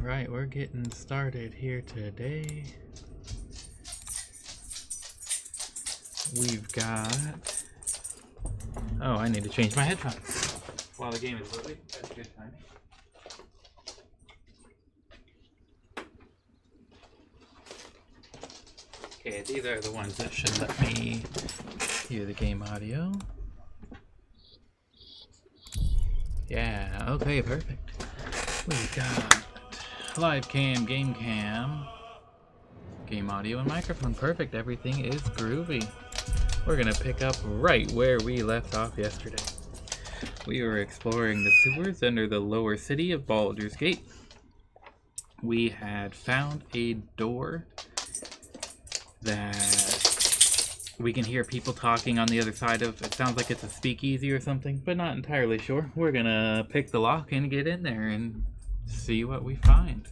Alright, we're getting started here today. We've got... Oh, I need to change my headphones while the game is loading. That's a good timing. Okay, these are the ones that should let me hear the game audio. Yeah, okay, perfect. We've got live cam, game cam, game audio, and microphone. Perfect, everything is groovy. We're gonna pick up right where we left off yesterday. We were exploring the sewers under the lower city of Baldur's Gate. We had found a door that we can hear people talking on the other side of. It sounds like it's a speakeasy or something, but not entirely sure. We're gonna pick the lock and get in there and see what we find.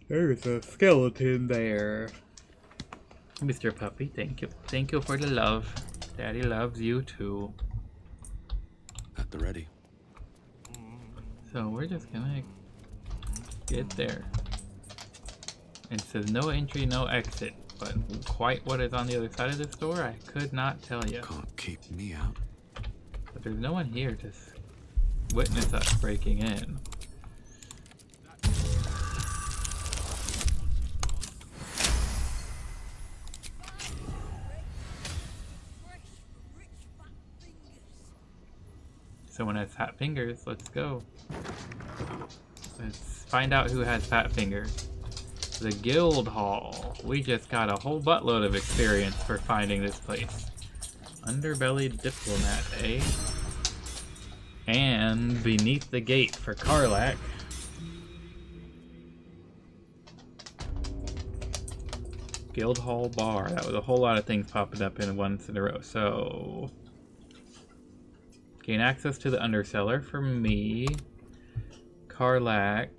There's a skeleton there. Mr. Puppy, thank you. Thank you for the love. Daddy loves you too. At the ready. So we're just gonna get there. It says no entry, no exit. But quite what is on the other side of this door, I could not tell you. Can't keep me out. But there's no one here to witness us breaking in. Someone has fat fingers. Let's go. Let's find out who has fat fingers. The Guild Hall. We just got a whole buttload of experience for finding this place. Underbelly Diplomat, eh? And Beneath the Gate for Karlach. Guild Hall Bar. That was a whole lot of things popping up in once in a row. So... gain access to the undercellar for me. Karlach.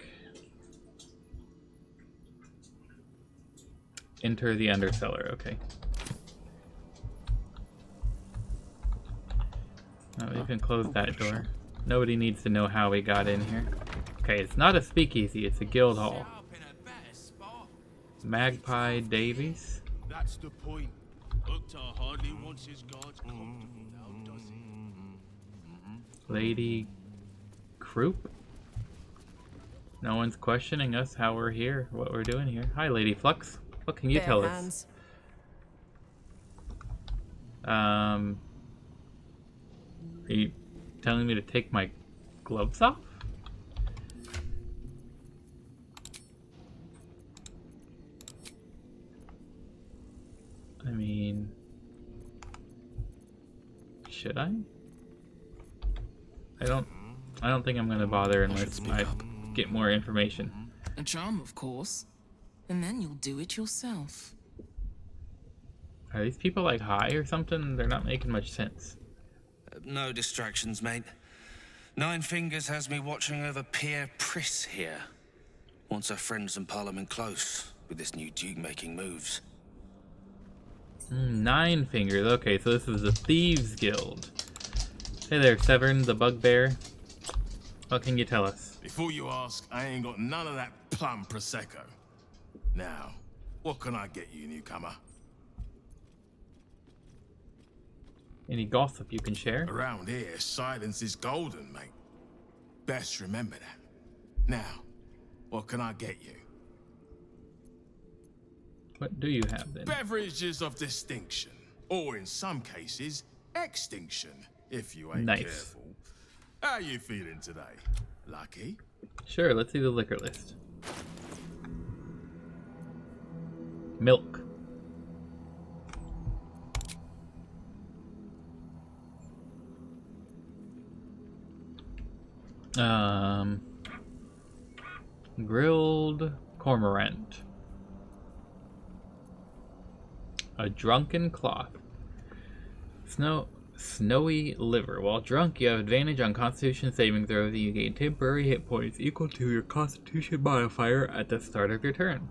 Enter the undercellar, okay. Oh, we can close that door. Nobody needs to know how we got in here. Okay, it's not a speakeasy, it's a guild hall. Magpie Davies. That's the point. Uktar hardly wants his guards confident now, does he? Lady Croup. No one's questioning us how we're here, what we're doing here. Hi, Lady Flux. What can you tell us? Are you telling me to take my gloves off? I mean, should I? I don't think I'm gonna bother unless I get more information. A charm, of course. And then you'll do it yourself. Are these people like high or something? They're not making much sense. No distractions, mate. Nine Fingers has me watching over Pierre Priss here. Wants her friends in Parliament close with this new Duke making moves. Nine Fingers. Okay, so this is the Thieves Guild. Hey there, Severn, the bugbear. What can you tell us? Before you ask, I ain't got none of that plum prosecco. Now, what can I get you, newcomer? Any gossip you can share? Around here, silence is golden, mate. Best remember that. Now, what can I get you? What do you have then? Beverages of distinction, or in some cases, extinction, if you ain't Nice. careful. How you feeling today? Lucky? Sure, let's see the liquor list. Milk. Grilled cormorant. A drunken cloth. Snowy liver. While drunk, you have advantage on Constitution saving throws, and you gain temporary hit points equal to your Constitution modifier at the start of your turn.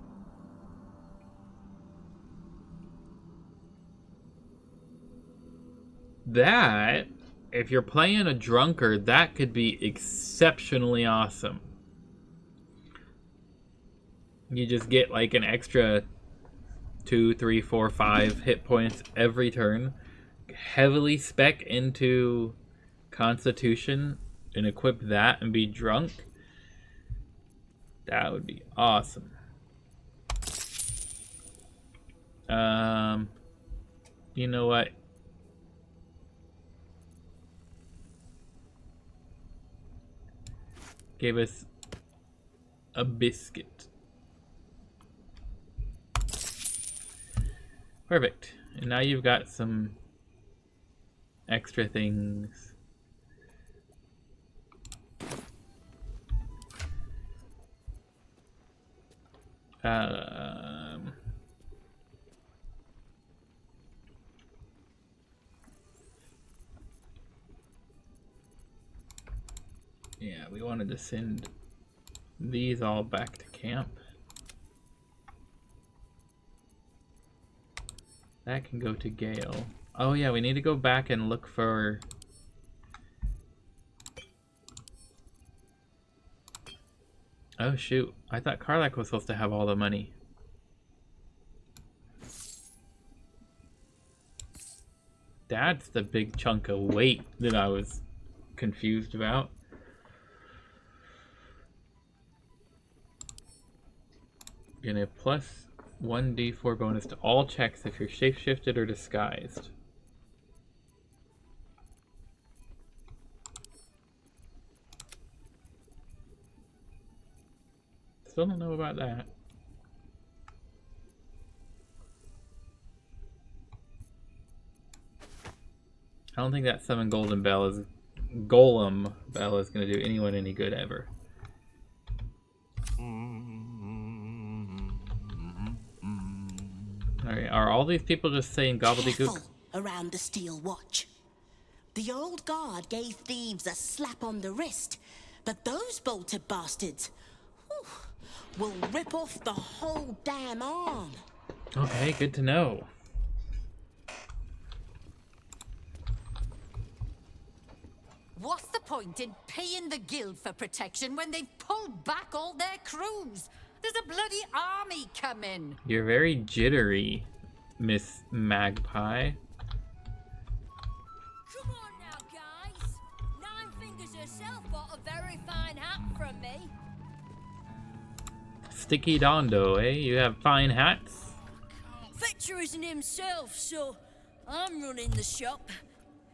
That, if you're playing a drunkard, that could be exceptionally awesome. You just get like an extra 2, 3, 4, 5 hit points every turn. Heavily spec into Constitution and equip that and be drunk. That would be awesome. You know what? Gave us a biscuit. Perfect. And now you've got some extra things. Yeah, we wanted to send these all back to camp. That can go to Gale. Oh yeah, we need to go back and look for... Oh shoot, I thought Karlak was supposed to have all the money. That's the big chunk of weight that I was confused about. Get a plus 1d4 bonus to all checks if you're shapeshifted or disguised. Still don't know about that. I don't think that 7 golem bell is gonna do anyone any good ever. Alright, are all these people just saying gobbledygook? Careful around the steel watch. The old guard gave thieves a slap on the wrist, but those bolted bastards will rip off the whole damn arm. Okay, good to know. What's the point in paying the guild for protection when they've pulled back all their crews? There's a bloody army coming. You're very jittery, Miss Magpie. Come on now, guys. Nine Fingers herself bought a very fine hat from me. Sticky Dondo, eh? You have fine hats? Fetcher isn't himself, so I'm running the shop.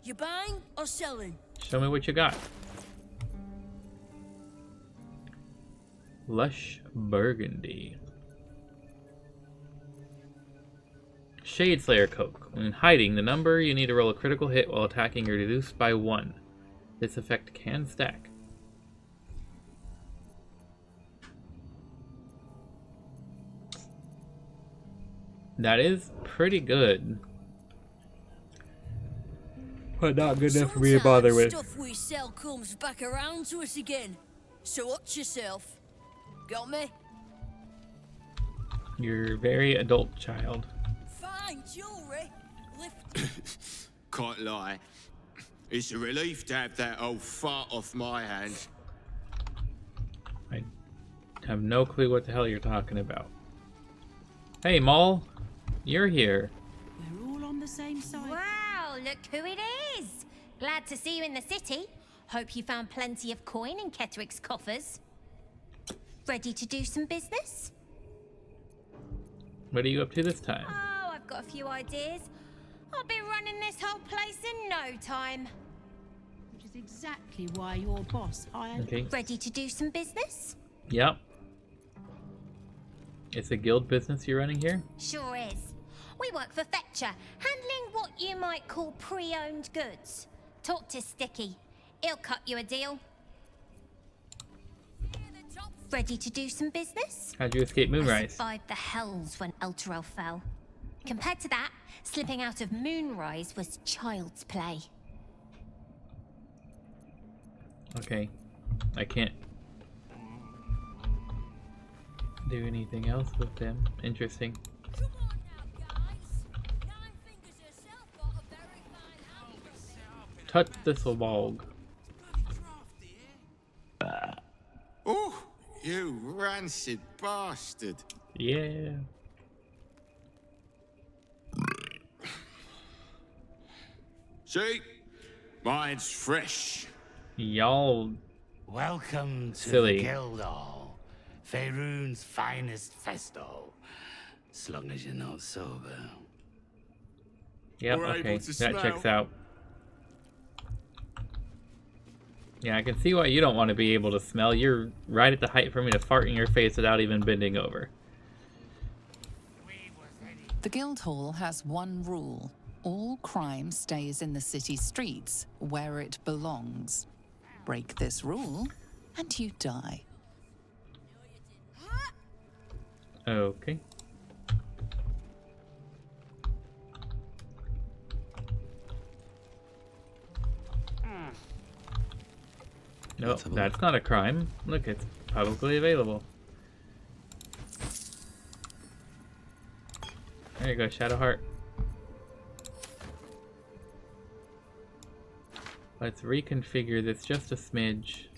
You buying or selling? Show me what you got. Lush Burgundy. Shade Slayer Coke. When hiding, the number you need to roll a critical hit while attacking is reduced by 1. This effect can stack. That is pretty good. But not good enough for me to bother with. Stuff we sell comes back around to us again. So watch yourself. Got me? You're a very adult child. Fine jewelry. Lift. Can't lie. It's a relief to have that old fart off my hands. I have no clue what the hell you're talking about. Hey, Maul. You're here. We're all on the same side. Wow, look who it is! Glad to see you in the city. Hope you found plenty of coin in Ketteric's coffers. Ready to do some business? What are you up to this time? Oh, I've got a few ideas. I'll be running this whole place in no time. Which is exactly why your boss hired. Okay. Ready to do some business? Yep. It's a guild business you're running here? Sure is. We work for Fetcher, handling what you might call pre-owned goods. Talk to Sticky. He'll cut you a deal. Ready to do some business? How'd you escape I Moonrise? survived the hells when Elturel fell. Compared to that, slipping out of Moonrise was child's play. Okay. I can't do anything else with them. Interesting. Come on now, guys. Nine Fingers herself bought a very fine hat. touch Thistlebolg. Oh, you rancid bastard. Yeah. See? Mine's fresh. Y'all Welcome to silly. the Guildhall, Faerun's finest festo. As long as you're not sober. Yep, We're okay, able to that smell. checks out. Yeah, I can see why you don't want to be able to smell. You're right at the height for me to fart in your face without even bending over. The Guildhall has one rule. All crime stays in the city streets, where it belongs. Break this rule, and you die. Okay. No, that's not a crime. Look, it's publicly available. There you go, Shadowheart. Let's reconfigure this just a smidge.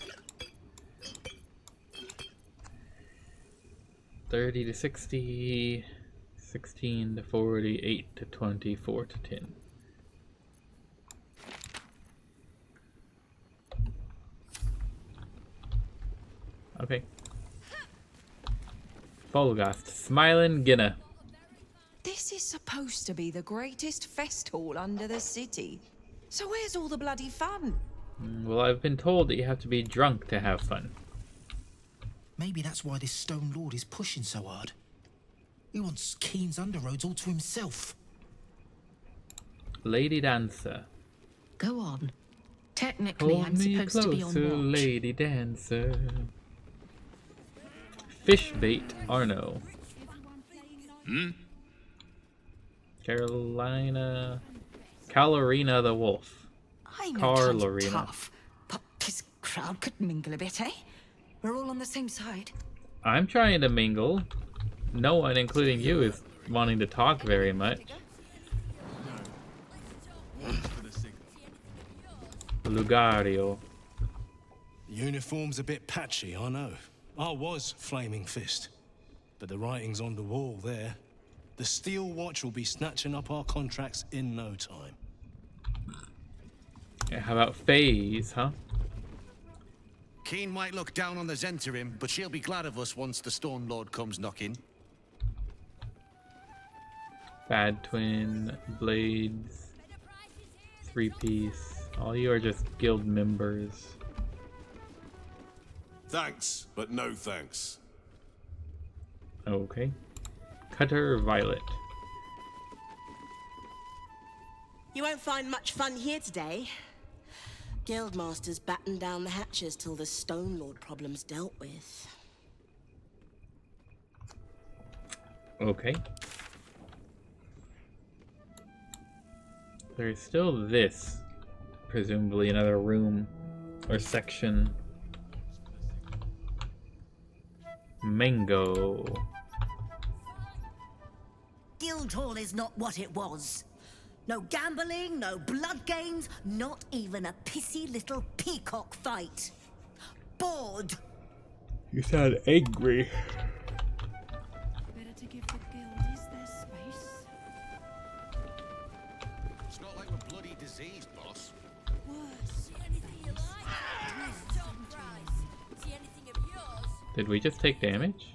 30 to 60, 16 to 40, 8 to 20, 4 to 10. Okay. Folgast, Smilin' Ginna. This is supposed to be the greatest fest hall under the city. So where's all the bloody fun? Well, I've been told that you have to be drunk to have fun. Maybe that's why this Stone Lord is pushing so hard. He wants Keen's underroads all to himself. Lady Dancer. Go on. Technically, Hold I'm me supposed to be on closer, watch. Lady Dancer. Fishbait Arno. Carolina the Wolf. I know Carlorina. tough, but this crowd could mingle a bit, eh? We're all on the same side. I'm trying to mingle. No one, including you, is wanting to talk very much. Lugario. The uniform's a bit patchy, I know. I was Flaming Fist. But the writing's on the wall there. The Steel Watch will be snatching up our contracts in no time. Yeah, how about FaZe, huh? Keen might look down on the Zentarim, but she'll be glad of us once the Stone Lord comes knocking. Bad Twin, Blades, 3-piece. All you are just guild members. Thanks, but no thanks. Okay. Cutter Violet. You won't find much fun here today. Guildmasters batten down the hatches till the Stone Lord problem's dealt with. Okay. There's still this. Presumably another room or section. Mango. Guildhall is not what it was. No gambling, no blood games, not even a pissy little peacock fight. Bored. You sound angry. Better to give the guildies their space. It's not like we're bloody diseased, boss. Worse. Did we just take damage?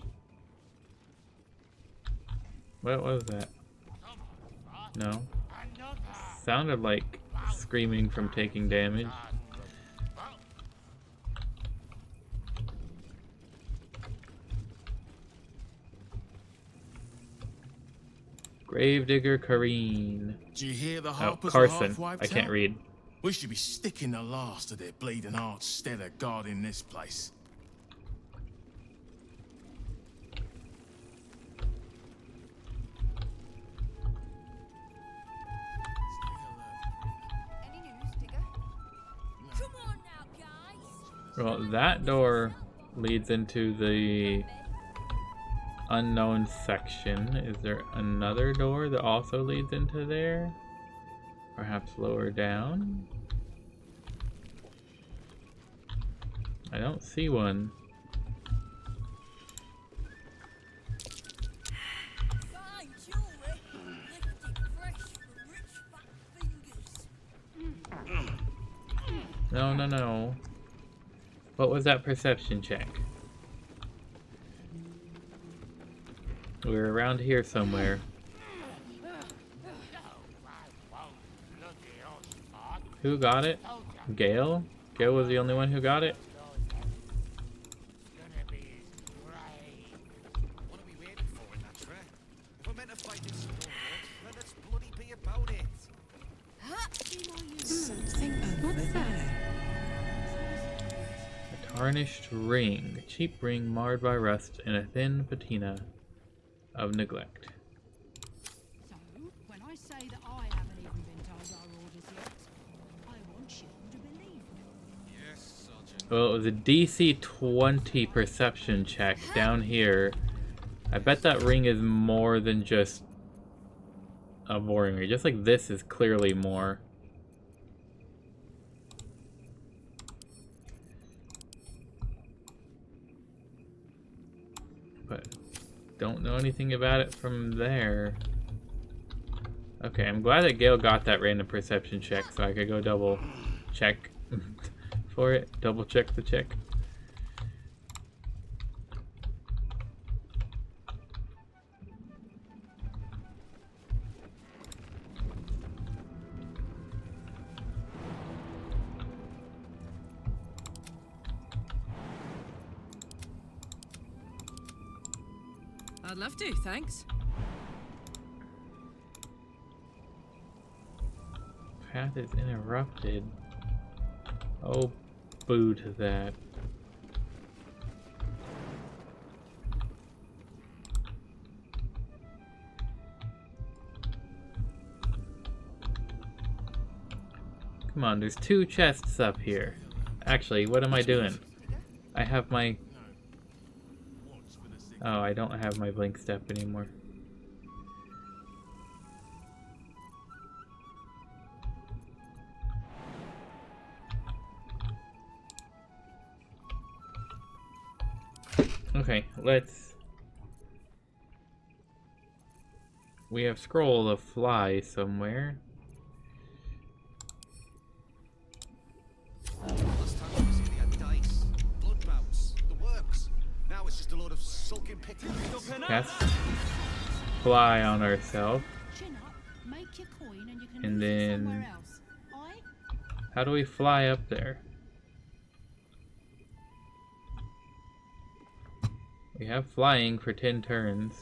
What was that? No. Sounded like screaming from taking damage. Gravedigger Kareen. Do you hear the Oh, harpers are Carson. half wiped I can't out? read. We should be sticking the last of their bleeding hearts stellar guarding this place. Come on now, guys. Well, that door leads into the unknown section. Is there another door that also leads into there? Perhaps lower down? I don't see one. No, no, no. What was that perception check? We're around here somewhere. Who got it? Gale? Gale was the only one who got it? Tarnished ring. A cheap ring marred by rust and a thin patina of neglect. So, when I say that I haven't even been told our orders yet, I want you to believe me. Yes, Sergeant. Well, it was a DC 20 perception check down here. I bet that ring is more than just a boring ring. Just like this is clearly more. But don't know anything about it from there. Okay, I'm glad that Gale got that random perception check so I could go double check for it. Double check the check. I'd love to, thanks. Path is interrupted. Oh, boo to that. Come on, there's 2 chests up here. Actually, what am I doing? I have my... Oh, I don't have my blink step anymore. Okay, let's... We have scroll of fly somewhere. Last time I was here, they had dice, blood bouts, the works. Now it's just a load of sulking pictures. Cast fly on ourselves. Chin up, make your coin, and you can And use it then... somewhere else. Aye? How do we fly up there? We have flying for 10 turns.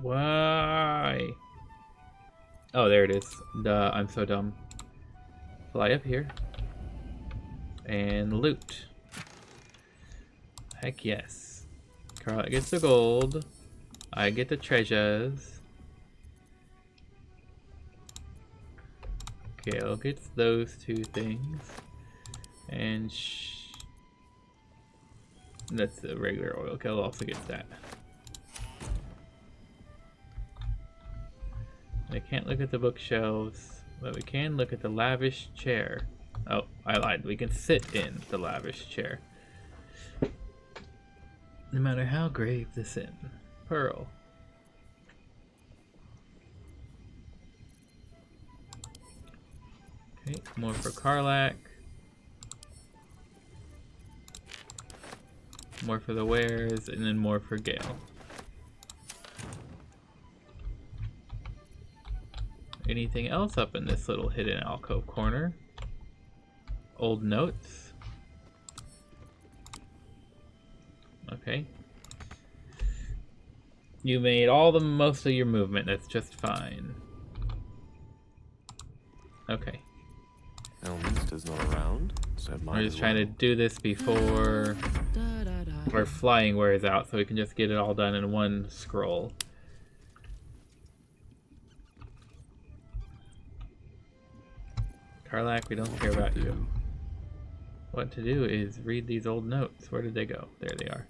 Why? Oh, there it is. Duh, I'm so dumb. Fly up here. And loot. Heck yes. Carla gets the gold. I get the treasures. Gale gets those 2 things. And that's the regular oil. Gale also gets that. I can't look at the bookshelves, but we can look at the lavish chair. Oh, I lied. We can sit in the lavish chair. No matter how grave the sin. Pearl. Okay, more for Karlak. More for the wares, and then more for Gale. Anything else up in this little hidden alcove corner? Old notes. Okay. You made all the most of your movement. That's just fine. Okay. Elminster's not around, so We're just trying to do this before our flying wears out, so we can just get it all done in one scroll. Karlak, we don't care about you. what to do is read these old notes. Where did they go? There they are.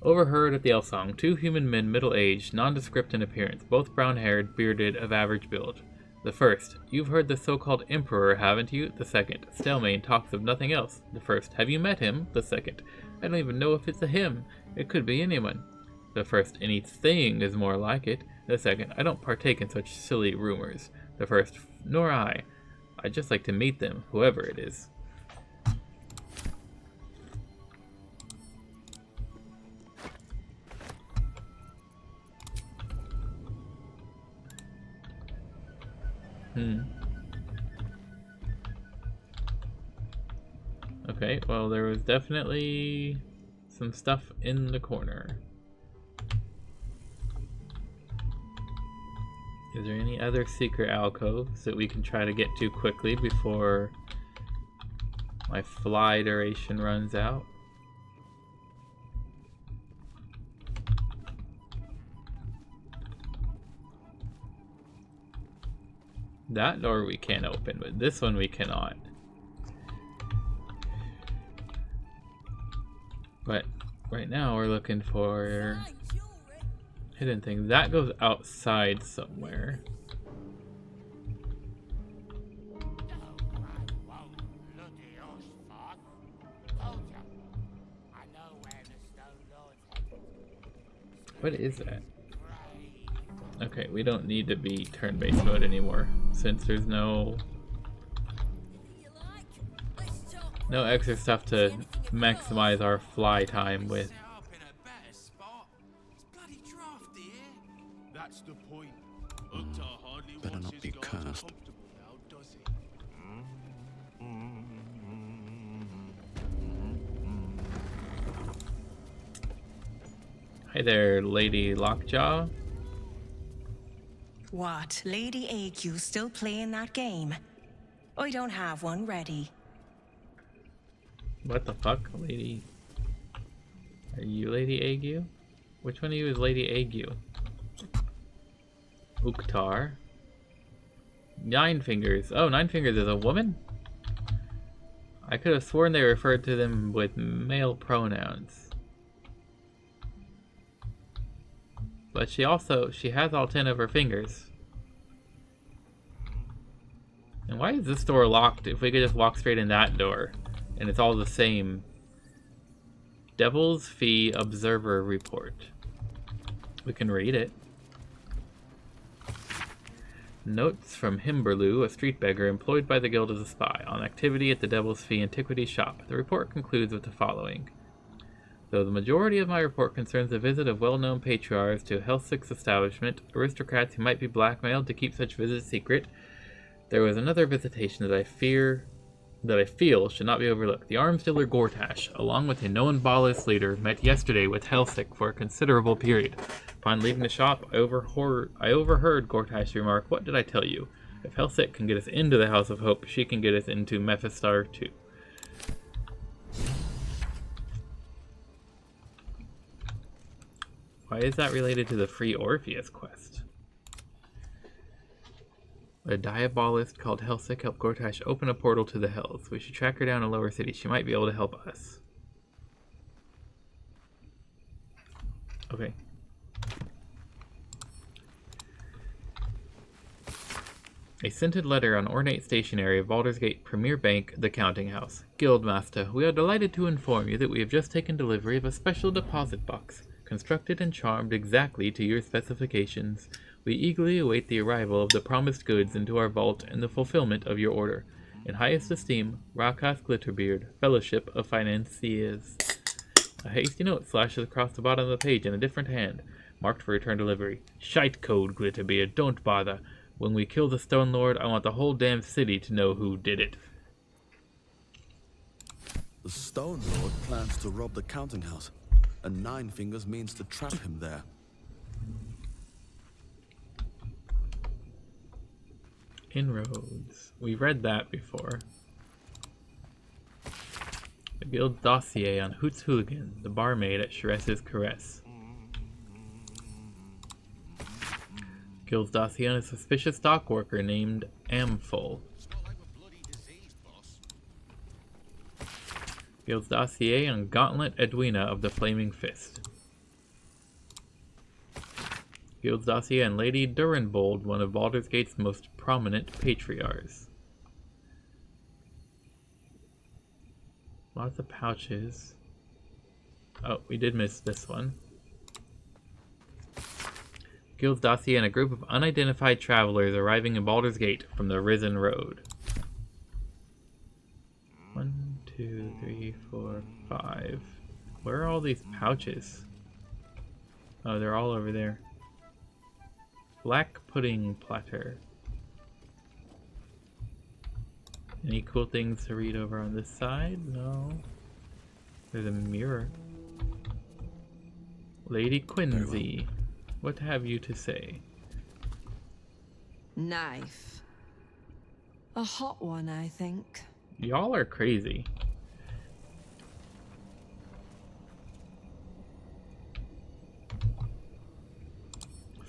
Overheard at the Elf Song, 2 human men middle-aged, nondescript in appearance, both brown-haired, bearded, of average build. The first, you've heard the so-called Emperor, haven't you? The second, Stelmane talks of nothing else. The first, have you met him? The second, I don't even know if it's a him. It could be anyone. The first, anything is more like it. The second, I don't partake in such silly rumors. The first, nor I. I'd just like to meet them, whoever it is. Okay, well, there was definitely some stuff in the corner. Is there any other secret alcoves that we can try to get to quickly before my fly duration runs out? That door we can open, but this one we cannot. But right now we're looking for hidden things. That goes outside somewhere. What is that? Okay, we don't need to be turn-based mode anymore since there's no extra stuff to maximize our fly time with. That's the point. Better not be cursed. Hi there, Lady Lockjaw. What, Lady Ague still playing that game? I don't have one ready. What the fuck, Lady? Are you Lady Ague? Which one of you is Lady Ague? Uktar. 9 Fingers. Oh, 9 Fingers is a woman? I could have sworn they referred to them with male pronouns. But she has all 10 of her fingers. And why is this door locked if we could just walk straight in that door? And it's all the same. Devil's Fee Observer Report. We can read it. Notes from Himberloo, a street beggar employed by the Guild as a spy, on activity at the Devil's Fee Antiquity Shop. The report concludes with the following. Though the majority of my report concerns the visit of well-known patriarchs to Helsing's establishment, aristocrats who might be blackmailed to keep such visits secret, there was another visitation that I feel should not be overlooked. The arms dealer Gortash, along with a known Ballis leader, met yesterday with Helsing for a considerable period. Upon leaving the shop, I overheard Gortash remark, "What did I tell you? If Helsing can get us into the House of Hope, she can get us into Mephistar too." Why is that related to the free Orpheus quest? A diabolist called Helsing helped Gortash open a portal to the Hells. We should track her down in Lower City. She might be able to help us. Okay. A scented letter on ornate stationery of Baldur's Gate Premier Bank, the Counting House. Guildmaster, we are delighted to inform you that we have just taken delivery of a special deposit box, constructed and charmed exactly to your specifications. We eagerly await the arrival of the promised goods into our vault and the fulfillment of your order. In highest esteem, Rakas Glitterbeard, Fellowship of Financiers. A hasty note slashes across the bottom of the page in a different hand, marked for return delivery. Shite code, Glitterbeard, don't bother. When we kill the Stone Lord, I want the whole damn city to know who did it. The Stone Lord plans to rob the counting house, and 9 Fingers means to trap him there. Inroads. We read that before. The guild dossier on Hoots Hooligan, the barmaid at Shress's Caress. Guild's dossier on a suspicious dock worker named Amful. Guild's dossier on Gauntlet Edwina of the Flaming Fist. Guild's dossier on Lady Durinbold, one of Baldur's Gate's most prominent patriarchs. Lots of pouches. Oh, we did miss this one. Guild's dossier on a group of unidentified travelers arriving in Baldur's Gate from the Risen Road. 1, 2, 3, 4, 5. Where are all these pouches? Oh, they're all over there. Black pudding platter. Any cool things to read over on this side? No. There's a mirror. Lady Quincy, what have you to say? Knife. A hot one, I think. Y'all are crazy.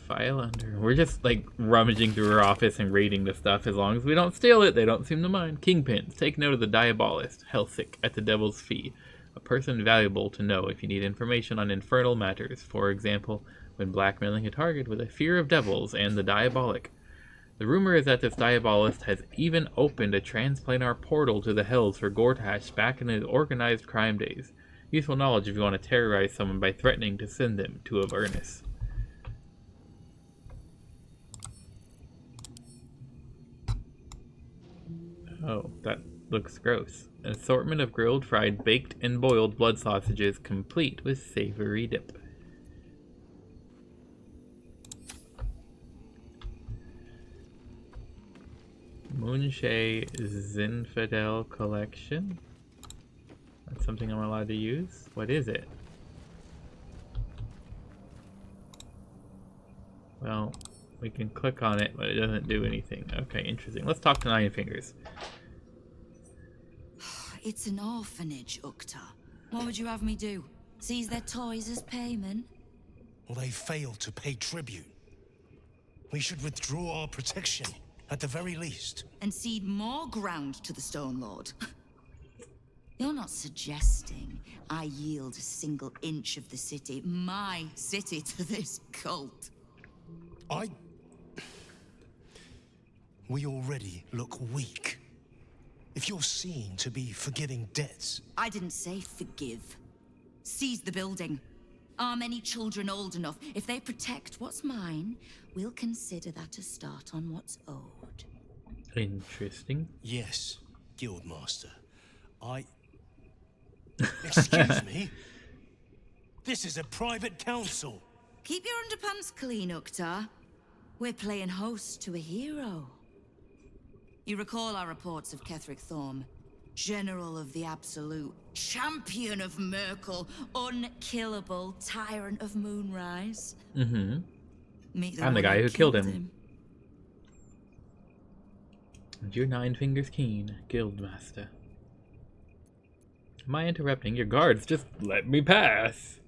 File under. We're just like rummaging through her office and raiding the stuff. As long as we don't steal it, they don't seem to mind. Kingpins. Take note of the Diabolist, Hellsick, at the Devil's Fee. A person valuable to know if you need information on infernal matters. For example, when blackmailing a target with a fear of devils and the diabolic. The rumor is that this Diabolist has even opened a transplanar portal to the Hells for Gortash back in his organized crime days. Useful knowledge if you want to terrorize someone by threatening to send them to Avernus. Oh, that looks gross. An assortment of grilled, fried, baked, and boiled blood sausages, complete with savory dip. Moonshay Zinfandel collection. That's something I'm allowed to use? What is it? Well, we can click on it, but it doesn't do anything. Okay, interesting. Let's talk to Nine Fingers. It's an orphanage, Ukta. What would you have me do? Seize their toys as payment? Well, they failed to pay tribute. We should withdraw our protection, at the very least. And cede more ground to the Stone Lord? You're not suggesting I yield a single inch of the city, my city, to this cult? We already look weak. If you're seen to be forgiving debts... I didn't say forgive. Seize the building. Are many children old enough? If they protect what's mine, we'll consider that a start on what's owed. Interesting. Yes, Guildmaster. Excuse me? This is a private council. Keep your underpants clean, Ukta. We're playing host to a hero. You recall our reports of Ketheric Thorm, General of the Absolute, Champion of Merkel, Unkillable, Tyrant of Moonrise? Mm-hmm. Meet I'm the guy who killed him. And you're Nine Fingers Keen, Guildmaster. Am I interrupting? Your guards just let me pass.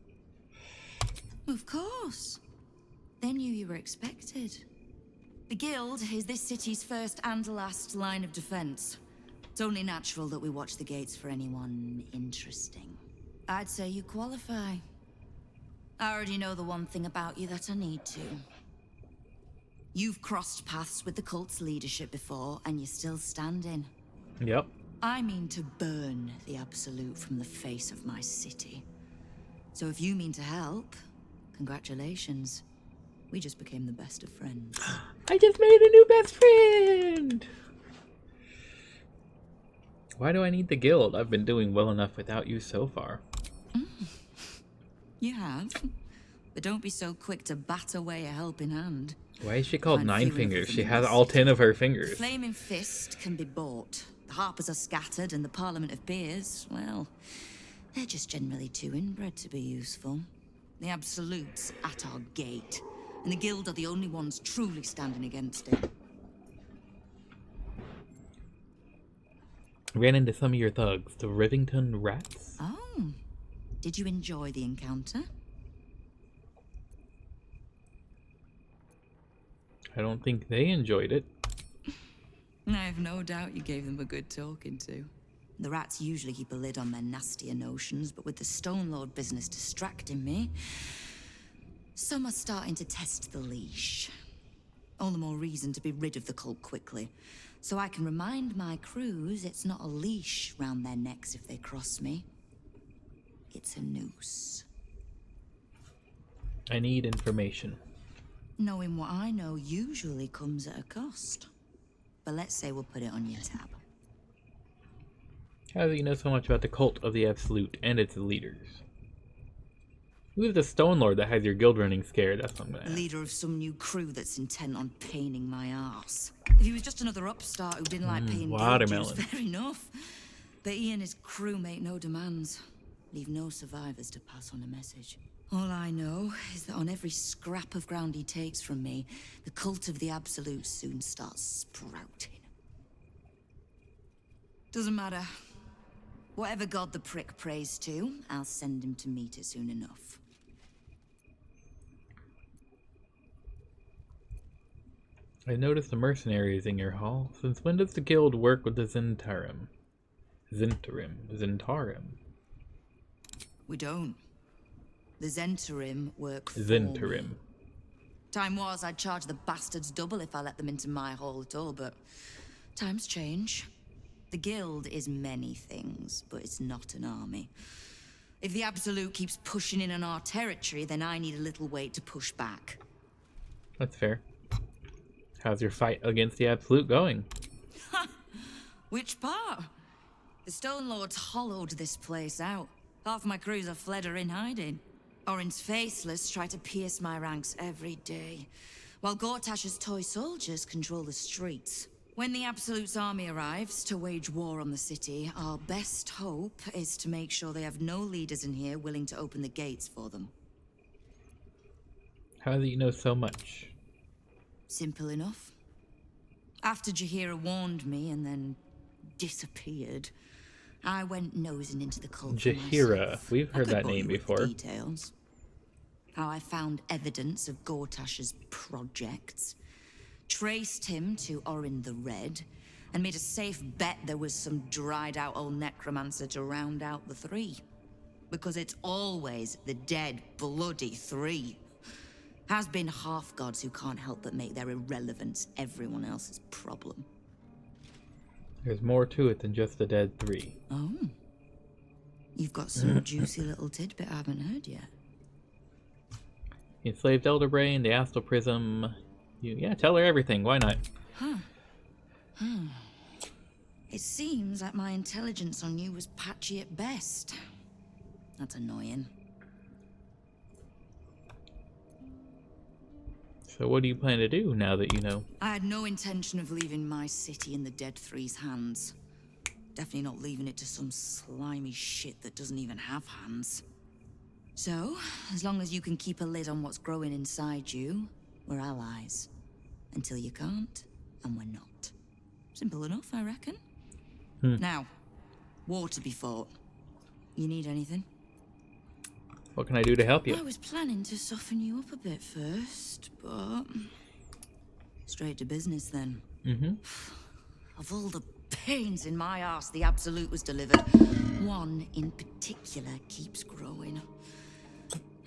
Of course. They knew you were expected. The Guild is this city's first and last line of defense. It's only natural that we watch the gates for anyone interesting. I'd say you qualify. I already know the one thing about you that I need to. You've crossed paths with the cult's leadership before, and you're still standing. Yep. I mean to burn the Absolute from the face of my city. So if you mean to help, congratulations. We just became the best of friends. I just made a new best friend! Why do I need the guild? I've been doing well enough without you so far. You have. But don't be so quick to bat away a helping hand. Why is she called Nine Fingers? She has this. all 10 of her fingers. Flaming Fist can be bought. The Harpers are scattered and the Parliament of Beers, well, they're just generally too inbred to be useful. The Absolute's at our gate, and the Guild are the only ones truly standing against it. Ran into some of your thugs, the Rivington Rats. Oh, did you enjoy the encounter? I don't think they enjoyed it. I have no doubt you gave them a good talking to. The rats usually keep a lid on their nastier notions, but with the Stone Lord business distracting me, some are starting to test the leash. All the more reason to be rid of the cult quickly, so I can remind my crews it's not a leash round their necks if they cross me. It's a noose. I need information. Knowing what I know usually comes at a cost. But let's say we'll put it on your tab. How do you know so much about the cult of the Absolute and its leaders? Who is the Stone Lord that has your guild running scared? That's what I'm gonna ask. Leader of some new crew that's intent on paining my arse. If he was just another upstart who didn't like paying guild dues, fair enough. But he and his crew make no demands. Leave no survivors to pass on a message. All I know is that on every scrap of ground he takes from me, the cult of the Absolute soon starts sprouting. Doesn't matter. Whatever god the prick prays to, I'll send him to meet it soon enough. I noticed the mercenaries in your hall. Since when does the guild work with the Zentarim? Zentarim. We don't. The Zentarim work for Zentarim. me. Time was I'd charge the bastards double if I let them into my hall at all, but times change. The guild is many things, but it's not an army. If the Absolute keeps pushing in on our territory, then I need a little weight to push back. That's fair. How's your fight against the Absolute going? Which part? The Stone Lords hollowed this place out. Half my crews are fled or in hiding. Orin's faceless try to pierce my ranks every day, while Gortash's toy soldiers control the streets. When the Absolute's army arrives to wage war on the city, our best hope is to make sure they have no leaders in here willing to open the gates for them. How do you know so much? Simple enough. After Jaheira warned me and then disappeared, I went nosing into the cult for Jaheira. myself. We've heard that bore name you with before. Details. How I found evidence of Gortash's projects, traced him to Orin the Red, and made a safe bet there was some dried-out old necromancer to round out the three. Because it's always the dead, bloody three. Has been half-gods who can't help but make their irrelevance everyone else's problem. There's more to it than just the dead three. Oh. You've got some juicy little tidbit I haven't heard yet. The enslaved Elder Brain, the Astral Prism. Yeah, tell her everything. Why not? It seems like my intelligence on you was patchy at best. That's annoying. So what do you plan to do now that you know? I had no intention of leaving my city in the Dead Three's hands. Definitely not leaving it to some slimy shit that doesn't even have hands. So, as long as you can keep a lid on what's growing inside you, we're allies. Until you can't, and we're not. Simple enough, I reckon. Now, war to be fought. You need anything? What can I do to help you? I was planning to soften you up a bit first, but... straight to business then. Of all the pains in my arse the Absolute was delivered, one in particular keeps growing.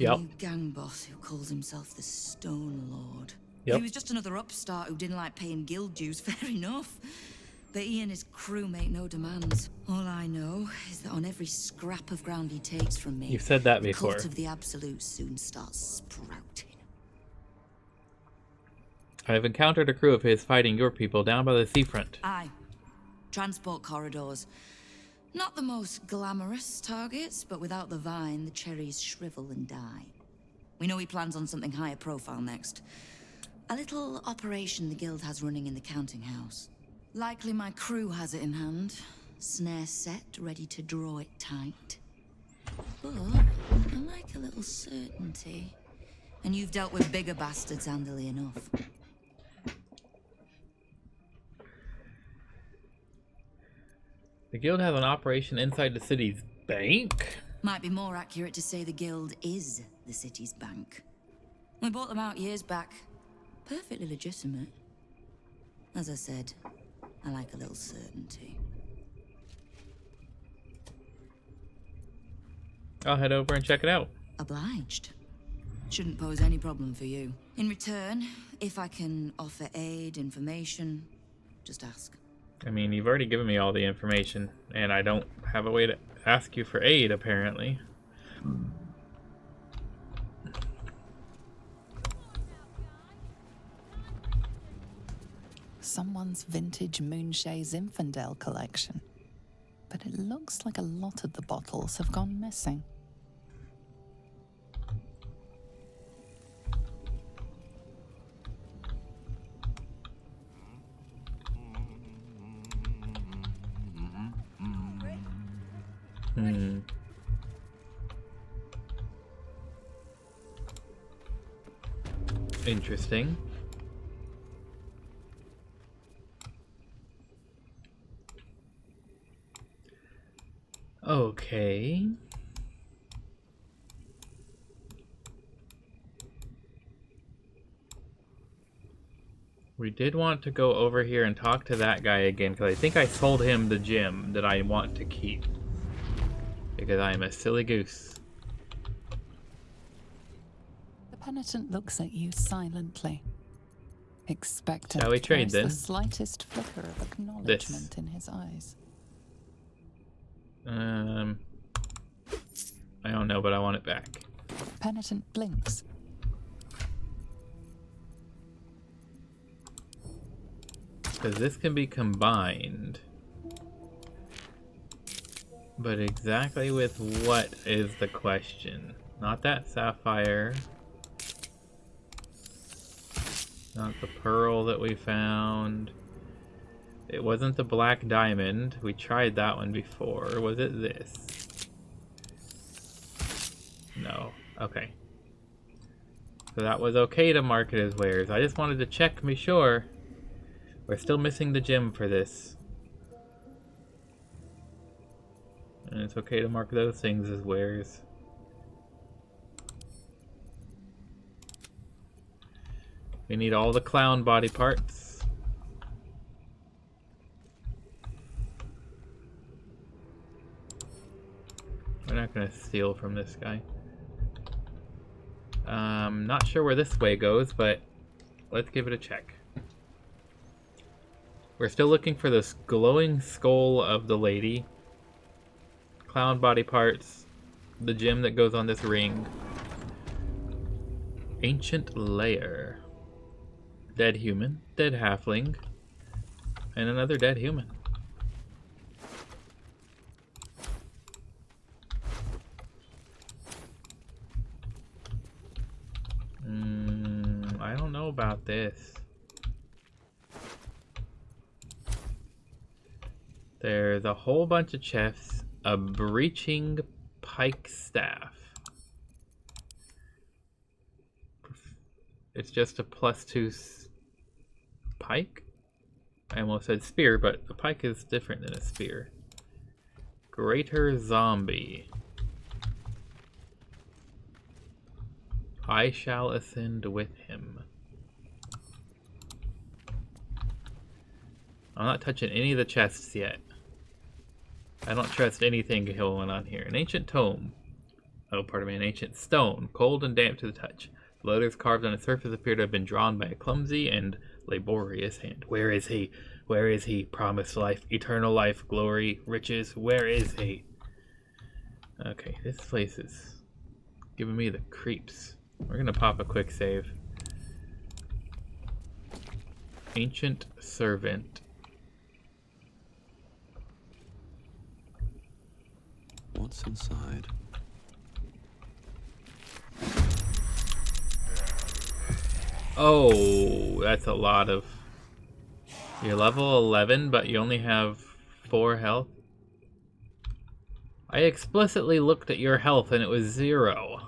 A new gang boss who calls himself the Stone Lord. He was just another upstart who didn't like paying guild dues, fair enough. But he and his crew make no demands. All I know is that on every scrap of ground he takes from me, You've said that the before. cult of the Absolute soon starts sprouting. I've encountered a crew of his fighting your people down by the seafront. Aye. Transport corridors. Not the most glamorous targets, but without the vine, the cherries shrivel and die. We know he plans on something higher profile next. A little operation the guild has running in the counting house. Likely my crew has it in hand. Snare set, ready to draw it tight. But I like a little certainty. And you've dealt with bigger bastards handily enough. The guild has an operation inside the city's bank? Might be more accurate to say the guild is the city's bank. We bought them out years back. Perfectly legitimate. As I said, I like a little certainty. I'll head over and check it out. Obliged. Shouldn't pose any problem for you. In return, if I can offer aid, information, just ask. I mean, you've already given me all the information, and I don't have a way to ask you for aid, apparently. Someone's vintage Moonshae Zinfandel collection. But it looks like a lot of the bottles have gone missing. Interesting. Okay. We did want to go over here and talk to that guy again, because I think I sold him the gem that I want to keep. Because I am a silly goose. The penitent looks at you silently. Expectant. Shall we trade there's then? The slightest flicker of acknowledgement in his eyes. I don't know, but I want it back. Penitent blinks. Because this can be combined. But exactly with what is the question? Not that sapphire. Not the pearl that we found. It wasn't the black diamond. We tried that one before. Was it this? No. Okay. So that was okay to mark it as wares. I just wanted to check, be sure. We're still missing the gem for this. And it's okay to mark those things as wares. We need all the clown body parts. We're not gonna steal from this guy. Not sure where this way goes, but let's give it a check. We're still looking for this glowing skull of the lady. Clown body parts. The gem that goes on this ring. Ancient lair. Dead human. Dead halfling. And another dead human. I don't know about this. There's a whole bunch of chests. A breaching pike staff. It's just a +2 pike? I almost said spear, but a pike is different than a spear. Greater zombie. I shall ascend with him. I'm not touching any of the chests yet. I don't trust anything going on here. An ancient tome. Oh, pardon me, an ancient stone. Cold and damp to the touch. The letters carved on its surface appear to have been drawn by a clumsy and laborious hand. Where is he? Where is he? Promised life, eternal life, glory, riches. Where is he? Okay, this place is giving me the creeps. We're gonna pop a quick save. Ancient servant. What's inside? Oh, that's a lot of... You're level 11, but you only have 4 health. I explicitly looked at your health and it was 0.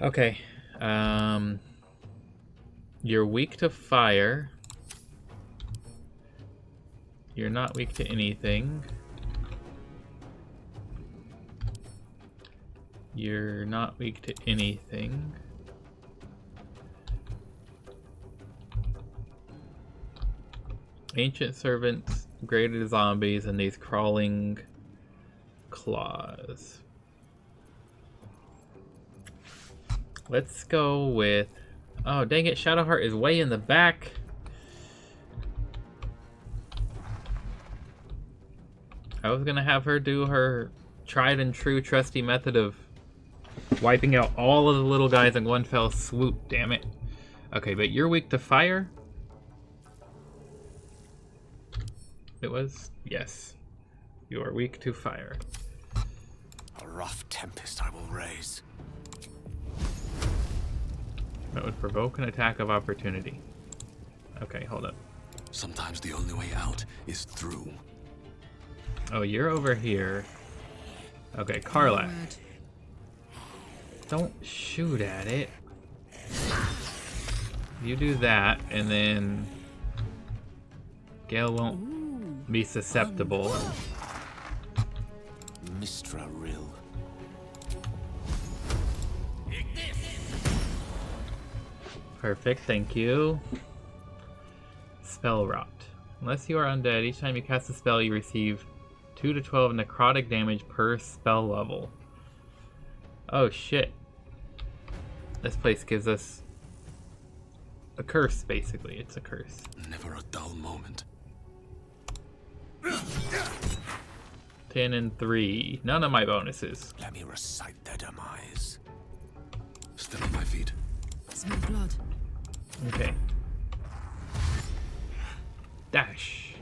Okay. You're weak to fire. You're not weak to anything. You're not weak to anything. Ancient servants Graded zombies and these crawling claws. Let's go with... Oh, dang it. Shadowheart is way in the back. I was gonna have her do her tried and true trusty method of wiping out all of the little guys in one fell swoop, damn it. Okay, but you're weak to fire? It was? Yes. You are weak to fire. A rough tempest I will raise. That would provoke an attack of opportunity. Okay, hold up. Sometimes the only way out is through. Oh, you're over here. Okay, Karlach. Don't shoot at it. You do that, and then Gale won't be susceptible. Mistra Rill. Perfect, thank you. Spell Rot. Unless you are undead, each time you cast a spell, you receive 2 to 12 necrotic damage per spell level. Oh shit. This place gives us a curse, basically. It's a curse. Never a dull moment. 10 and 3. None of my bonuses. Let me recite their demise. Still on my feet. Smell blood. Okay. Dash.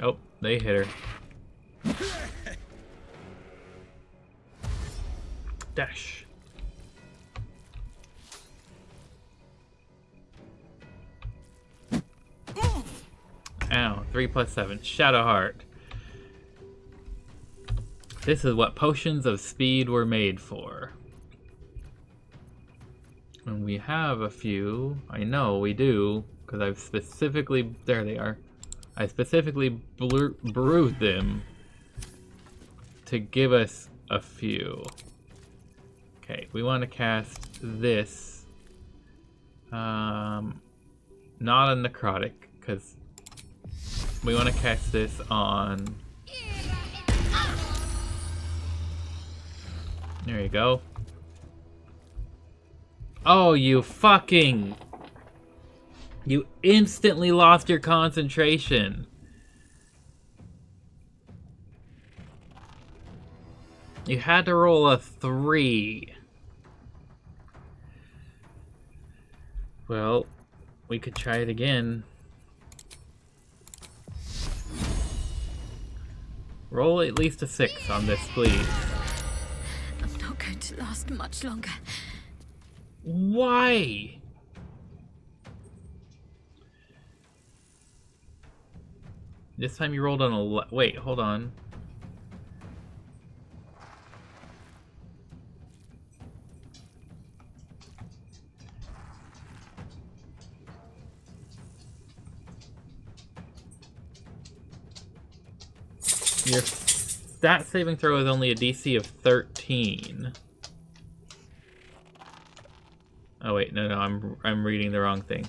Oh, they hit her. Dash. Ow, 3 plus 7. Shadowheart. This is what potions of speed were made for. And we have a few. I know we do, because I've specifically... There they are. I specifically brewed them to give us a few. Okay, we want to cast this. Not a necrotic, because we want to cast this on... There you go. Oh, you fucking... You instantly lost your concentration. You had to roll a 3. Well, we could try it again. Roll at least a 6 on this, please. I'm not going to last much longer. Why? This time you rolled on a... Wait, hold on. Your stat saving throw is only a DC of 13. Oh wait, no, I'm reading the wrong thing.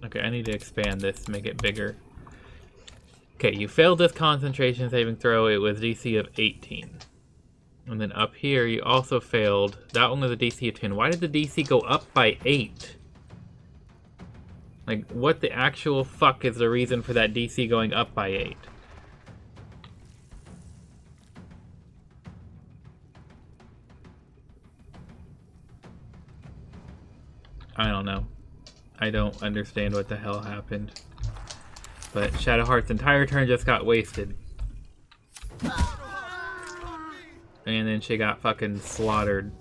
Okay, I need to expand this to make it bigger. Okay, you failed this concentration saving throw. It was DC of 18. And then up here, you also failed. That one was a DC of 10. Why did the DC go up by 8? Like, what the actual fuck is the reason for that DC going up by 8? I don't know. I don't understand what the hell happened. But Shadowheart's entire turn just got wasted. And then she got fucking slaughtered.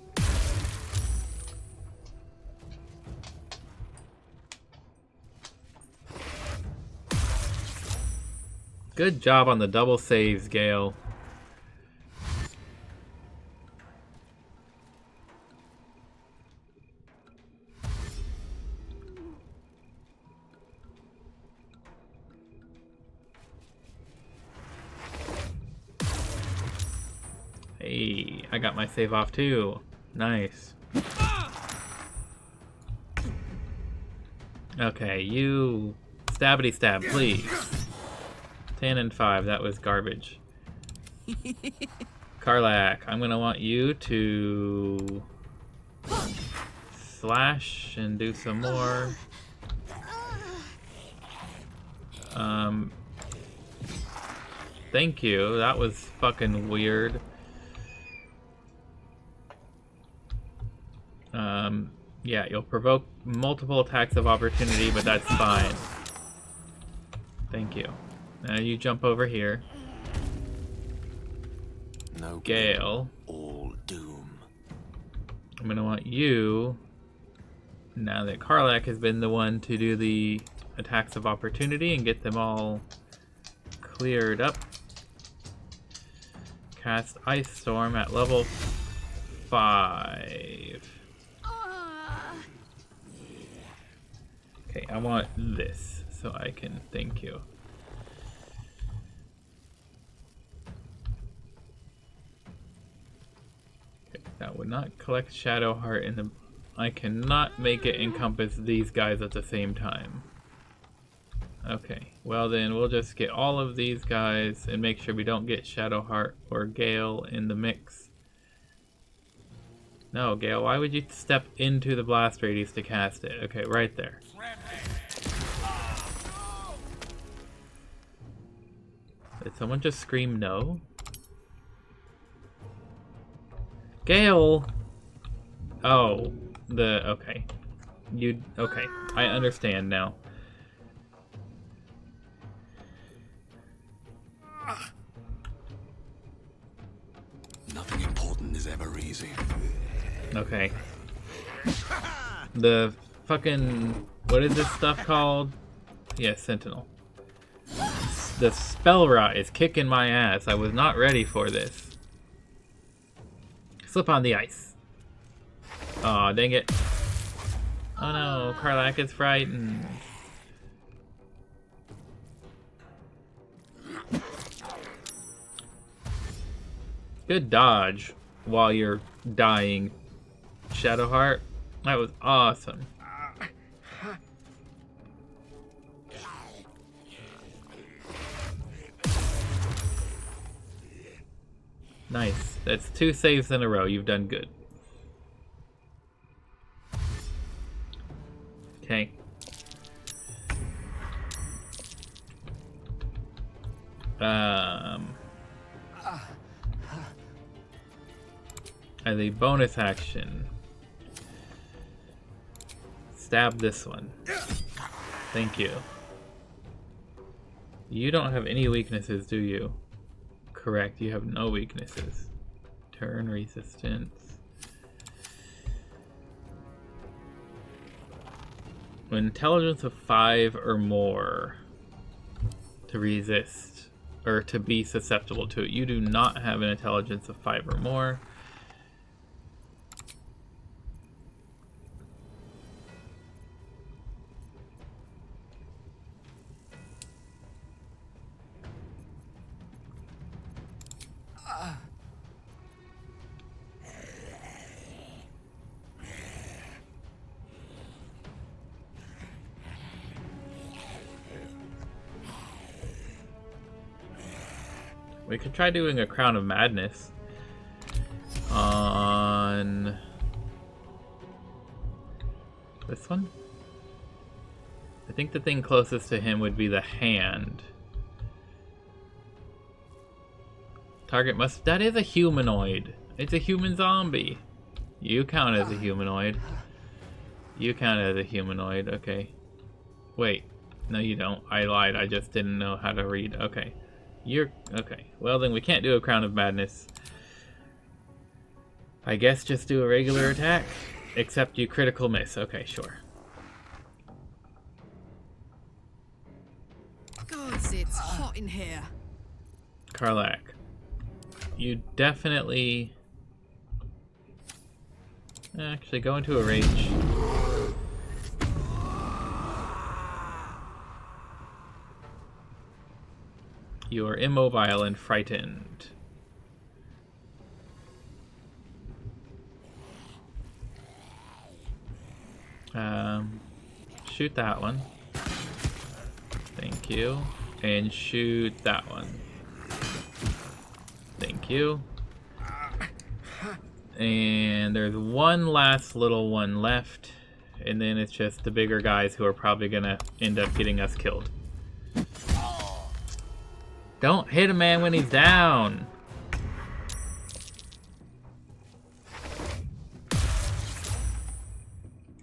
Good job on the double saves, Gale. Hey, I got my save off too. Nice. Okay, you stabbity stab, please. 10 and 5, that was garbage. Karlak, I'm gonna want you to slash and do some more. Thank you, that was fucking weird. Yeah, you'll provoke multiple attacks of opportunity, but that's fine. Thank you. Now you jump over here. No Gale. All doom. I'm gonna want you, now that Karlak has been the one to do the attacks of opportunity and get them all cleared up. Cast Ice Storm at level 5. Okay, I want this so I can thank you. Okay, that would not collect Shadow Heart in the... I cannot make it encompass these guys at the same time. Okay, well then we'll just get all of these guys and make sure we don't get Shadow Heart or Gale in the mix. No, Gale, why would you step into the blast radius to cast it? Okay, right there. Did someone just scream no? Gale! Oh, okay. Okay, I understand now. Nothing important is ever easy. Okay. The fucking... What is this stuff called? Yeah, Sentinel. The spell rot is kicking my ass. I was not ready for this. Slip on the ice. Aw, dang it. Oh no, Karlak is frightened. Good dodge while you're dying, Shadowheart. That was awesome. Nice. That's 2 saves in a row. You've done good. Okay. As a bonus action, stab this one. Thank you. You don't have any weaknesses, do you? Correct, you have no weaknesses. Turn resistance. When intelligence of 5 or more to resist, or to be susceptible to it. You do not have an intelligence of 5 or more. We could try doing a Crown of Madness on this one. I think the thing closest to him would be the hand. Target must... That is a humanoid. It's a human zombie. You count as a humanoid. You count as a humanoid. Okay. Wait. No, you don't. I lied. I just didn't know how to read. Okay. You're... Okay. Well, then we can't do a Crown of Madness. I guess just do a regular attack. Except you critical miss. Okay, sure. Gods, it's hot in here. Karlak. You definitely... Actually, go into a rage. You are immobile and frightened. Shoot that one. Thank you. And shoot that one. Thank you. And there's one last little one left. And then it's just the bigger guys who are probably gonna end up getting us killed. Don't hit a man when he's down.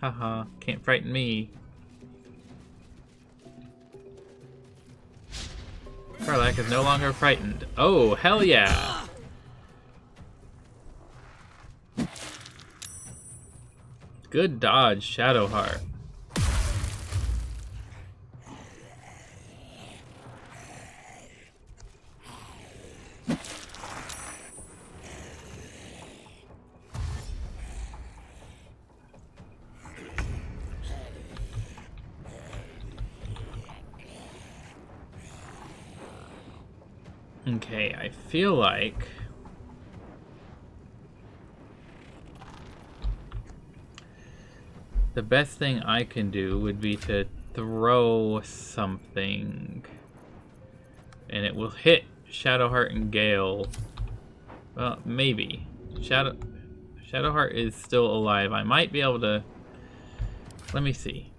Haha, can't frighten me. Karlak is no longer frightened. Oh, hell yeah! Good dodge, Shadowheart. Okay, I feel like the best thing I can do would be to throw something and it will hit Shadowheart and Gale. Well, maybe. Shadowheart is still alive. I might be able to... Let me see.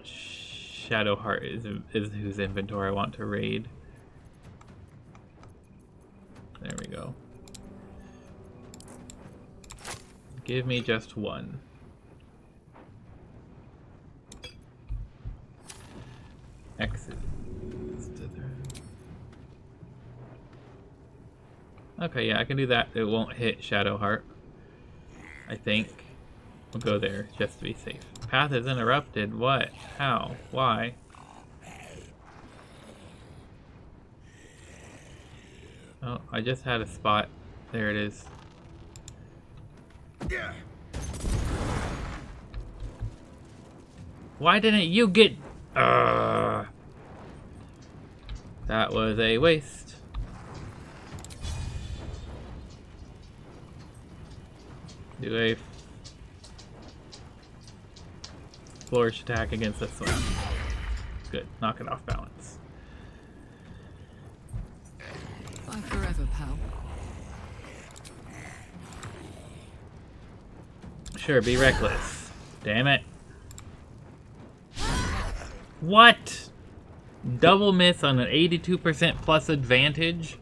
Shadowheart is whose inventory I want to raid. There we go. Give me just one. Exit. Okay, yeah, I can do that. It won't hit Shadowheart. I think. We'll go there just to be safe. Path is interrupted. What? How? Why? Oh, I just had a spot. There it is. Why didn't you get... That was a waste. Do a flourish attack against this one. Good. Knock it off balance. Bye forever, pal. Sure, be reckless. Damn it. What? Double miss on an 82% plus advantage?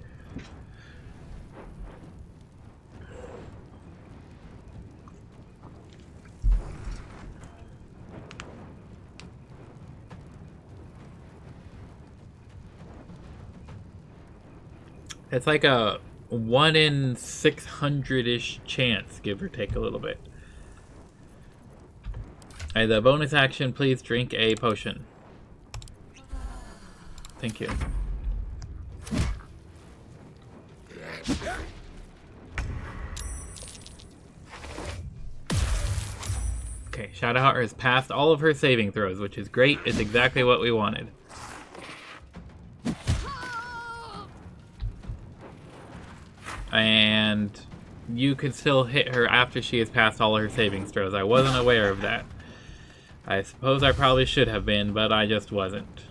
It's like a 1 in 600-ish chance, give or take a little bit. As a bonus action, please drink a potion. Thank you. Okay, Shadowheart has passed all of her saving throws, which is great. It's exactly what we wanted. And you could still hit her after she has passed all her savings throws. I wasn't aware of that. I suppose I probably should have been, but I just wasn't.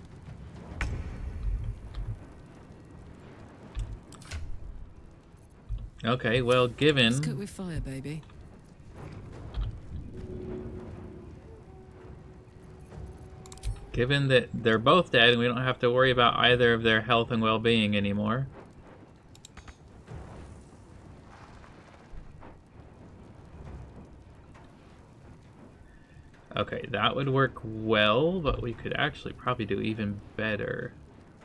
Okay, well, given... Let's cook with fire, baby. Given that they're both dead and we don't have to worry about either of their health and well-being anymore... Okay, that would work well, but we could actually probably do even better.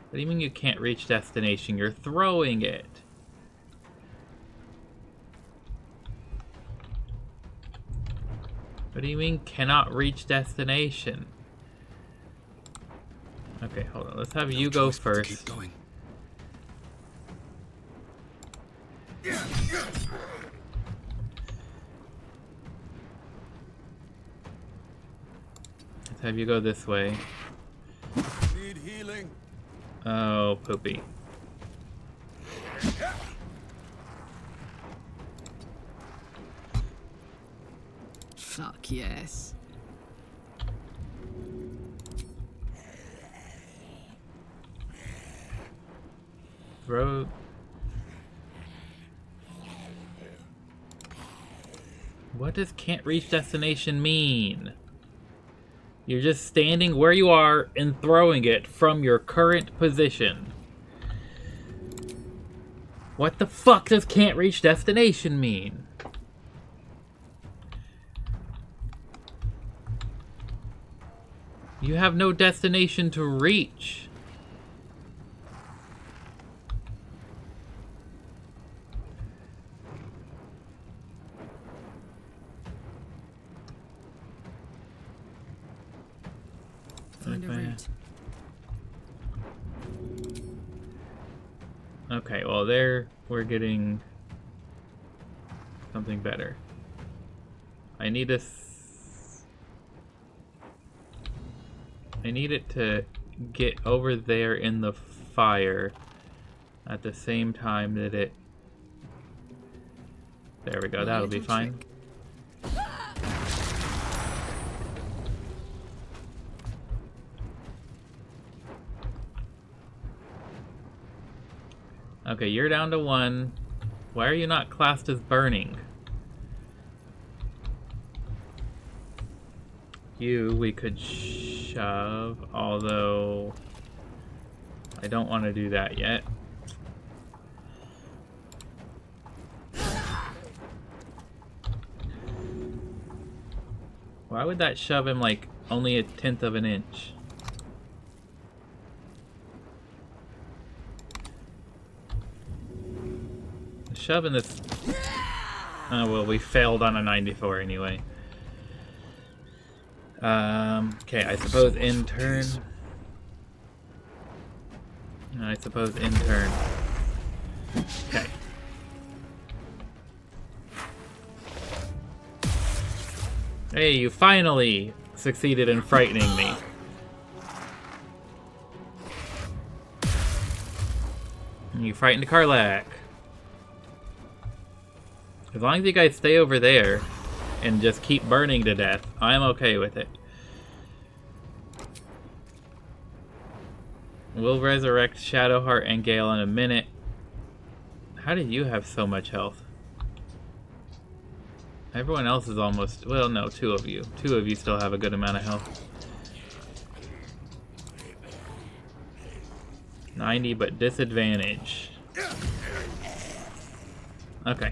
What do you mean you can't reach destination? You're throwing it. What do you mean cannot reach destination? Okay, hold on. Let's have you go first. Keep going. Let's have you go this way. Need healing. Oh, poopy. Fuck yes. Bro. What does can't reach destination mean? You're just standing where you are and throwing it from your current position. What the fuck does can't reach destination mean? You have no destination to reach. Find a route. Okay, well there we're getting something better. I need I need it to get over there in the fire at the same time that it... There we go, that'll be fine. Okay, you're down to 1. Why are you not classed as burning? You, we could shove, although I don't want to do that yet. Why would that shove him like only 1/10 of an inch? Shoving this... Oh, well, we failed on a 94 anyway. Okay, I suppose in turn. I suppose in turn. Okay. Hey, you finally succeeded in frightening me. You frightened Karlak. As long as you guys stay over there and just keep burning to death, I'm okay with it. We'll resurrect Shadowheart and Gale in a minute. How did you have so much health? Everyone else is almost... Well, no, 2 of you. 2 of you still have a good amount of health. 90, but disadvantage. Okay.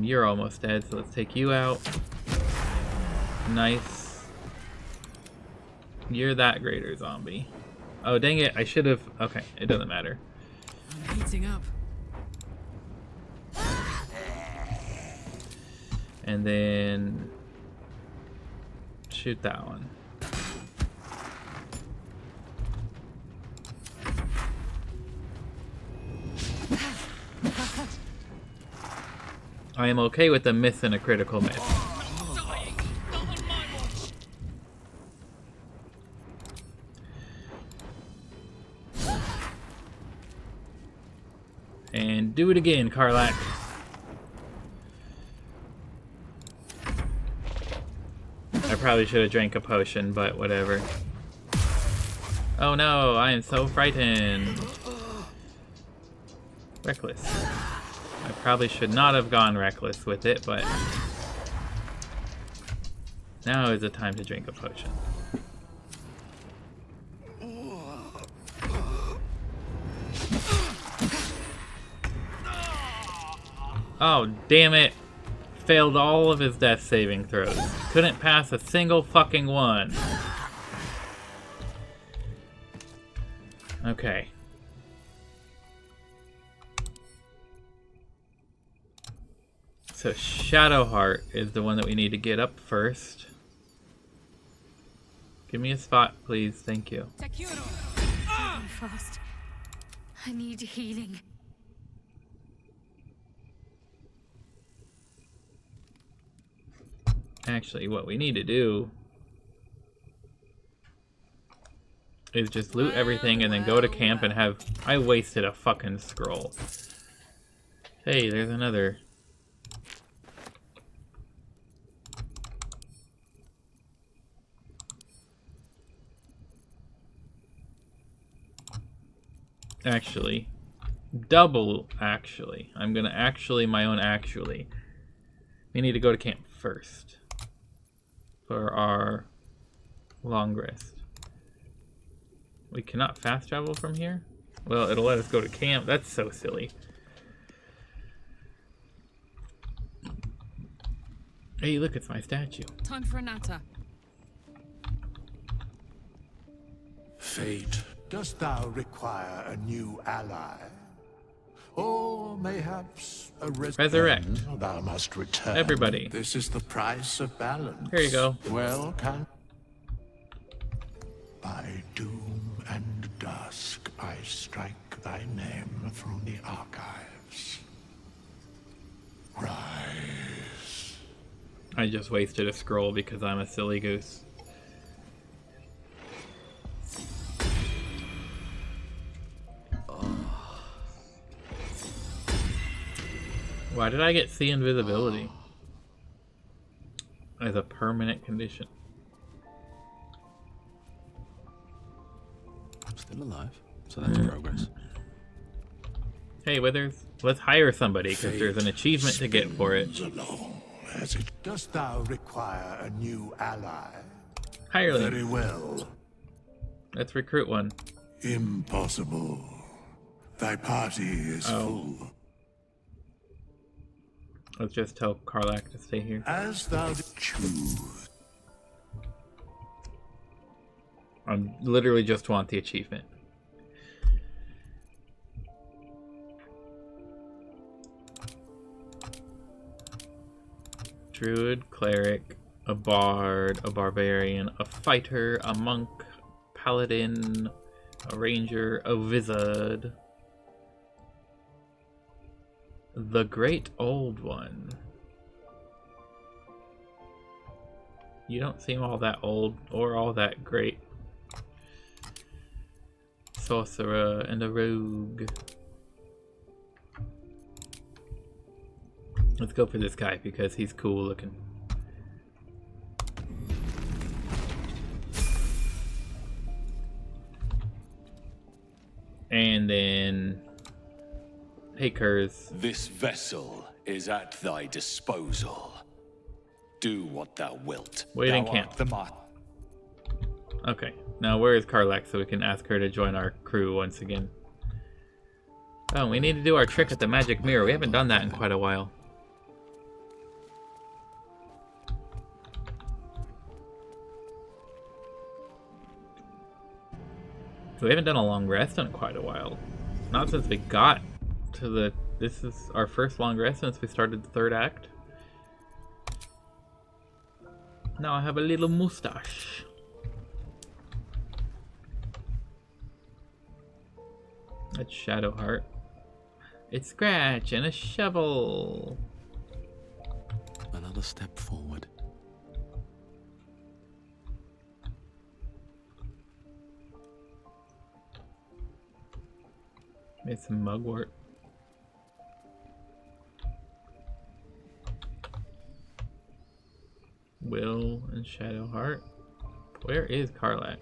You're almost dead, so let's take you out. Nice. You're that greater zombie. Oh, dang it, I should have... Okay, it doesn't matter. I'm heating up. And then... shoot that one. I am okay with a miss and a critical miss. And do it again, Karlak. I probably should have drank a potion, but whatever. Oh no, I am so frightened. Reckless. I probably should not have gone reckless with it, but now is the time to drink a potion. Oh, damn it. Failed all of his death saving throws. Couldn't pass a single fucking one. Okay. So Shadowheart is the one that we need to get up first. Give me a spot, please. Thank you. Fast. I need healing. Actually, what we need to do is just loot everything and then go to camp and have... I wasted a fucking scroll. Hey, there's another. Actually. Double actually. I'm gonna actually my own actually. We need to go to camp first. For our long rest. We cannot fast travel from here? Well, it'll let us go to camp. That's so silly. Hey, look, it's my statue. Time for a natter. Fate, dost thou require a new ally? Or mayhaps a Resurrect. Thou must return. Everybody. This is the price of balance. Here you go. Well, can... By doom and dusk, I strike thy name from the archives. Rise. I just wasted a scroll because I'm a silly goose. Why did I get see invisibility as a permanent condition? I'm still alive, so that's progress. Hey, Withers, let's hire somebody because there's an achievement to get for it. Dost thou require a new ally? Hireling. Very well. Let's recruit one. Impossible. Thy party is full. Let's just tell Karlak to stay here. As thou choose. I literally just want the achievement. Druid, cleric, a bard, a barbarian, a fighter, a monk, paladin, a ranger, a wizard. The Great Old One. You don't seem all that old or all that great. Sorcerer and a rogue. Let's go for this guy because he's cool looking. And then... Hey, Kurz. This vessel is at thy disposal. Do what thou wilt. Wait in camp. Okay, now where is Karlak so we can ask her to join our crew once again? Oh, we need to do our trick at the magic mirror. We haven't done that in quite a while. We haven't done a long rest in quite a while. Not since we got to the... This is our first long rest since we started the third act. Now I have a little mustache. That's Shadowheart. It's Scratch and a shovel. Another step forward. Made some mugwort. Will and Shadowheart. Where is Karlak?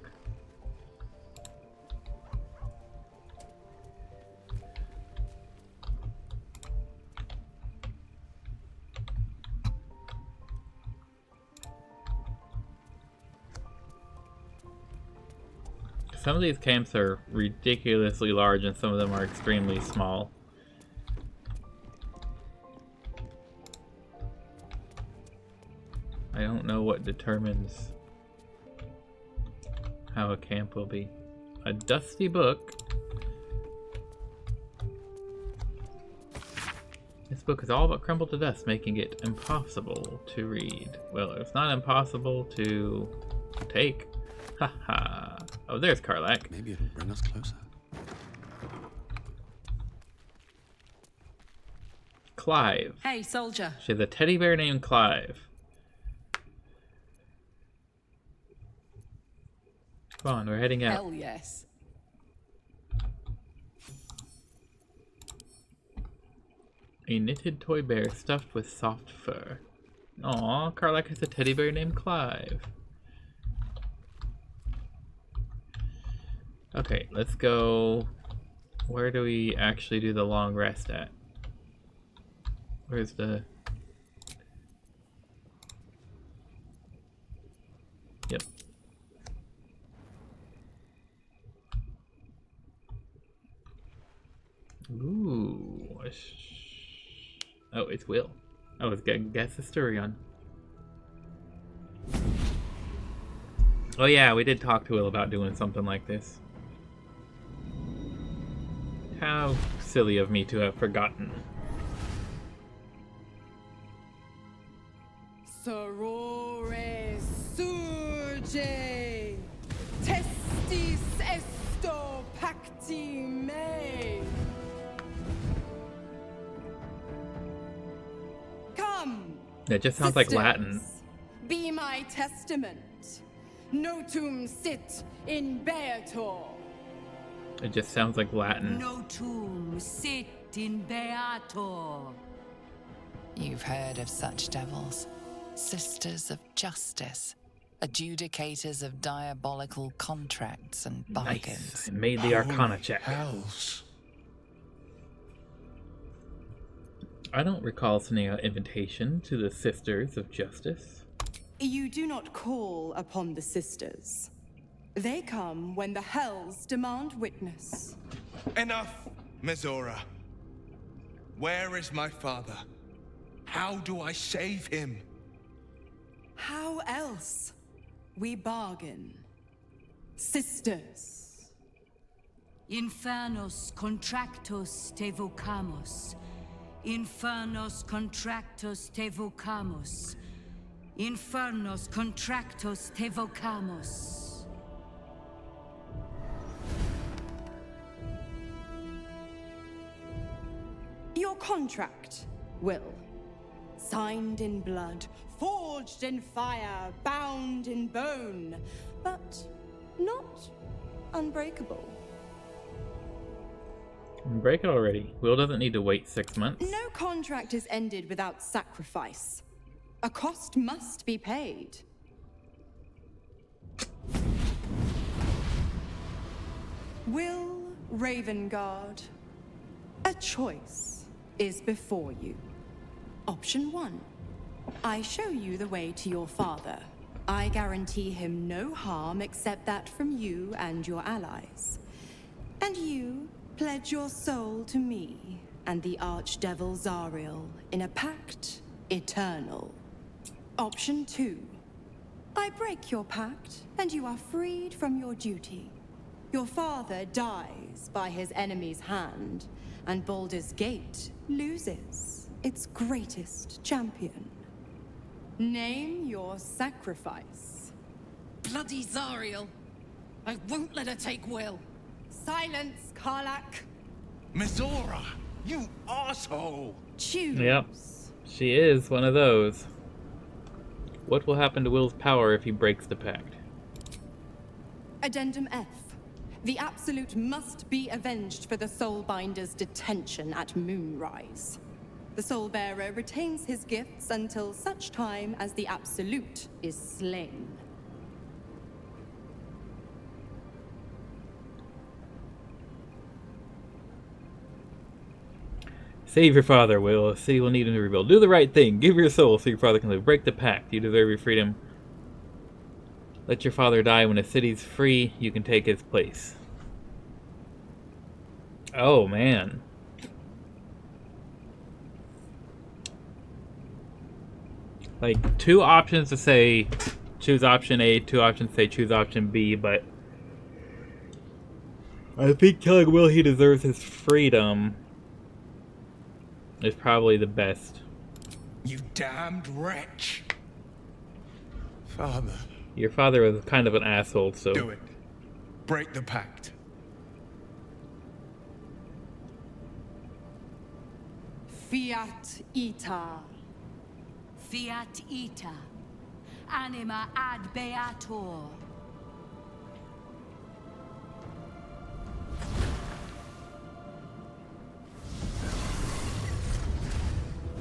Some of these camps are ridiculously large and some of them are extremely small. I don't know what determines how a camp will be. A dusty book. This book is all but crumbled to dust, making it impossible to read. Well, it's not impossible to take. Haha. Oh, there's Karlak. Maybe it'll bring us closer. Clive. Hey, soldier. She has a teddy bear named Clive. Come on, we're heading out. Hell yes. A knitted toy bear stuffed with soft fur. Aw, Karlach has a teddy bear named Clive. Okay, let's go. Where do we actually do the long rest at? Where's the... Yep. Ooh. Oh, it's Will. I was gonna guess Asturion. Oh yeah, we did talk to Will about doing something like this. How silly of me to have forgotten. Sorore surge, testis esto pacti me. Come, That just sounds like Latin. be my testament. Notum sit in beator. It just sounds like Latin. Notum sit in beator. You've heard of such devils. Sisters of justice. Adjudicators of diabolical contracts and bargains. Nice. I made the Arcana check. Hells. I don't recall sending an invitation to the Sisters of Justice. You do not call upon the sisters. They come when the hells demand witness. Enough, Mizora. Where is my father? How do I save him? How else? We bargain. Sisters. Infernos contractos te vocamos. Infernos contractos te vocamos. Infernos contractos te vocamos. Your contract, Will. Signed in blood, forged in fire, bound in bone, but not unbreakable. Break it already. Will doesn't need to wait 6 months. No contract is ended without sacrifice. A cost must be paid. Will Ravengard, a choice is before you. Option 1. I show you the way to your father. I guarantee him no harm except that from you and your allies. And you pledge your soul to me and the archdevil Zariel in a pact eternal. Option 2. I break your pact and you are freed from your duty. Your father dies by his enemy's hand, and Baldur's Gate loses its greatest champion. Name your sacrifice. Bloody Zariel. I won't let her take Will. Silence, Karlach. Mizora, you asshole! Choose. Yep. She is one of those. What will happen to Will's power if he breaks the pact? Addendum F. The Absolute must be avenged for the Soulbinder's detention at Moonrise. The Soulbearer retains his gifts until such time as the Absolute is slain. Save your father, Will. The city will need him to rebuild. Do the right thing. Give your soul so your father can live. Break the pact. You deserve your freedom. Let your father die. When a city's free, you can take his place. Oh, man. Like, 2 options to say choose option A, 2 options to say choose option B, but I think telling Will he deserves his freedom is probably the best. You damned wretch! Father. Your father was kind of an asshole, so... Do it. Break the pact. Fiat ita. Fiat ita. Anima ad beator.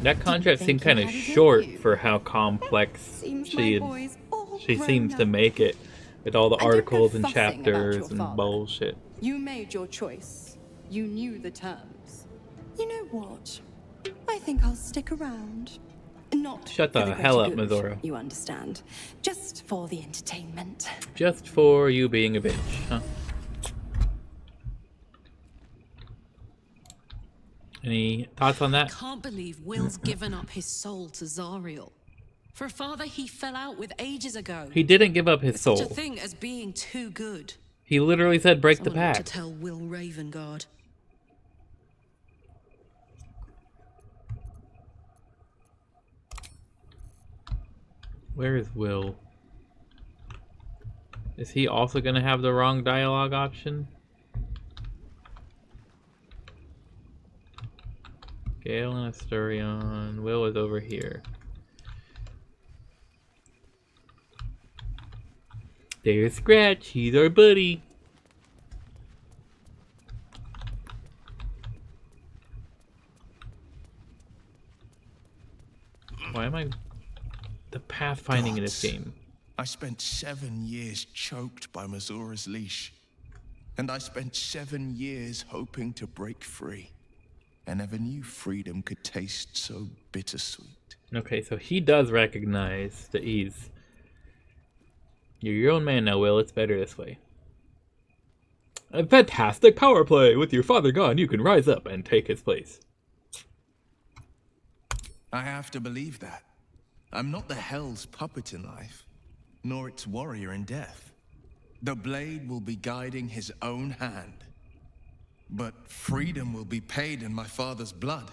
That contract seemed kind of short for how complex she seems to make it, with all the articles and chapters and bullshit. You made your choice. You knew the terms. You know what? I think I'll stick around. Not Shut for the greater hell up, good, Mizora. You understand? Just for the entertainment. Just for you being a bitch, huh? Any thoughts on that? Can't believe Will's given up his soul to Zariel. For a father he fell out with ages ago. He didn't give up his There's soul. such a thing as being too good. He literally said break the Someone ought pact. to tell Will Ravengard. Where is Will? Is he also going to have the wrong dialogue option? Gale and Asturion. Will is over here. There's Scratch. He's our buddy. Why am I... The pathfinding in this game. I spent 7 years choked by Mazora's leash. And I spent 7 years hoping to break free. I never knew freedom could taste so bittersweet. Okay, so he does recognize that he's... You're your own man now, Will. It's better this way. A fantastic power play! With your father gone, you can rise up and take his place. I have to believe that. I'm not the Hell's puppet in life, nor its warrior in death. The blade will be guiding his own hand. But freedom will be paid in my father's blood.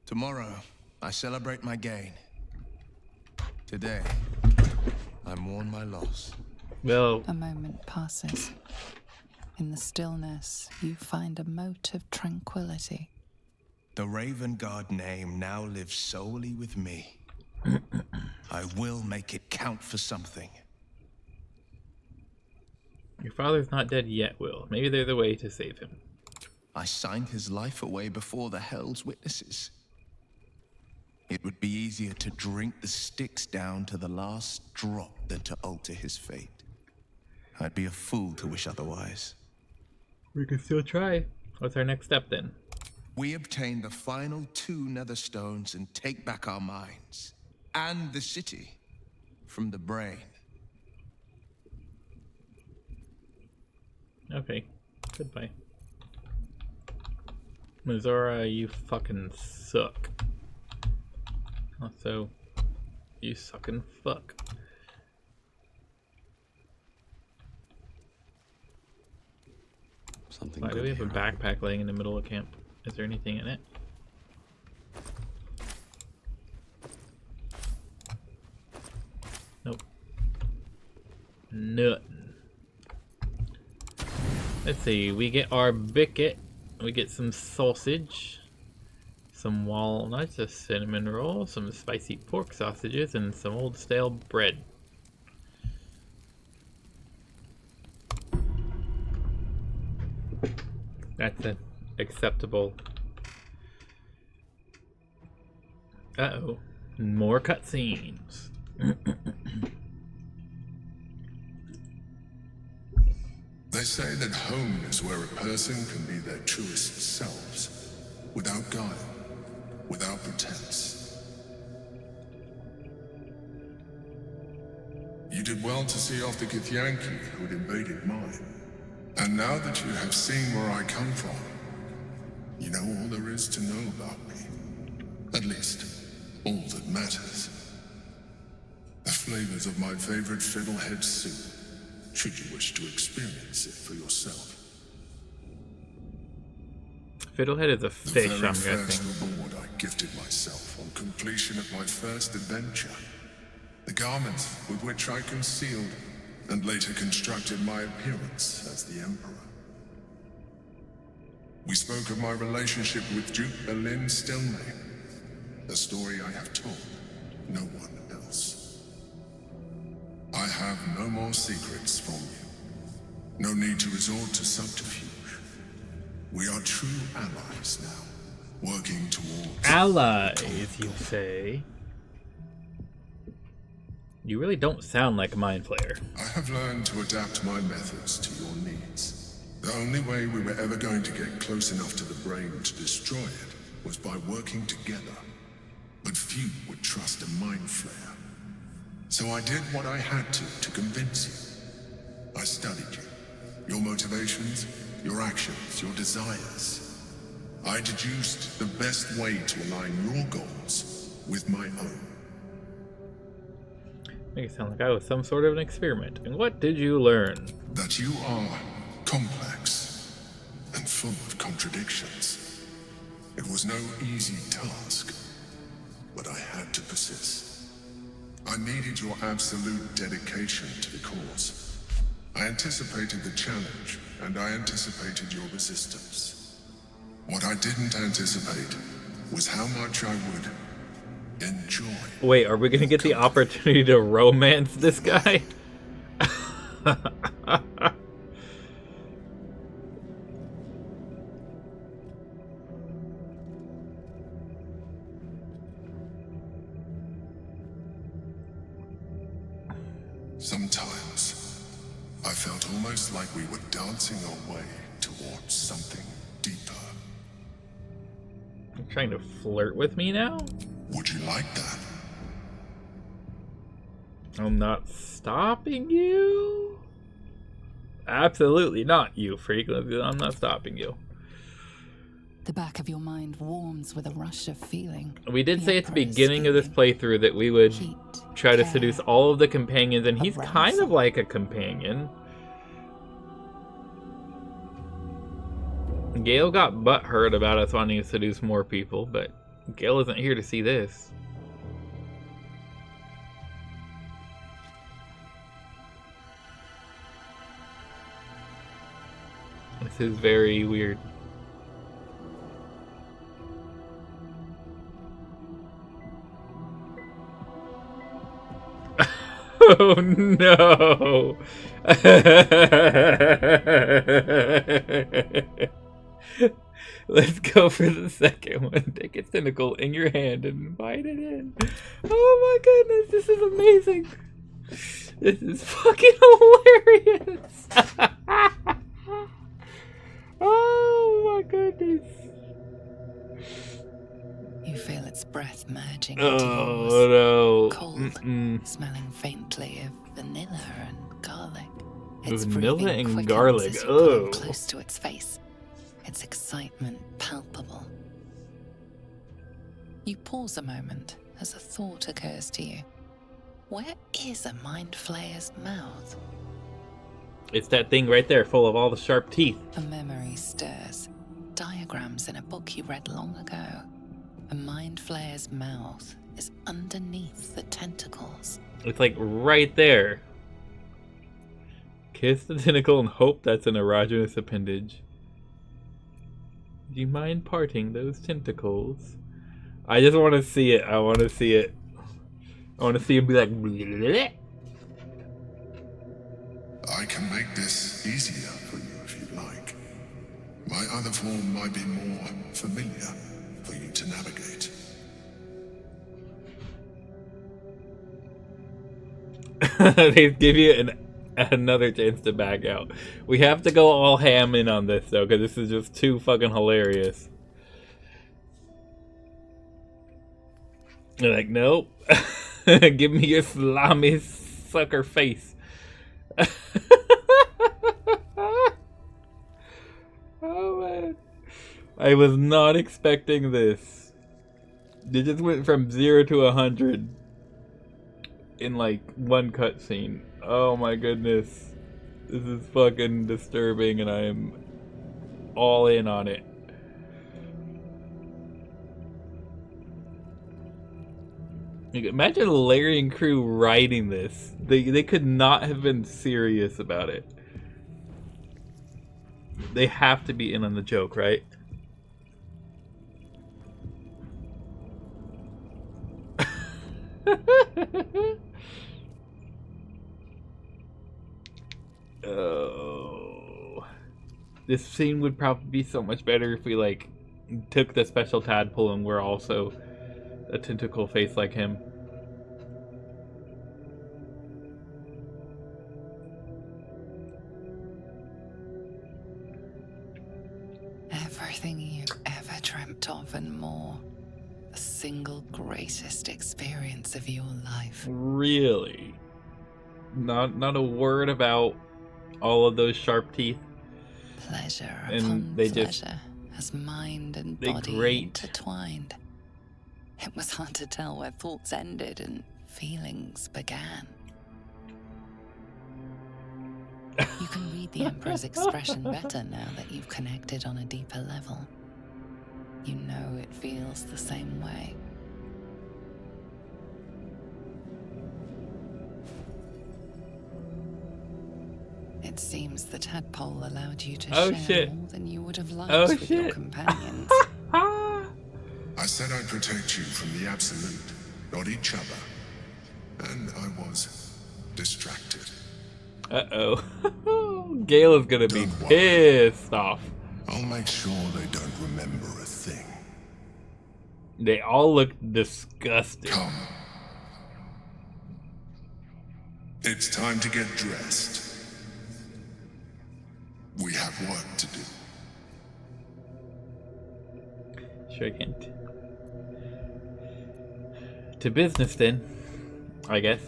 Tomorrow, I celebrate my gain. Today, I mourn my loss. Well, a moment passes. In the stillness, you find a mote of tranquility. The Ravengard name now lives solely with me. I will make it count for something. Your father's not dead yet, Will. Maybe there's a way to save him. I signed his life away before the Hell's witnesses. It would be easier to drink the sticks down to the last drop than to alter his fate. I'd be a fool to wish otherwise. We can still try. What's our next step then? We obtain the final 2 nether stones and take back our minds. And the city from the brain. Okay. Goodbye. Mizora, you fucking suck. Also, you sucking fuck. Something. Why do we have a backpack laying in the middle of camp? Is there anything in it? Nope. Nothing. Let's see, we get our bicket. We get some sausage, some walnuts, a cinnamon roll, some spicy pork sausages, and some old stale bread. That's an acceptable. Uh-oh. More cutscenes. They say that home is where a person can be their truest selves, without guile, without pretense. You did well to see off the Githyanki who had invaded mine. And now that you have seen where I come from, you know all there is to know about me. At least, all that matters. The flavors of my favorite fiddlehead soup, should you wish to experience it for yourself. Fiddlehead is a fish, The I'm very guessing. first reward I gifted myself on completion of my first adventure. The garments with which I concealed and later constructed my appearance as the Emperor. We spoke of my relationship with Duke Berlin Stilney, a story I have told no one else. I have no more secrets from you. No need to resort to subterfuge. We are true allies now. working towards allies, you say? You really don't sound like a mind flayer. I have learned to adapt my methods to your needs. The only way we were ever going to get close enough to the brain to destroy it was by working together. But few would trust a mind flayer. So I did what I had to convince you. I studied you. Your motivations, your actions, your desires. I deduced the best way to align your goals with my own. Make it sound like I was some sort of an experiment. And what did you learn? That you are complex and full of contradictions. It was no easy task, but I had to persist. I needed your absolute dedication to the cause. I anticipated the challenge, and I anticipated your resistance. What I didn't anticipate was how much I would enjoy. Wait, are we gonna get the opportunity to romance this guy? Sometimes, I felt almost like we were dancing our way towards something deeper. You're trying to flirt with me now? Would you like that? I'm not stopping you. Absolutely not, you freak. I'm not stopping you. The back of your mind warms with a rush of feeling. We did say at the beginning of this playthrough that we would try to seduce all of the companions, and he's kind of like a companion. Gale got butthurt about us wanting to seduce more people, but Gale isn't here to see this. This is very weird. Oh no! Let's go for the second one. Take its tentacle in your hand and invite it in. Oh my goodness, this is amazing. This is fucking hilarious. Oh my goodness. You feel its breath merging Oh into yours. no. Cold, smelling faintly of vanilla and garlic. It's Vanilla breathing and quickens garlic. as you pull in Oh. close to its face. Its excitement palpable. You pause a moment as a thought occurs to you. Where is a mind flayer's mouth? It's that thing right there, full of all the sharp teeth. A memory stirs. Diagrams in a book you read long ago. A mind flayer's mouth is underneath the tentacles. It's like right there. Kiss the tentacle and hope that's an erogenous appendage. Do you mind parting those tentacles? I just want to see it. I want to see it. I want to see him be like... Bleh. I can make this easier for you if you like. My other form might be more familiar for you to navigate. They give you another chance to back out. We have to go all ham in on this though, because this is just too fucking hilarious. They're like, nope. Give me your salami sucker face. Oh man. I was not expecting this. It just went from 0 to 100 in like one cutscene. Oh my goodness. This is fucking disturbing and I am all in on it. Like, imagine Larry and crew writing this. They could not have been serious about it. They have to be in on the joke, right? Oh. This scene would probably be so much better if we, like, took the special tadpole and were also a tentacle face like him. Everything you've ever dreamt of and more. The single greatest experience of your life. Really? Not a word about all of those sharp teeth. Pleasure And upon they pleasure, just as mind and they body grate. intertwined. It was hard to tell where thoughts ended and feelings began. You can read the Emperor's expression better now that you've connected on a deeper level. You know it feels the same way. It seems the tadpole allowed you to share more than you would have liked with your companions. I said I'd protect you from the Absolute, not each other. And I was distracted. Uh-oh. Gale is gonna be pissed off. I'll make sure they don't remember a thing. They all look disgusted. Come. It's time to get dressed. We have work to do. Sure can't. To business then, I guess.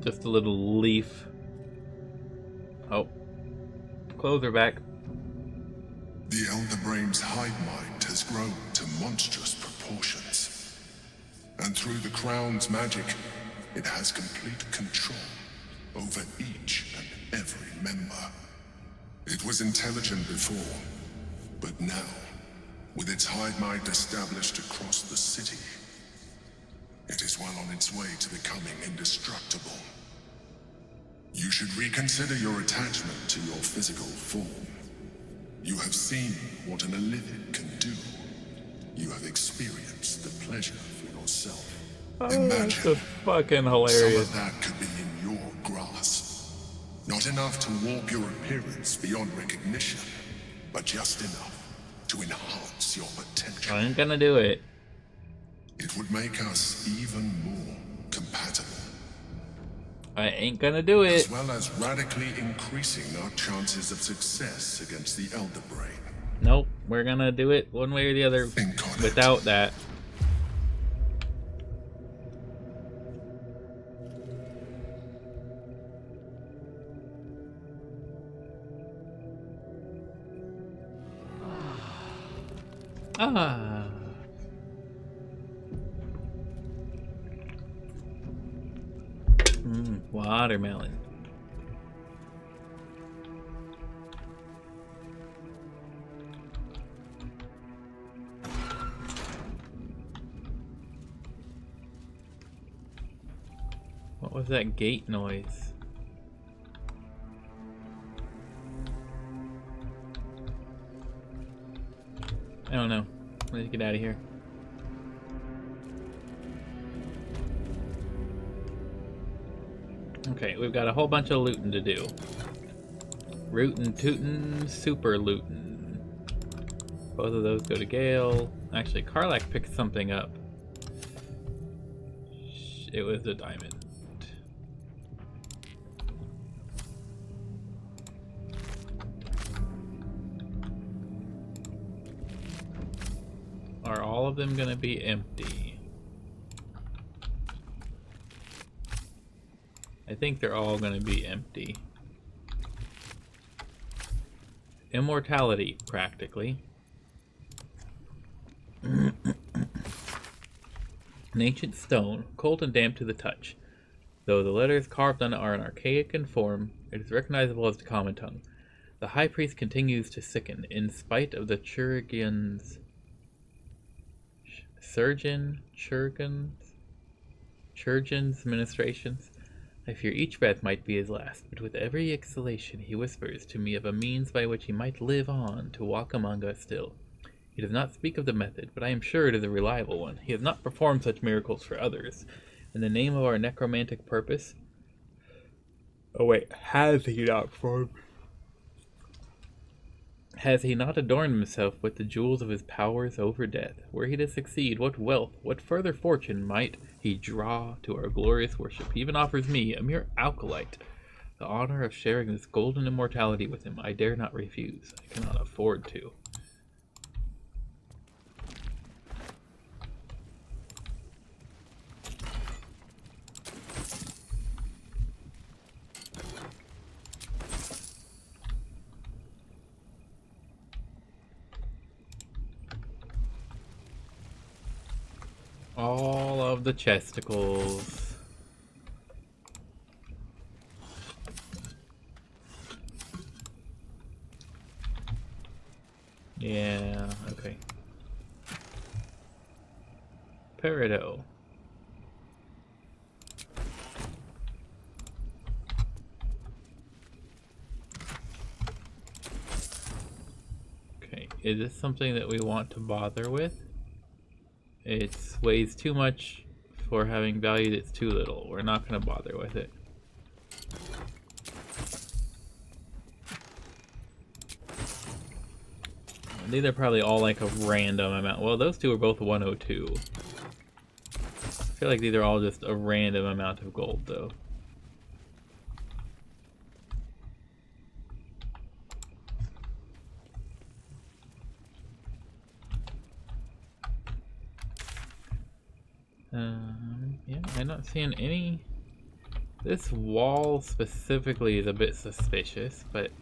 Just a little leaf. Oh. Clothes are back. The Elder Brain's hive mind has grown to monstrous proportions. And through the Crown's magic, it has complete control over each and every member. It was intelligent before, but now, with its hive mind established across the city, it is well on its way to becoming indestructible. You should reconsider your attachment to your physical form. You have seen what an illithid can do. You have experienced the pleasure for yourself. That's just fucking hilarious. Some of that could be in your grasp. Not enough to warp your appearance beyond recognition, but just enough to enhance your potential. I ain't gonna do it. It would make us even more compatible. I ain't gonna do it. As well as radically increasing our chances of success against the Elder Brain. Nope, we're gonna do it one way or the other without that. Ah. Watermelon. What was that gate noise? I don't know. Let's get out of here. Okay, we've got a whole bunch of looting to do. Rootin' tootin', super lootin'. Both of those go to Gale. Actually, Karlak picked something up. It was a diamond. Are all of them gonna be empty? I think they're all gonna be empty. Immortality, practically. An ancient stone, cold and damp to the touch. Though the letters carved on it are an archaic in form, it is recognizable as the common tongue. The high priest continues to sicken, in spite of the Churgian's Churgian's ministrations. I fear each breath might be his last, but with every exhalation he whispers to me of a means by which he might live on to walk among us still. He does not speak of the method, but I am sure it is a reliable one. He has not performed such miracles for others. In the name of our necromantic purpose... Oh wait, has he not performed? Has he not adorned himself with the jewels of his powers over death? Were he to succeed, what wealth, what further fortune might he draw to our glorious worship? He even offers me, a mere acolyte, the honor of sharing this golden immortality with him. I dare not refuse. I cannot afford to. All of the chesticles. Yeah, okay. Peridot. Okay, is this something that we want to bother with? It weighs too much for having value that's too little. We're not going to bother with it. These are probably all like a random amount. Well, those two are both 102. I feel like these are all just a random amount of gold, though. Yeah, I'm not seeing any. This wall specifically is a bit suspicious, but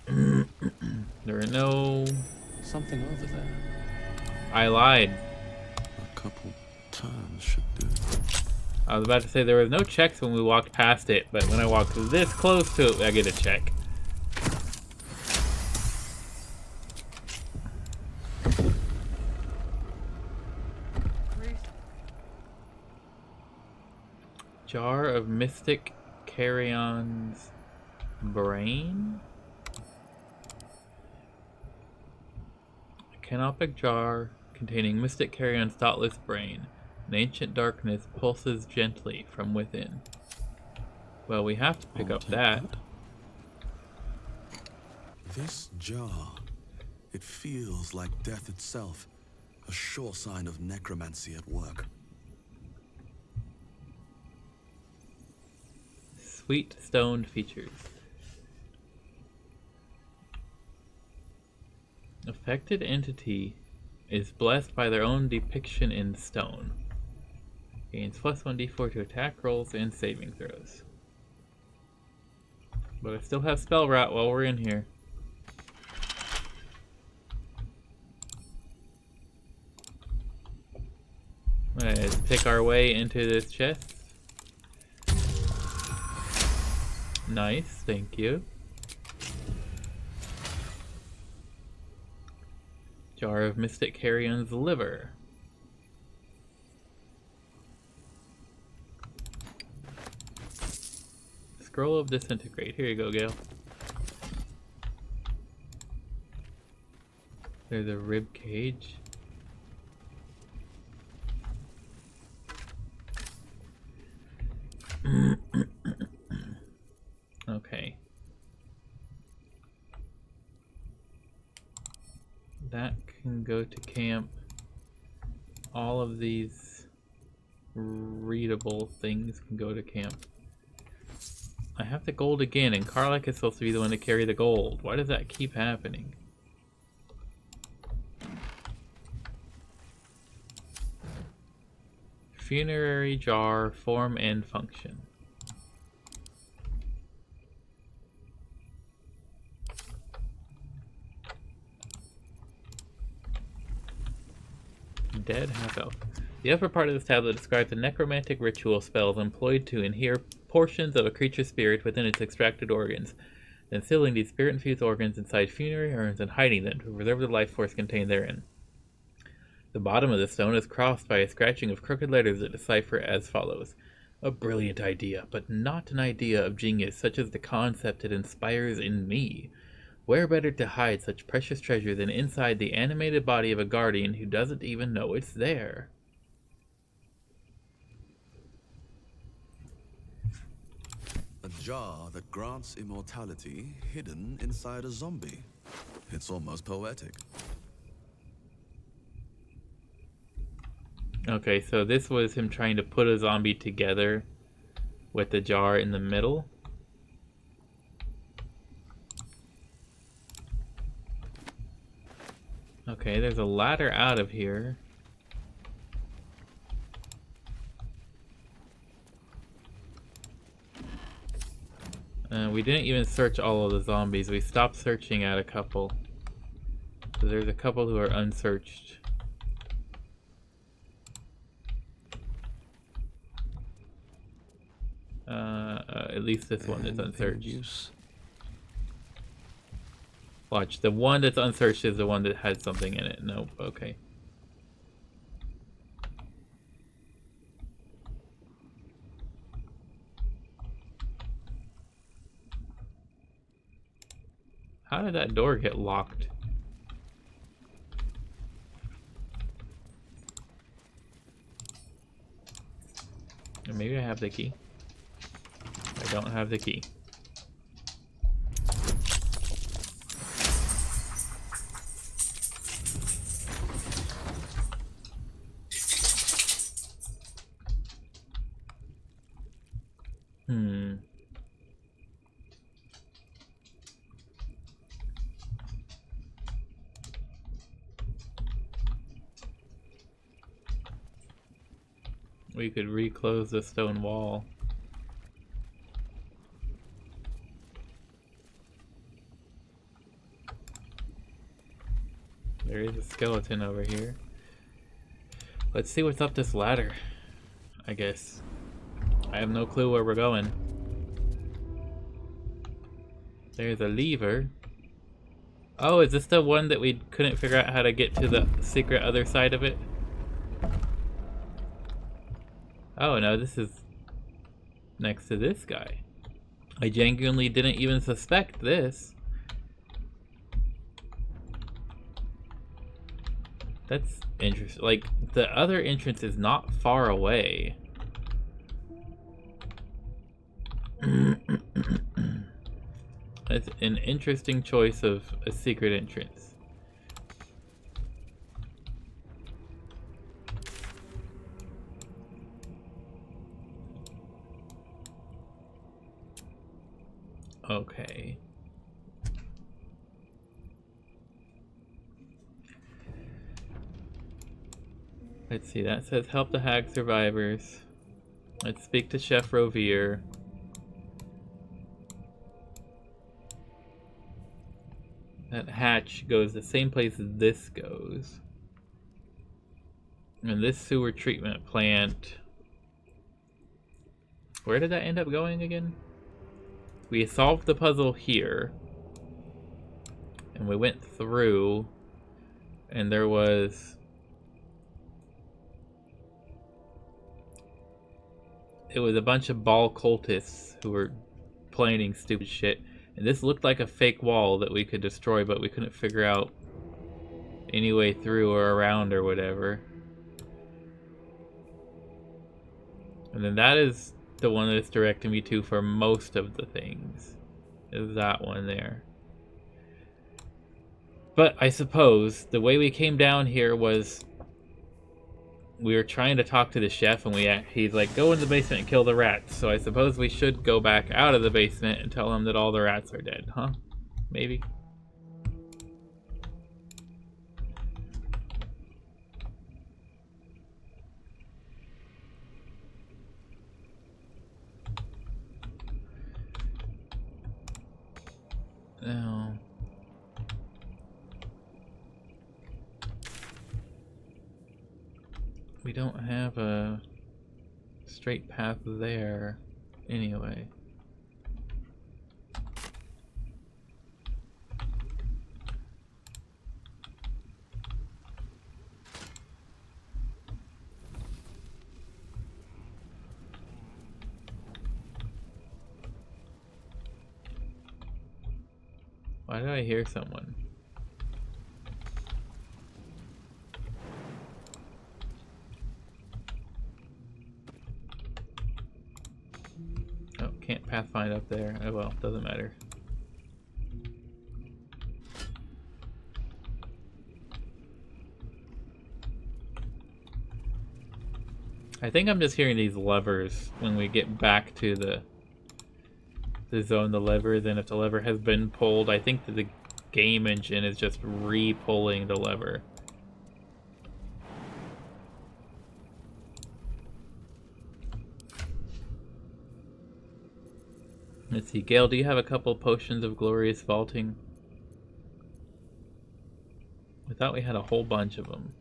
there are no. Something over there. I lied. A couple turns should do. I was about to say there was no checks when we walked past it, but when I walked this close to it, I get a check. Jar of Mystic Carrion's brain? A canopic jar containing Mystic Carrion's thoughtless brain. An ancient darkness pulses gently from within. Well, we have to pick up that. This jar, it feels like death itself. A sure sign of necromancy at work. Sweet stoned features. Affected entity is blessed by their own depiction in stone. Gains +1d4 to attack rolls and saving throws. But I still have spell rot while we're in here. Let's pick our way into this chest. Nice, thank you. Jar of Mystic Carrion's liver. Scroll of Disintegrate. Here you go, Gale. There's a rib cage. Okay. That can go to camp. All of these readable things can go to camp. I have the gold again, and Karlach is supposed to be the one to carry the gold. Why does that keep happening? Funerary jar, form and function. Dead half-elf. The upper part of this tablet describes the necromantic ritual spells employed to inhere portions of a creature's spirit within its extracted organs, then sealing these spirit-infused organs inside funerary urns and hiding them to preserve the life force contained therein. The bottom of the stone is crossed by a scratching of crooked letters that decipher as follows. A brilliant idea, but not an idea of genius such as the concept it inspires in me. Where better to hide such precious treasure than inside the animated body of a guardian who doesn't even know it's there? A jar that grants immortality hidden inside a zombie. It's almost poetic. Okay, so this was him trying to put a zombie together with the jar in the middle. Okay, there's a ladder out of here. We didn't even search all of the zombies. We stopped searching at a couple. So there's a couple who are unsearched. At least this one is unsearched. Watch, the one that's unsearched is the one that had something in it. Nope, okay. How did that door get locked? Or maybe I have the key. I don't have the key. We could reclose the stone wall. There is a skeleton over here. Let's see what's up this ladder, I guess. I have no clue where we're going. There's a lever. Oh, is this the one that we couldn't figure out how to get to the secret other side of it? Oh no, this is next to this guy. I genuinely didn't even suspect this. That's interesting. Like, the other entrance is not far away. That's an interesting choice of a secret entrance. Okay. Let's see, that says help the hag survivors. Let's speak to Chef Rovier. That hatch goes the same place as this goes. And this sewer treatment plant... Where did that end up going again? We solved the puzzle here. And we went through. And there was... It was a bunch of ball cultists who were planning stupid shit. And this looked like a fake wall that we could destroy, but we couldn't figure out any way through or around or whatever. And then that is the one that's directing me to for most of the things. Is that one there. But I suppose the way we came down here was we were trying to talk to the chef, and he's like, go in the basement and kill the rats. So I suppose we should go back out of the basement and tell him that all the rats are dead, huh? Maybe. No. We don't have a straight path there anyway. Why did I hear someone? Oh, can't pathfind up there. Oh well, doesn't matter. I think I'm just hearing these levers when we get back to the zone the levers, and if the lever has been pulled, I think that the game engine is just re-pulling the lever. Let's see, Gale, do you have a couple potions of glorious vaulting? I thought we had a whole bunch of them.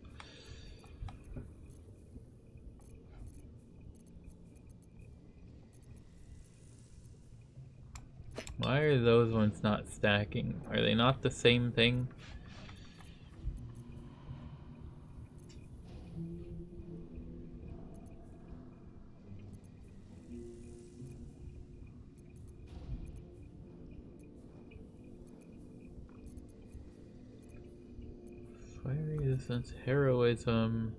Why are those ones not stacking? Are they not the same thing? Fire resistance, heroism.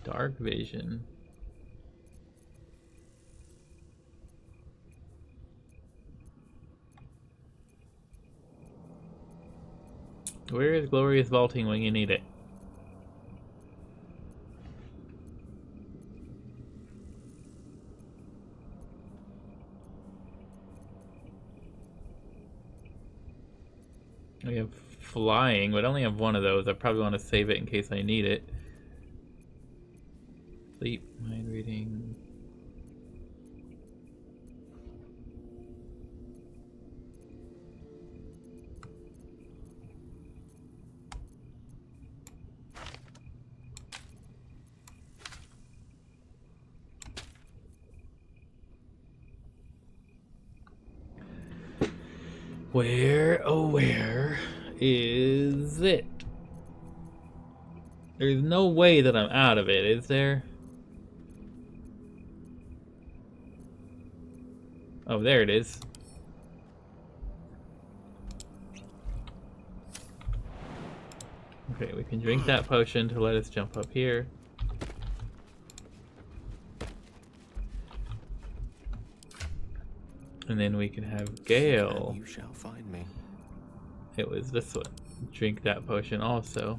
Dark vision. Where is glorious vaulting when you need it? We have flying, but I only have one of those. I probably want to save it in case I need it. Sleep, mind reading. Where, oh where is it? There's no way that I'm out of it, is there? Oh, there it is. Okay, we can drink that potion to let us jump up here. And then we can have Gale. You shall find me. It was this one. Drink that potion also.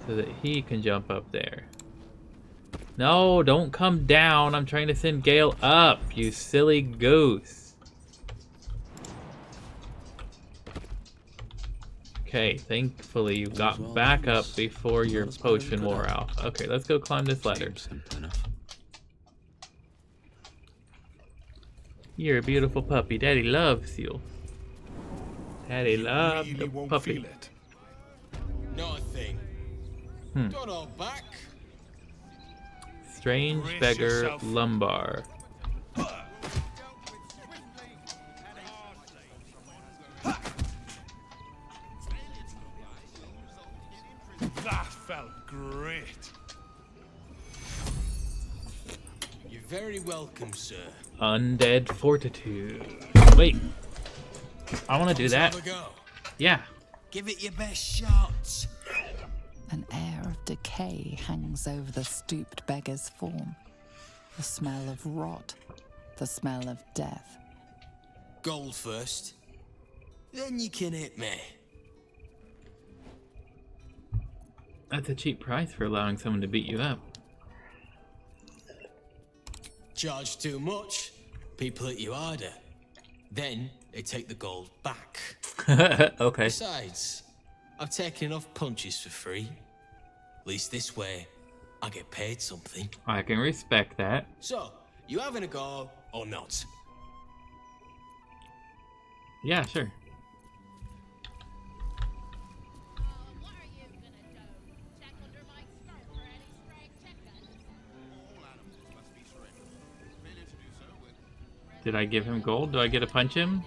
So that he can jump up there. No, don't come down. I'm trying to send Gale up, you silly goose. Okay, thankfully you got back up before your potion wore out. Okay, let's go climb this ladder. You're a beautiful puppy. Daddy loves you. Daddy loves the puppy. Not a thing. Don't hold back. Strange beggar lumbar. That felt great. You're very welcome, sir. Undead fortitude. Wait. I want to do that. Yeah. Give it your best shot. An air of decay hangs over the stooped beggar's form. The smell of rot. The smell of death. Gold first. Then you can hit me. That's a cheap price for allowing someone to beat you up. Charge too much, people hit you harder. Then they take the gold back. Okay. Besides, I've taken enough punches for free. At least this way, I get paid something. I can respect that. So, you having a go or not? Yeah, sure. Did I give him gold? Do I get to punch him?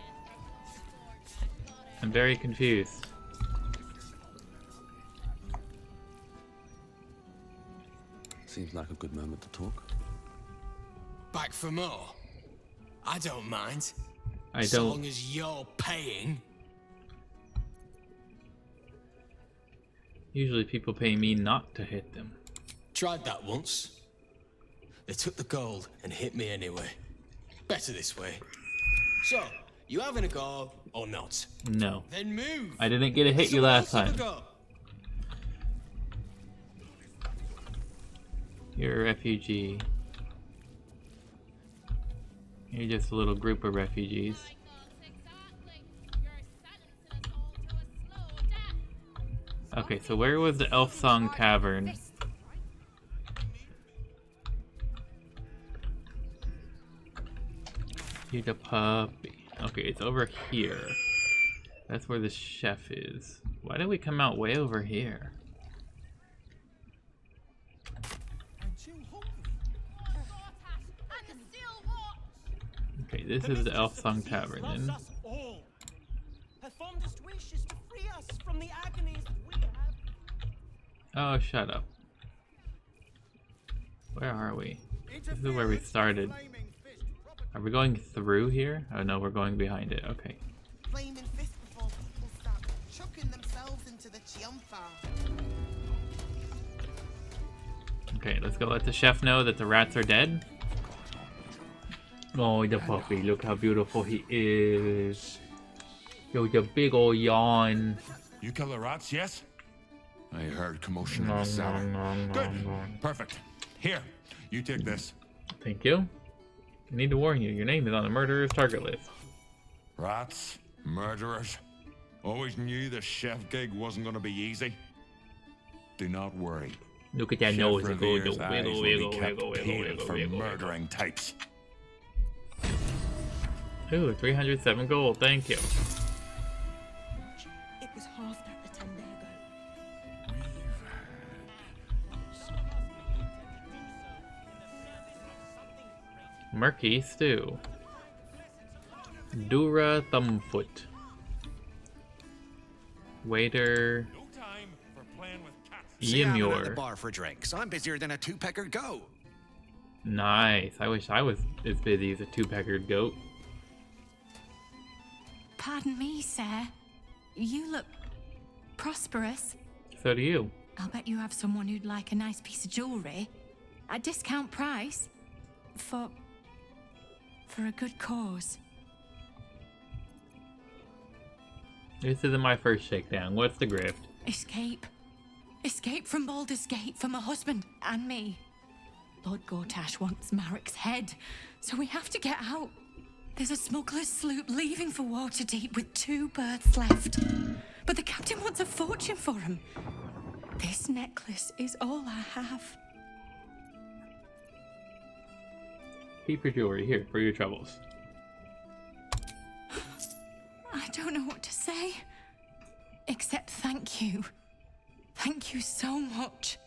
I'm very confused. Seems like a good moment to talk. Back for more? I don't mind. I So don't. long as you're paying. Usually people pay me not to hit them. Tried that once. They took the gold and hit me anyway. Better this way. So, you having a go or not? No. Then move. I didn't get to hit you last time. You're a refugee. You're just a little group of refugees. Okay, so where was the Elf Song Tavern? You're the puppy. Okay, it's over here. That's where the chef is. Why did we come out way over here? Okay, this is the Elf Song Tavern then. Her fondest wish is to free us from the agonies we have. Oh, shut up. Where are we? This is where we started. Are we going through here? Oh no, we're going behind it. Okay. Flaming fist before people start chucking themselves into the chiampa. Okay, let's go let the chef know that the rats are dead. Oh, the puppy. Look how beautiful he is. Yo, the big old yawn. You kill the rats, yes? I heard commotion in the cellar. Good. Perfect. Here, you take this. Thank you. I need to warn you, your name is on the murderer's target list. Rats, murderers. Always knew the chef gig wasn't going to be easy. Do not worry. Look at that Chef nose. Revere's Wiggle, eyes wiggle, will wiggle, be kept wiggle, wiggle, peeled wiggle, for wiggle, murdering types. Ooh, 307 gold. Thank you. It was half that the 10 day ago. Murky stew. Dura Thumbfoot. Waiter. See, I'm at the Ymir. bar for drinks. I'm busier than a two-pecker goat. Nice. I wish I was as busy as a two-peckered goat. Pardon me, sir. You look prosperous. So do you. I'll bet you have someone who'd like a nice piece of jewelry at discount price for a good cause. This isn't my first shakedown. What's the grift? Escape. Escape from Baldur's Gate for my husband and me. Lord Gortash wants Marek's head, so we have to get out. There's a smuggler's sloop leaving for Waterdeep with 2 berths left. But the captain wants a fortune for him. This necklace is all I have. Keep your jewelry here for your troubles. I don't know what to say, except thank you. Thank you so much.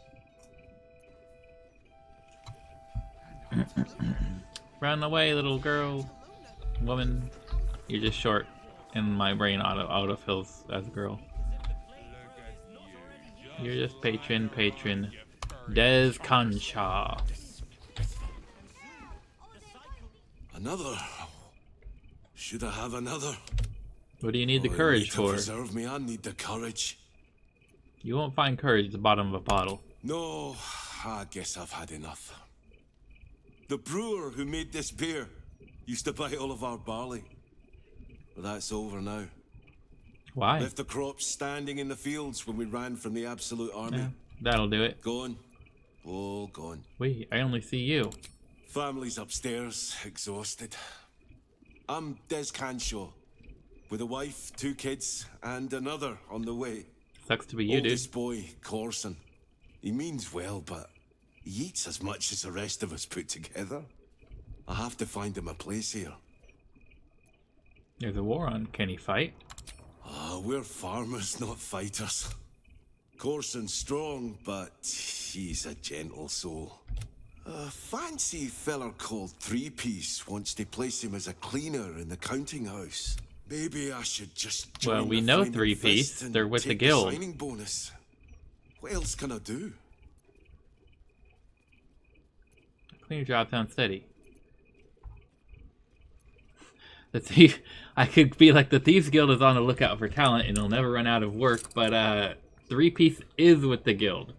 Run away, little girl. Woman. You're just short. And my brain autofills as a girl. You're just patron. Des Concha. Another? Should I have another? What do you need the courage To for? preserve me, I need the courage. You won't find courage at the bottom of a bottle. No, I guess I've had enough. The brewer who made this beer used to buy all of our barley. But that's over now. Why? Left the crops standing in the fields when we ran from the Absolute Army. Yeah, that'll do it. Gone. All gone. Wait, I only see you. Family's upstairs, exhausted. I'm Des Canshaw, with a wife, 2 kids, and another on the way. Sucks to be you, dude. Oldest boy, Corson. He means well, but he eats as much as the rest of us put together. I have to find him a place here. There's a war on. Can he fight? We're farmers, not fighters. Corson's strong, but he's a gentle soul. A fancy feller called Three Piece wants to place him as a cleaner in the counting house. Maybe I should just join Well, we the know Flaming Three Fist Piece. and They're with the take guild. signing bonus. What else can I do? Clean your job sounds steady. The thief. I could be like the Thieves Guild is on the lookout for talent and they'll never run out of work, but Three Piece is with the guild.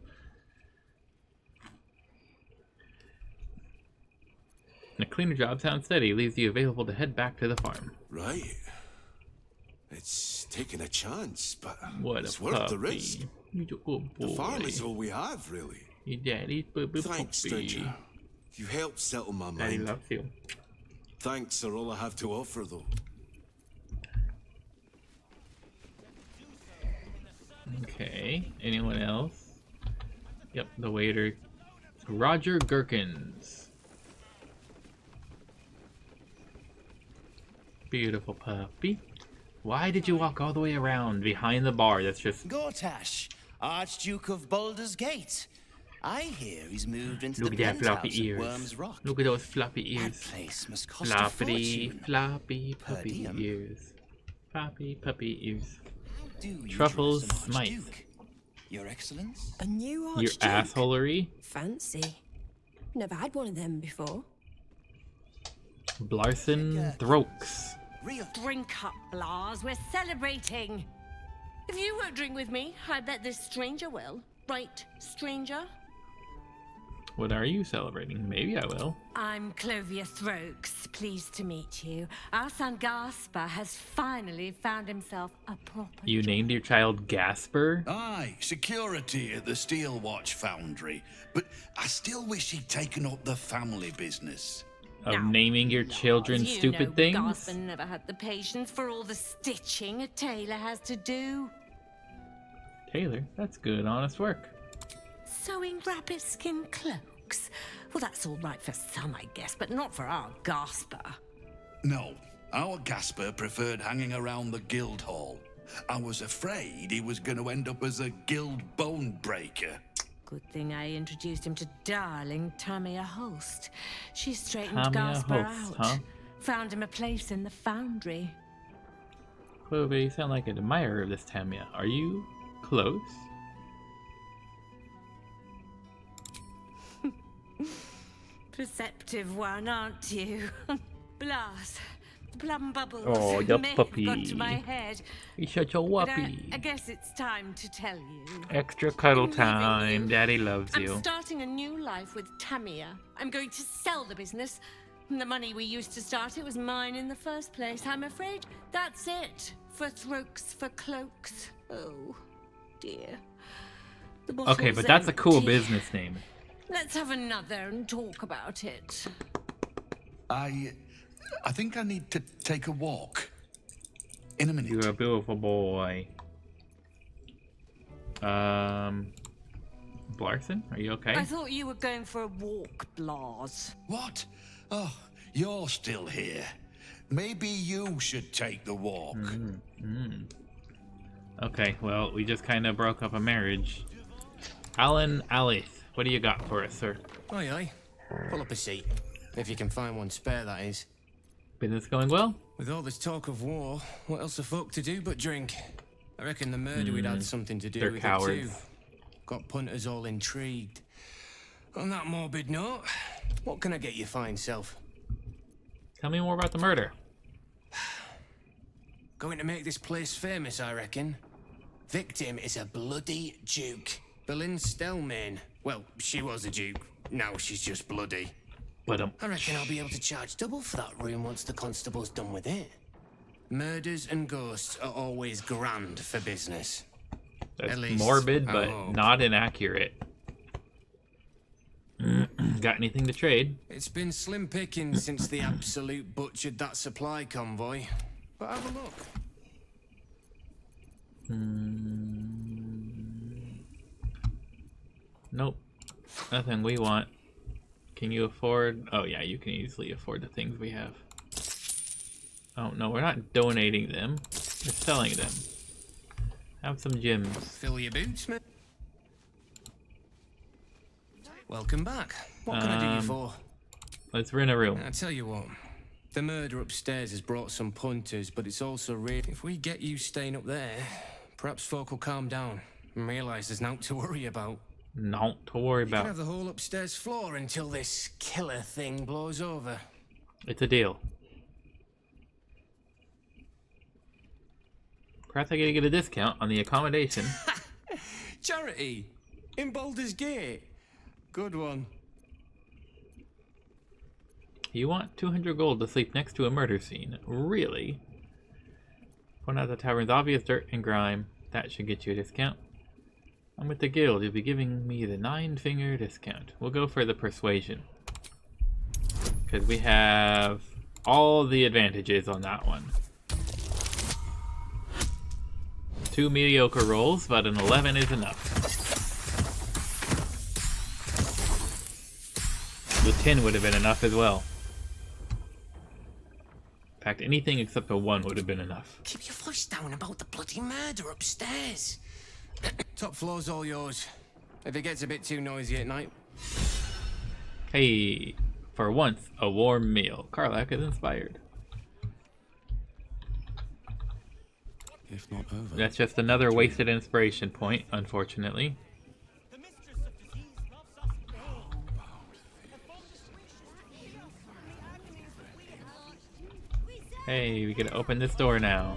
And a cleaner job sounds steady, leaves you available to head back to the farm. Right. It's taking a chance, but What it's a worth the puppy. risk. He's a good The farm boy. is all we have, really. Your daddy's boo-boo Thanks, puppy. stranger. You helped settle my Daddy mind. loves you. Thanks are all I have to offer, though. Okay. Anyone else? Yep, the waiter. Roger Gherkins. Beautiful puppy. Why did you walk all the way around behind the bar? That's just... Gortash, Archduke of Baldur's Gate. I hear he's moved into Look the at that floppy penthouse at ears. Worms Rock. Look at those floppy That ears. place must cost a Floppy, fortune. floppy Per puppy diem. ears. Floppy puppy ears. Do you Truffles dress an Smythe. Archduke? Your Excellence? A new Your archduke. assholery. Fancy. Never had one of them before. Blarson Throkes. Drink up, Blas. We're celebrating. If you won't drink with me, I bet this stranger will. Right, stranger? What are you celebrating? Maybe I will. I'm Clovia Throkes. Pleased to meet you. Our son Gasper has finally found himself a proper... You named your child Gasper? Aye, security at the Steel Watch Foundry. But I still wish he'd taken up the family business. Of naming your children You stupid know things? Gasper never had the patience for all the stitching a tailor has to do. Taylor, that's good, honest work. Sewing rabbit skin cloaks? Well, that's all right for some, I guess, but not for our Gasper. No, our Gasper preferred hanging around the guild hall. I was afraid he was going to end up as a guild bone breaker. Good thing I introduced him to darling Tamia Holst. She straightened Tamia Gasper Holst, out. huh? Found him a place in the foundry. Clove, you sound like an admirer of this Tamia. Are you close? Perceptive one, aren't you? Blas. The plum bubbles Oh, the may have puppy. got to my head. He's such a But whoppy. I guess it's time to tell you. Extra cuddle I'm leaving time. you. Daddy loves I'm you. starting a new life with Tamia. I'm going to sell the business. The money we used to start it was mine in the first place. I'm afraid that's it for Throkes for cloaks. Oh, dear. The Okay, bottle's but that's a cool empty. business name. Let's have another and talk about it. I think I need to take a walk. In a minute. You're a beautiful boy. Blarson, are you okay? I thought you were going for a walk, Blas. What? Oh, you're still here. Maybe you should take the walk. Okay, well, we just kind of broke up a marriage. Alan Alith, what do you got for us, sir? Aye, aye. Pull up a seat. If you can find one spare, that is. Business going well? With all this talk of war, what else the folk to do but drink? I reckon the murder we'd had something to do they're with cowards. it too. Got punters all intrigued. On that morbid note, what can I get you fine self? Tell me more about the murder. Going to make this place famous, I reckon. Victim is a bloody duke. Boleyn Stelmane. Well, she was a duke. Now she's just bloody. But I reckon I'll be able to charge double for that room once the constable's done with it. Murders and ghosts are always grand for business. That's At least, morbid, I but hope. not inaccurate. Got anything to trade? It's been slim pickings since the Absolute butchered that supply convoy. But have a look. Nope. Nothing we want. Can you afford? Oh yeah, you can easily afford the things we have. Oh no, we're not donating them. We're selling them. Have some gems. Fill your boots, man. Welcome back. What can I do you for? Let's rent a room. I tell you what. The murder upstairs has brought some punters, but it's also real. If we get you staying up there, perhaps folk will calm down and realise there's naught to worry about. Not to worry You can about. have the whole upstairs floor until this killer thing blows over. It's a deal. Perhaps I gotta get a discount on the accommodation. Charity! In Baldur's Gate! Good one. You want 200 gold to sleep next to a murder scene? Really? Point out the tavern's obvious dirt and grime. That should get you a discount. I'm with the guild. You'll be giving me the 9-finger discount. We'll go for the persuasion. Because we have all the advantages on that one. 2 mediocre rolls, but an 11 is enough. The 10 would have been enough as well. In fact, anything except a 1 would have been enough. Keep your voice down about the bloody murder upstairs. Top floor's all yours. If it gets a bit too noisy at night. Hey, for once, a warm meal. Karlach is inspired. If not over. That's just another wasted inspiration point, unfortunately. Hey, we can open this door now.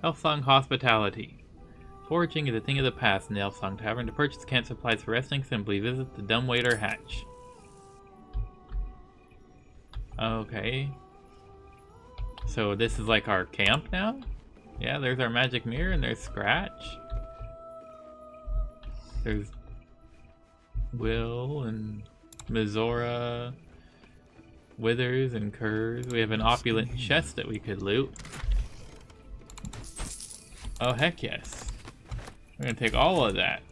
Elfsong Hospitality. Foraging is a thing of the past in the Elfsong Tavern. To purchase camp supplies for resting, simply visit the Dumbwaiter Hatch. Okay. So this is like our camp now? Yeah, there's our magic mirror and there's Scratch. There's Will and Mizora, Withers and Curs. We have an opulent chest that we could loot. Oh heck yes. We're gonna take all of that.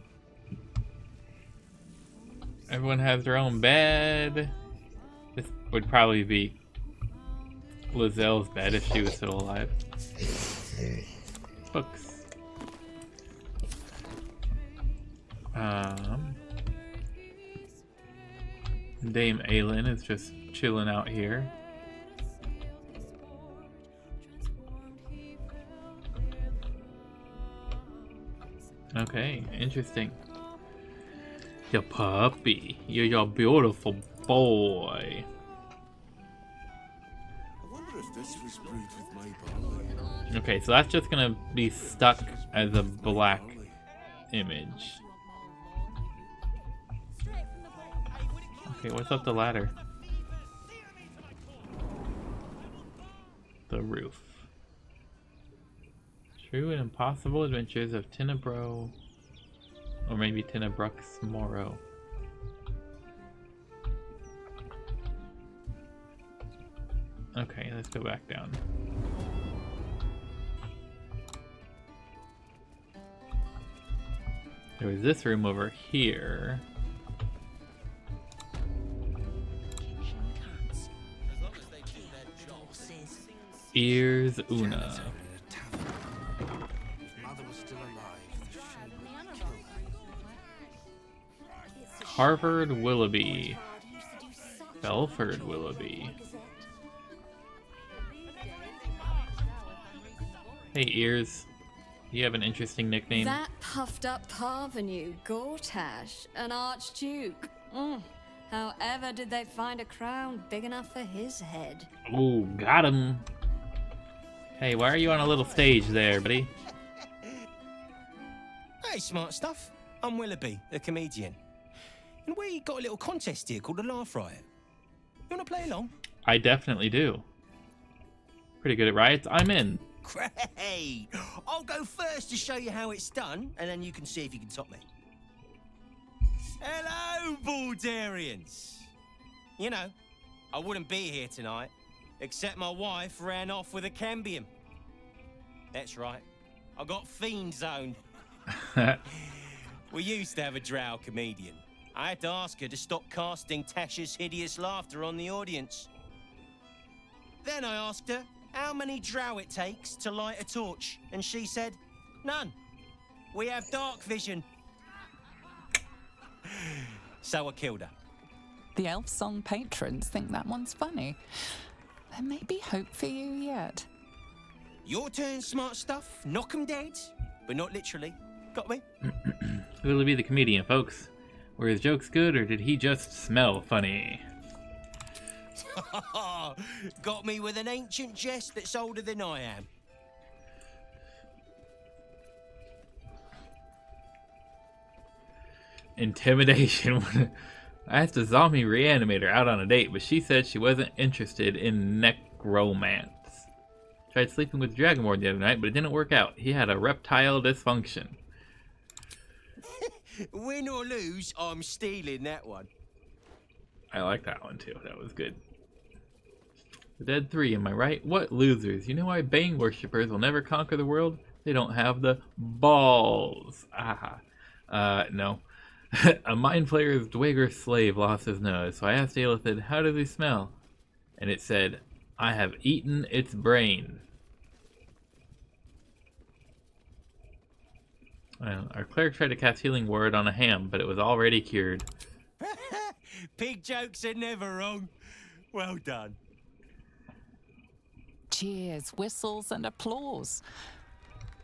Everyone has their own bed. This would probably be Lazelle's bed if she was still alive. Books. Dame Aelin is just chilling out here. Okay, interesting. Your puppy. You're your beautiful boy. I wonder if this was brewed with my barley. Okay, so that's just gonna be stuck as a black image. Okay, what's up the ladder? The roof. True and Impossible Adventures of Tenebro, or maybe Tenebrux Morrow. Okay, let's go back down. There was this room over here. Ears Una. Harvard Willoughby. Belford Willoughby. Hey Ears, you have an interesting nickname. That puffed up parvenu, Gortash, an archduke. However did they find a crown big enough for his head? Ooh, got him. Hey, why are you on a little stage there, buddy? Hey, smart stuff. I'm Willoughby, the comedian. And we got a little contest here called the Laugh Riot. You want to play along? I definitely do. Pretty good at riots. I'm in. Great! I'll go first to show you how it's done, and then you can see if you can top me. Hello, Baldurians! You know, I wouldn't be here tonight, except my wife ran off with a cambium. That's right, I got fiend zoned. We used to have a drow comedian. I had to ask her to stop casting Tasha's hideous laughter on the audience. Then I asked her how many drow it takes to light a torch, and she said, none. We have dark vision. So I killed her. The Elfsong patrons think that one's funny. There may be hope for you yet. Your turn, smart stuff. Knock 'em dead, but not literally. Got me? Willoughby the comedian, folks. Were his jokes good, or did he just smell funny? Got me with an ancient jest that's older than I am. Intimidation. I asked a zombie reanimator out on a date, but she said she wasn't interested in necromance. Tried sleeping with Dragonborn the other night, but it didn't work out. He had a reptile dysfunction. Win or lose, I'm stealing that one. I like that one too. That was good. The Dead 3, am I right? What losers? You know why Bane worshippers will never conquer the world? They don't have the balls. No. A mind flayer's Dweger's slave lost his nose, so I asked Aelithid, how does he smell? And it said, I have eaten its brain. Our cleric tried to cast Healing Word on a ham, but it was already cured. Pig jokes are never wrong. Well done. Cheers, whistles, and applause.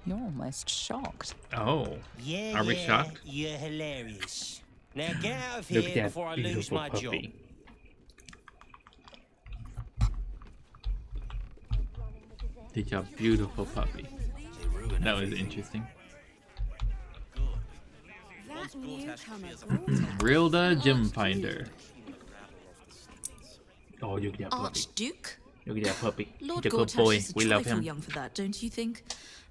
You're almost shocked. Oh. Yeah, Are we shocked? You're hilarious. Now get out of Look here at that before I lose beautiful my job. puppy. Good job, beautiful puppy. That was interesting. Rilda Gem Finder. Oh, look at that puppy. Archduke? Look at that puppy. Lord He's a good Gortash boy. is a We love trifle him. young for that, don't you think?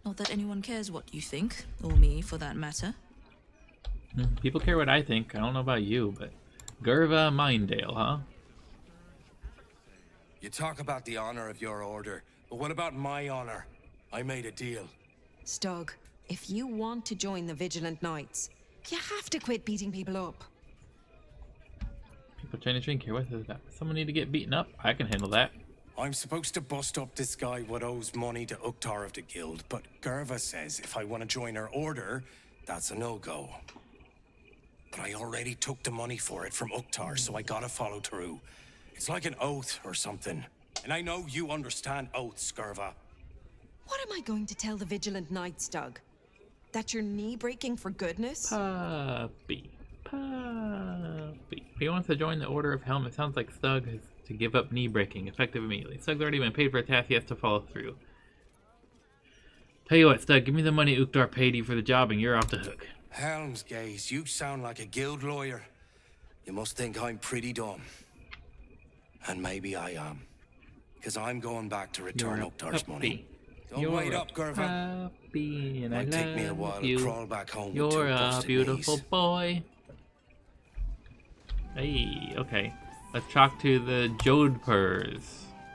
Not that anyone cares what you think, or me for that matter. People care what I think. I don't know about you, but Gerva Mindale, huh? You talk about the honor of your order, but what about my honor? I made a deal. Stug, if you want to join the Vigilant Knights, you have to quit beating people up. People trying to drink here. What is that? Someone need to get beaten up? I can handle that. I'm supposed to bust up this guy what owes money to Uktar of the guild, but Gerva says if I want to join her order, that's a no-go. But I already took the money for it from Uktar, so I gotta follow through. It's like an oath or something. And I know you understand oaths, Gerva. What am I going to tell the Vigilant Knights, Stug? That you're knee-breaking for goodness? Puppy. If he wants to join the Order of Helm, it sounds like Stug has to give up knee breaking, effective immediately. Stug's already been paid for a task he has to follow through. Tell you what, Stug, give me the money Uktar paid you for the job and you're off the hook. Helmsgaze, you sound like a guild lawyer. You must think I'm pretty dumb. And maybe I am. Because I'm going back to return Uktar's money. Don't wait up, Gerva. Puppy, and Might I take me a while you. to crawl back home with You're two a busted beautiful knees. boy. Hey, okay. Let's talk to the Jodhpurs.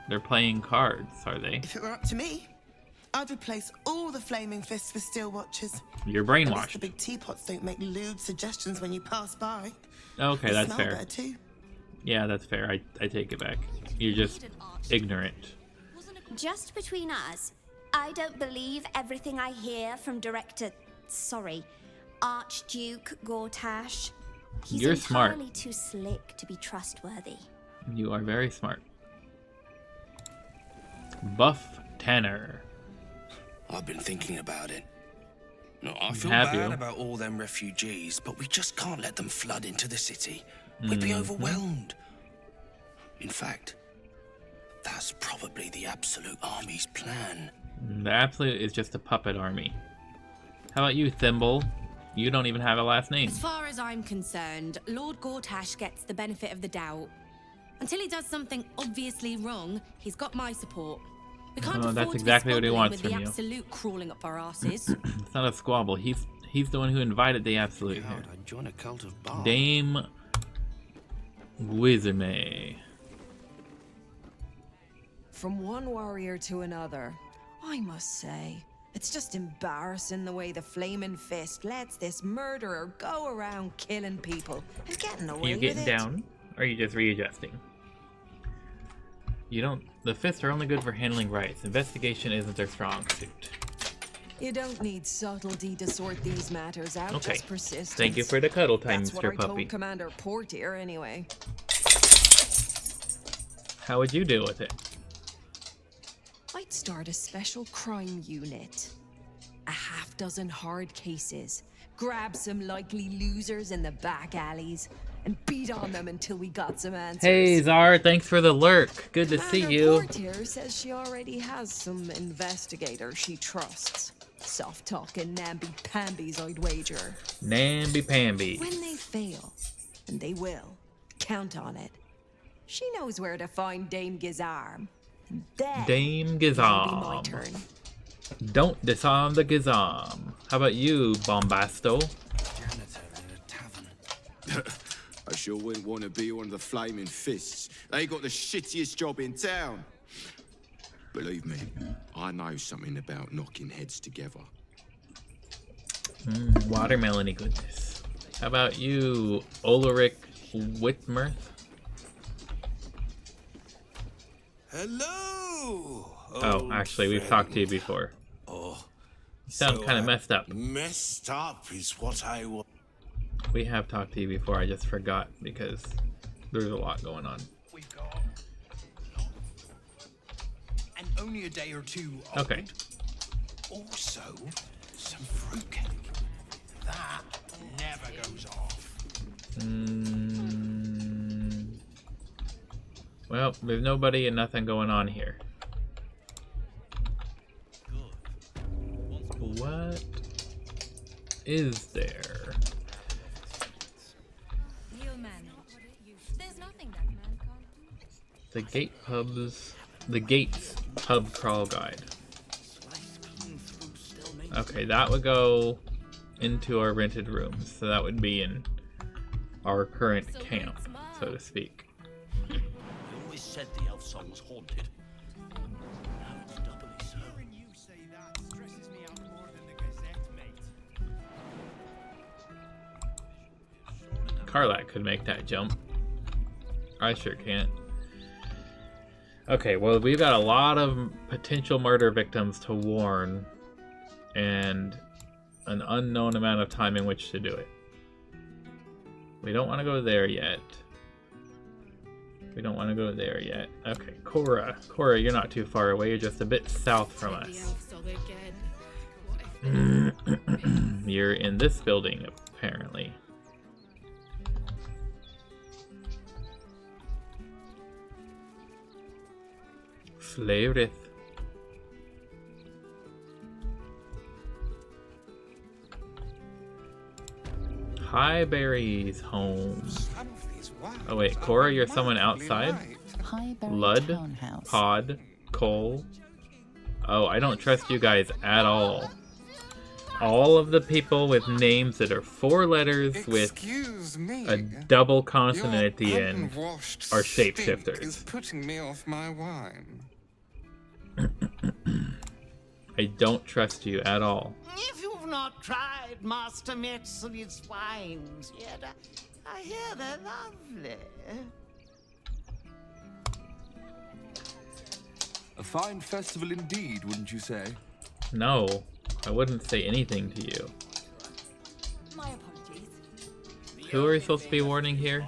They're playing cards, are they? If it were up to me, I'd replace all the flaming fists with steel watches. You're At least brainwashed. the big teapots don't make lewd suggestions when you pass by. Okay, They that's smell fair. better too. Yeah, that's fair. I take it back. You're just ignorant. Just between us, I don't believe everything I hear from Archduke Gortash. He's You're smart. entirely too slick to be trustworthy. You are very smart. Buff Tanner. I've been thinking about it. No, I feel Have bad you? about all them refugees, but we just can't let them flood into the city. We'd be Mhm. overwhelmed. In fact, that's probably the Absolute Army's plan. The Absolute is just a puppet army. How about you, Thimble? You don't even have a last name. As far as I'm concerned, Lord Gortash gets the benefit of the doubt. Until he does something obviously wrong, he's got my support. We can't Oh, afford that's to be exactly what he squabbling wants with from the you. Absolute crawling up our asses. It's not a squabble. He's the one who invited the Absolute here. I'd join a cult of Baal. Dame Guizime. From one warrior to another, I must say, it's just embarrassing the way the Flaming Fist lets this murderer go around killing people and getting Are away you with getting it. down? Or are you just readjusting? You don't. The fists are only good for handling riots. Investigation isn't their strong suit. You don't need subtlety to sort these matters out, Okay. just persistence. Thank you for the cuddle time, That's what Mr. I Puppy. told Commander Portier, anyway. How would you deal with it? I'd start a special crime unit. A half-dozen hard cases. Grab some likely losers in the back alleys and beat on them until we got some answers. Hey, Zar, thanks for the lurk. Good to see Commander you. Portier says she already has some investigators she trusts. Soft talking namby-pambies, I'd wager. Namby-pamby. When they fail, and they will, count on it. She knows where to find Dame Gizarm. And then Dame it'll be my Gizarm. turn. Don't disarm the Gizarm. How about you, Bombasto? I sure wouldn't want to be one of the Flaming Fists. They got the shittiest job in town. Believe me, I know something about knocking heads together. Watermelony goodness. How about you, Ulrich Whitmer? Hello! Oh, actually, we've talked to you before. Oh, You sound kind of messed up. Messed up is what I want. We have talked to you before, I just forgot because there's a lot going on. And only a day or two old. Okay. Also, some fruitcake. That never goes off. Well, there's nobody and nothing going on here. What is there? The Gates Pub Crawl Guide. Okay, that would go into our rented rooms, so that would be in our current camp, so to speak. You always said the elf song was haunted. Now it's doubly so. Hearing you say that stresses me out more than the Gazette, mate. Karlak could make that jump. I sure can't. Okay, well, we've got a lot of potential murder victims to warn, and an unknown amount of time in which to do it. We don't want to go there yet. We don't want to go there yet. Okay, Cora. Cora, you're not too far away. You're just a bit south from us. You're in this building, apparently. Slayrith. Highberry's home. Oh wait, Cora, you're someone outside? Lud, Pod, Cole. Oh, I don't trust you guys at all. All of the people with names that are 4 letters with a double consonant at the end are shapeshifters. Is putting me off my wine. I don't trust you at all. If you've not tried Master Metzley's wines yet, I hear they're lovely. A fine festival indeed, wouldn't you say? No, I wouldn't say anything to you. My apologies. Who are we supposed to be warning here?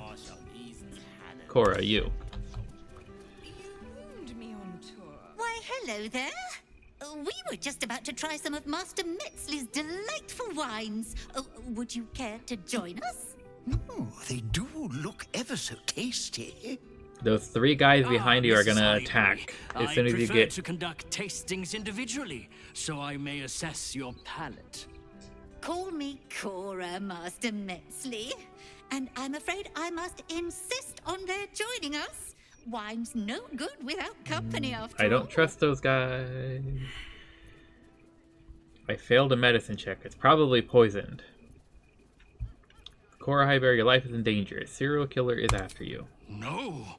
Cora, you. Why, hello there. We were just about to try some of Master Metzley's delightful wines. Would you care to join us? Oh, they do look ever so tasty. Those 3 guys behind you are gonna attack as soon as you I prefer get. to conduct tastings individually, so I may assess your palate. Call me Cora, Master Metzley. And I'm afraid I must insist on their joining us. Wine's no good without company, after I all. don't trust those guys. I failed a medicine check. It's probably poisoned. Cora Highberry, your life is in danger. A serial killer is after you. No.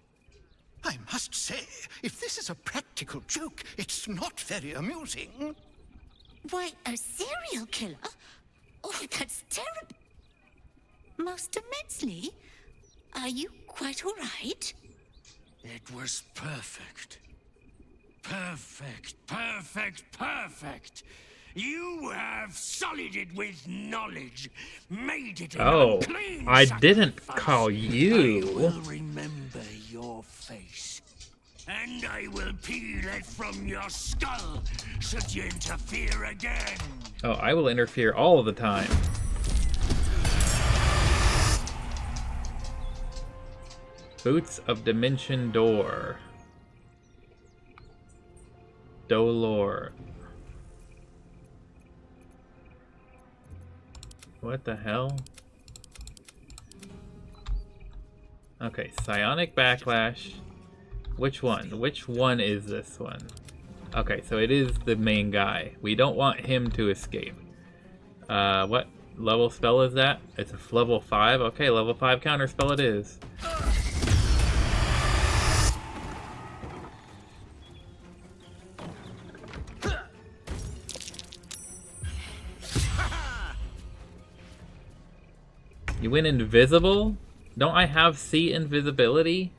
I must say, if this is a practical joke, it's not very amusing. Why, a serial killer? Oh, that's terrible. Master Metzley, are you quite all right? It was perfect. Perfect, perfect, perfect. You have sullied it with knowledge, made it an unclean I didn't sacrifice. call you. I will remember your face, and I will peel it from your skull should you interfere again. Oh, I will interfere all the time. Boots of Dimension Door. Dolor. What the hell? Okay, psionic backlash. Which one? Which one is this one? Okay, so it is the main guy. We don't want him to escape. What level spell is that? It's a level 5? Okay, level 5 counter spell it is. You went invisible? Don't I have see invisibility?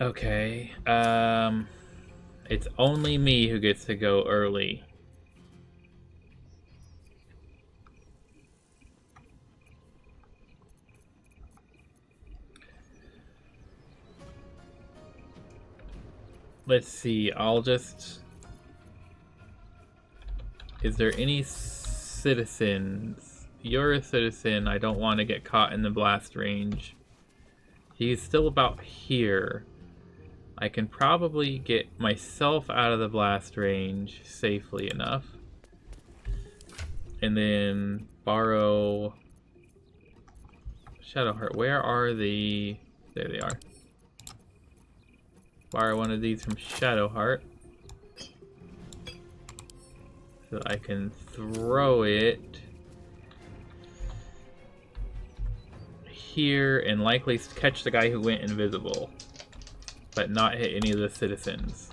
Okay, it's only me who gets to go early. Let's see, I'll just... Is there any citizens? You're a citizen, I don't want to get caught in the blast range. He's still about here. I can probably get myself out of the blast range safely enough. And then borrow... Shadowheart, where are the... There they are. Borrow one of these from Shadowheart. So I can throw it here and likely catch the guy who went invisible, but not hit any of the citizens.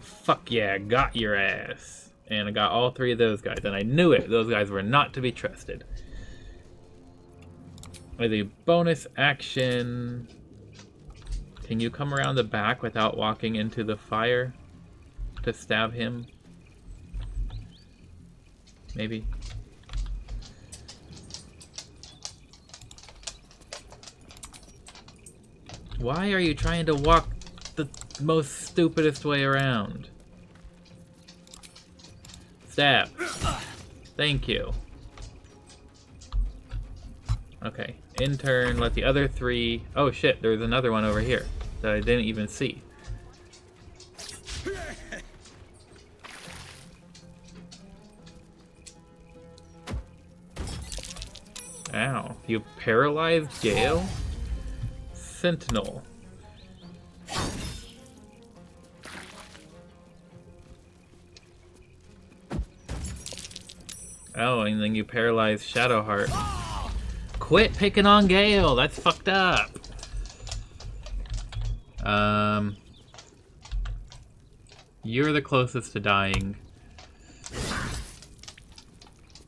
Fuck yeah, got your ass. And I got all 3 of those guys, and I knew it. Those guys were not to be trusted. With a bonus action, can you come around the back without walking into the fire to stab him? Maybe. Why are you trying to walk the most stupidest way around? Stab. Thank you. Okay. In turn, let the other 3... Oh shit, there's another one over here that I didn't even see. Ow. You paralyzed Gale? Sentinel. Oh, and then you paralyze Shadowheart. Quit picking on Gale! That's fucked up! You're the closest to dying.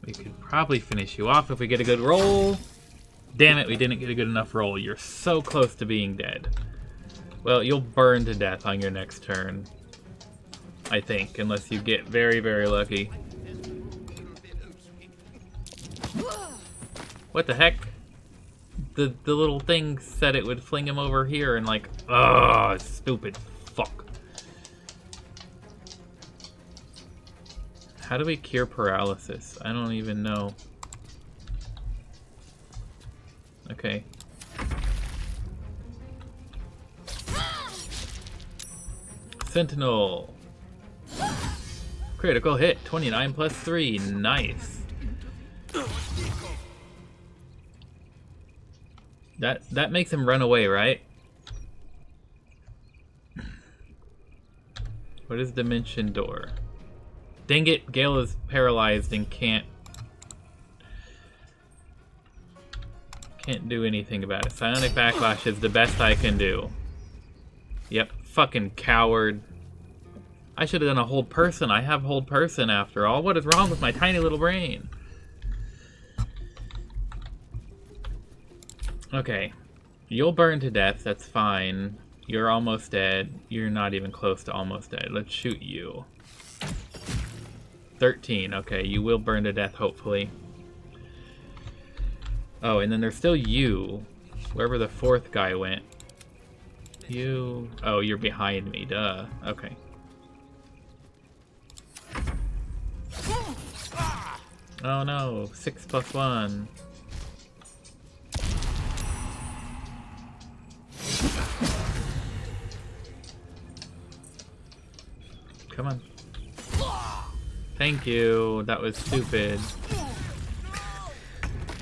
We could probably finish you off if we get a good roll. Damn it, we didn't get a good enough roll. You're so close to being dead. Well, you'll burn to death on your next turn. I think, unless you get very, very lucky. What the heck? The little thing said it would fling him over here and like, oh, stupid fuck. How do we cure paralysis? I don't even know. Okay. Sentinel. Critical hit, 29 plus 3, nice. That makes him run away, right? What is Dimension Door? Dang it, Gale is paralyzed and can't do anything about it. Psionic Backlash is the best I can do. Yep, fucking coward. I should have done a hold person. I have hold person after all. What is wrong with my tiny little brain? Okay, you'll burn to death, that's fine. You're almost dead. You're not even close to almost dead. Let's shoot you. 13, okay, you will burn to death, hopefully. Oh, and then there's still you, wherever the 4th guy went. You... Oh, you're behind me, duh. Okay. Oh no, 6 plus 1. Thank you. That was stupid.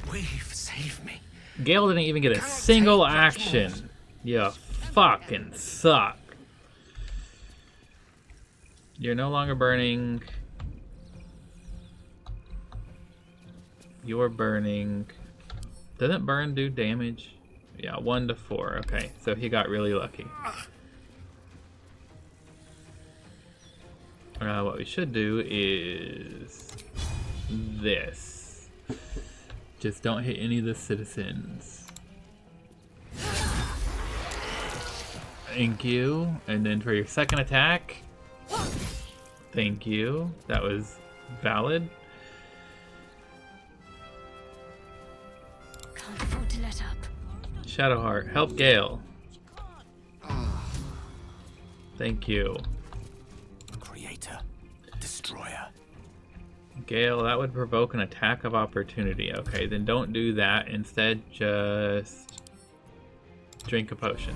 Weave, save me. Gale didn't even get a single action. You fucking suck. You're no longer burning. You're burning. Doesn't burn do damage? Yeah, 1 to 4. Okay, so he got really lucky. What we should do is this. Just don't hit any of the citizens. Thank you. And then for your second attack, thank you. That was valid. Can't afford to let up. Shadowheart, help Gale. Thank you. Creator, destroyer. Gale, that would provoke an attack of opportunity. Okay, then don't do that. Instead, just drink a potion.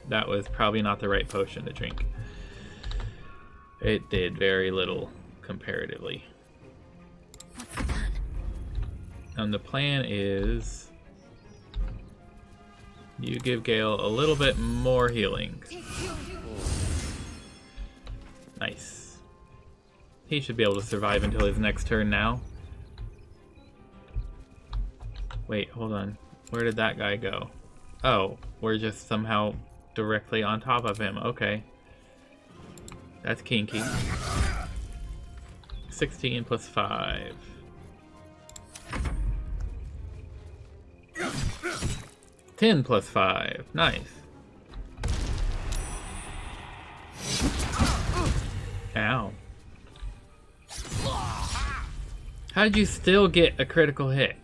That was probably not the right potion to drink. It did very little comparatively. What's the plan? And the plan is you give Gale a little bit more healing. Nice. He should be able to survive until his next turn now. Wait, hold on. Where did that guy go? Oh, we're just somehow directly on top of him. Okay. That's kinky. 16 plus 5. $10 plus 5. Nice. Ow. How did you still get a critical hit?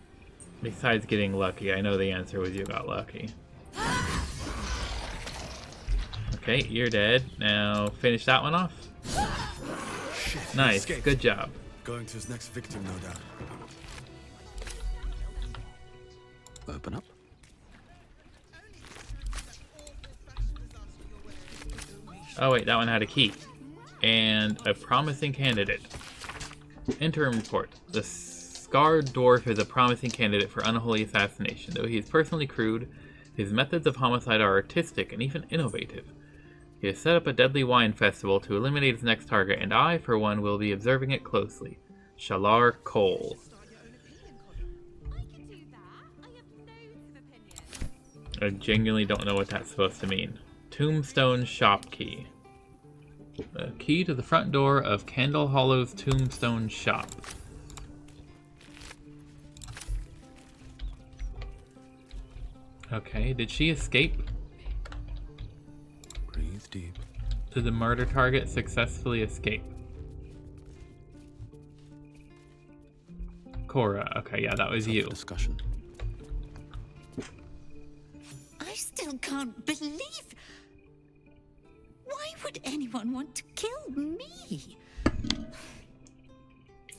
Besides getting lucky. I know the answer was you got lucky. Okay, you're dead. Now finish that one off. Shit, Nice. escaped. Good job. Going to his next victim, no doubt. Open up. Oh wait, that one had a key. And a promising candidate. Interim report. The Scarred Dwarf is a promising candidate for unholy assassination. Though he is personally crude, his methods of homicide are artistic and even innovative. He has set up a deadly wine festival to eliminate his next target, and I, for one, will be observing it closely. Shalar Cole. I genuinely don't know what that's supposed to mean. Tombstone Shop Key. A key to the front door of Candle Hollow's Tombstone Shop. Okay, did she escape? Breathe deep. Did the murder target successfully escape? Cora, okay, yeah, that was you. Discussion. I still can't believe. Why would anyone want to kill me?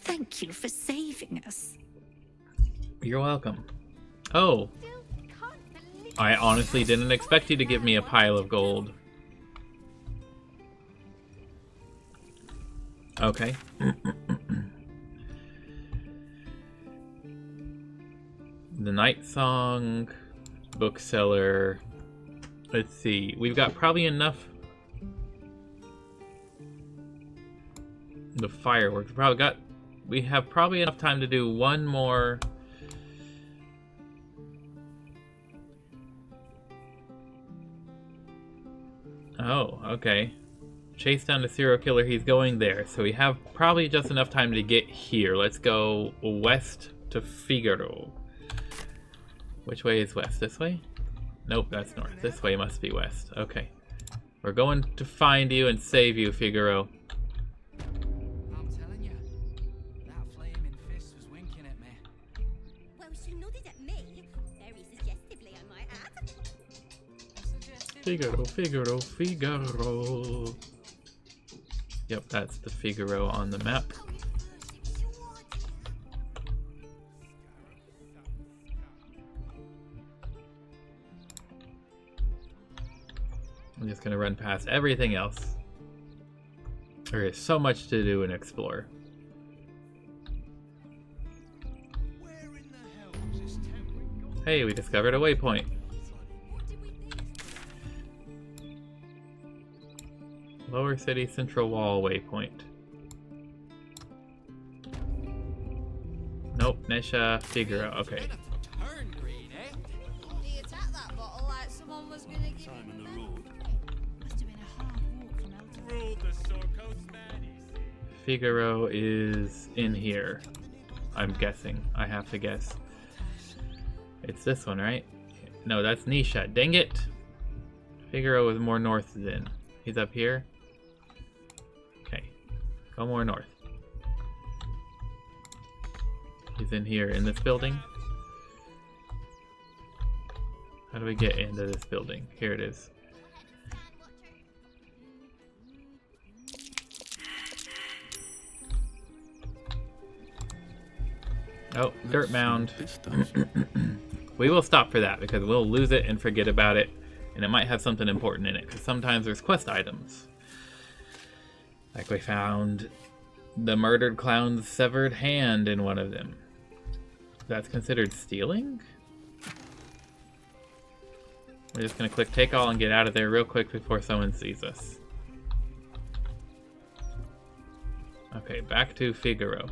Thank you for saving us. You're welcome. Oh. I honestly didn't expect you to give me a pile of gold. Okay. The Night Song, bookseller. Let's see. We've got probably enough. The fireworks. We have probably enough time to do one more. Oh, okay. Chase down the serial killer. He's going there. So we have probably just enough time to get here. Let's go west to Figaro. Which way is west? This way? Nope, that's north. This way must be west. Okay. We're going to find you and save you, Figaro. I'm telling you, that flaming fist was winking at me. Well, she nodded at me. Very suggestively, I might add. Figaro, Figaro, Figaro. Yep, that's the Figaro on the map. I'm just gonna run past everything else. There is so much to do and explore. Hey, we discovered a waypoint. Lower City Central Wall waypoint. Nope, Nesha Figaro. Okay. He attacked that bottle like someone was gonna give him a road. Must have been a hard walk from Figaro is in here. I'm guessing. I have to guess. It's this one, right? No, that's Nisha. Dang it! Figaro is more north then. He's up here. Okay. Go more north. He's in here, in this building. How do we get into this building? Here it is. Oh, dirt mound. We will stop for that because we'll lose it and forget about it, and it might have something important in it because sometimes there's quest items. Like we found the murdered clown's severed hand in one of them. That's considered stealing? We're just gonna click take all and get out of there real quick before someone sees us. Okay, back to Figaro.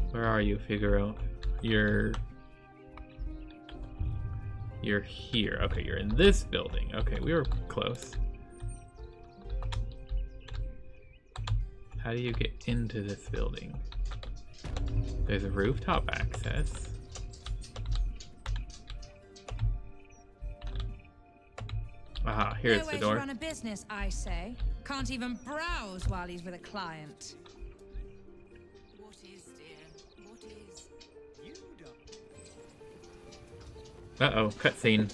Where are you, Figaro? You're here. Okay, you're in this building. Okay, we were close. How do you get into this building? There's a rooftop access. Aha, here's the door. To run a business, I say. Can't even browse while he's with a client. What is, dear? What is? You don't. Uh-oh, cutscene.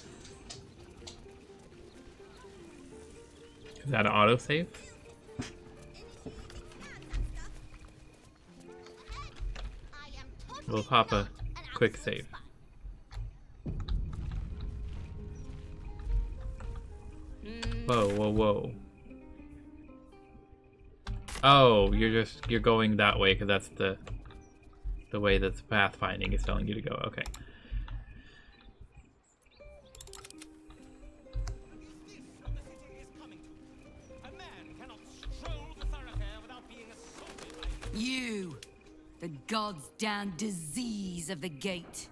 Is that an autosave? We'll pop a quick save. Whoa, whoa, whoa. Oh, you're going that way because that's the way that pathfinding is telling you to go. Okay. You, the god's damn disease of the gate.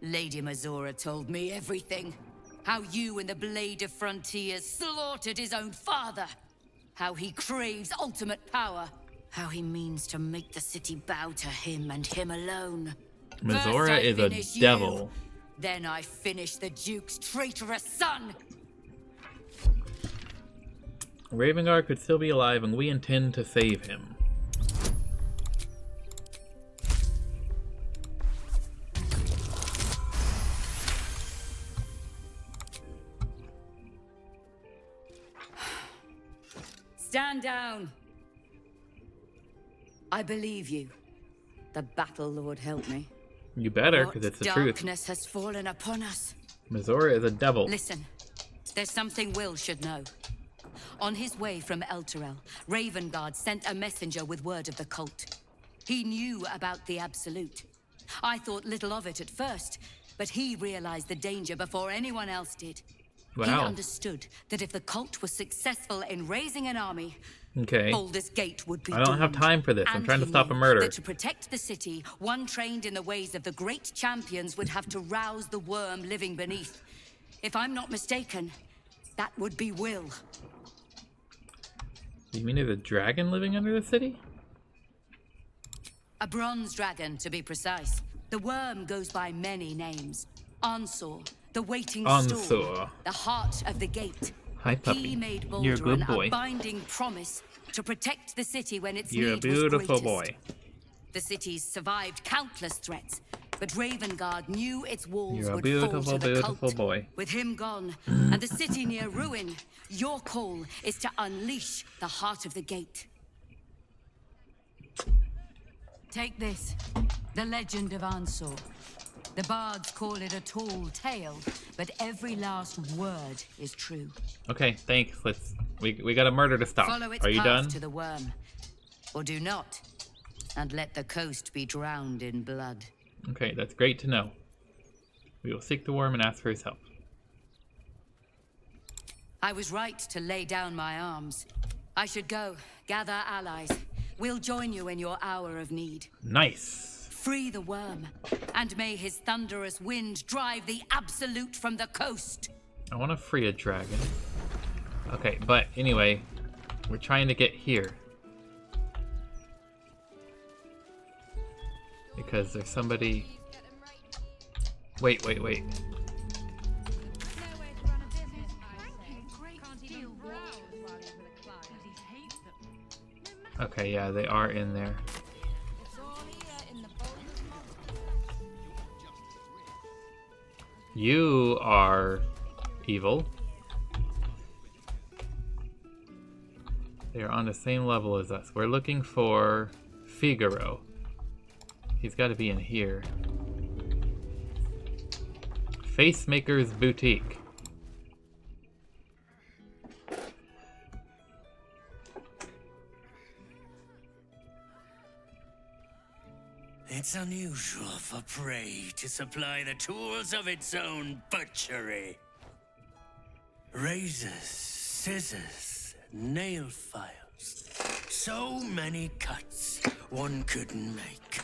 Lady Mazora told me everything. How you and the Blade of Frontiers slaughtered his own father. How he craves ultimate power. How he means to make the city bow to him and him alone. Mazora is a devil. Then I finish the Duke's traitorous son. Ravengard could still be alive and we intend to save him. Stand down. I believe you. The Battle Lord help me. You better, because it's the truth. Darkness has fallen upon us. Mazora is a devil. Listen, there's something Will should know. On his way from Elturel, Ravengard sent a messenger with word of the cult. He knew about the Absolute. I thought little of it at first, but he realized the danger before anyone else did. Wow. He understood that if the cult was successful in raising an army, okay. Baldur's Gate would be I don't have time for this. I'm trying to stop a murder. That to protect the city, one trained in the ways of the great champions would have to rouse the worm living beneath. If I'm not mistaken, that would be Will. You mean there's a dragon living under the city? A bronze dragon, to be precise. The worm goes by many names. Ansor, the waiting storm, the heart of the gate. Hi, puppy. He made You're a good Baldur boy. a binding promise to protect the city when its You're a need was beautiful greatest. boy. The city's survived countless threats, but Ravengard knew its walls You're a would fall beautiful, to the beautiful cult. boy. With him gone, and the city near ruin, your call is to unleash the heart of the gate. Take this, the legend of Ansor. The bards call it a tall tale, but every last word is true. Okay, thanks. We got a murder to stop. Follow its Are you path done? to the worm, or do not, and let the coast be drowned in blood. Okay, that's great to know. We will seek the worm and ask for his help. I was right to lay down my arms. I should go, gather allies. We'll join you in your hour of need. Nice. Free the worm, and may his thunderous wind drive the absolute from the coast. I want to free a dragon. Okay, but anyway, we're trying to get here. Because there's somebody... Wait. Okay, yeah, they are in there. You are evil. They are on the same level as us. We're looking for Figaro. He's got to be in here. Facemaker's Boutique. It's unusual for prey to supply the tools of its own butchery. Razors, scissors, nail files. So many cuts one couldn't make.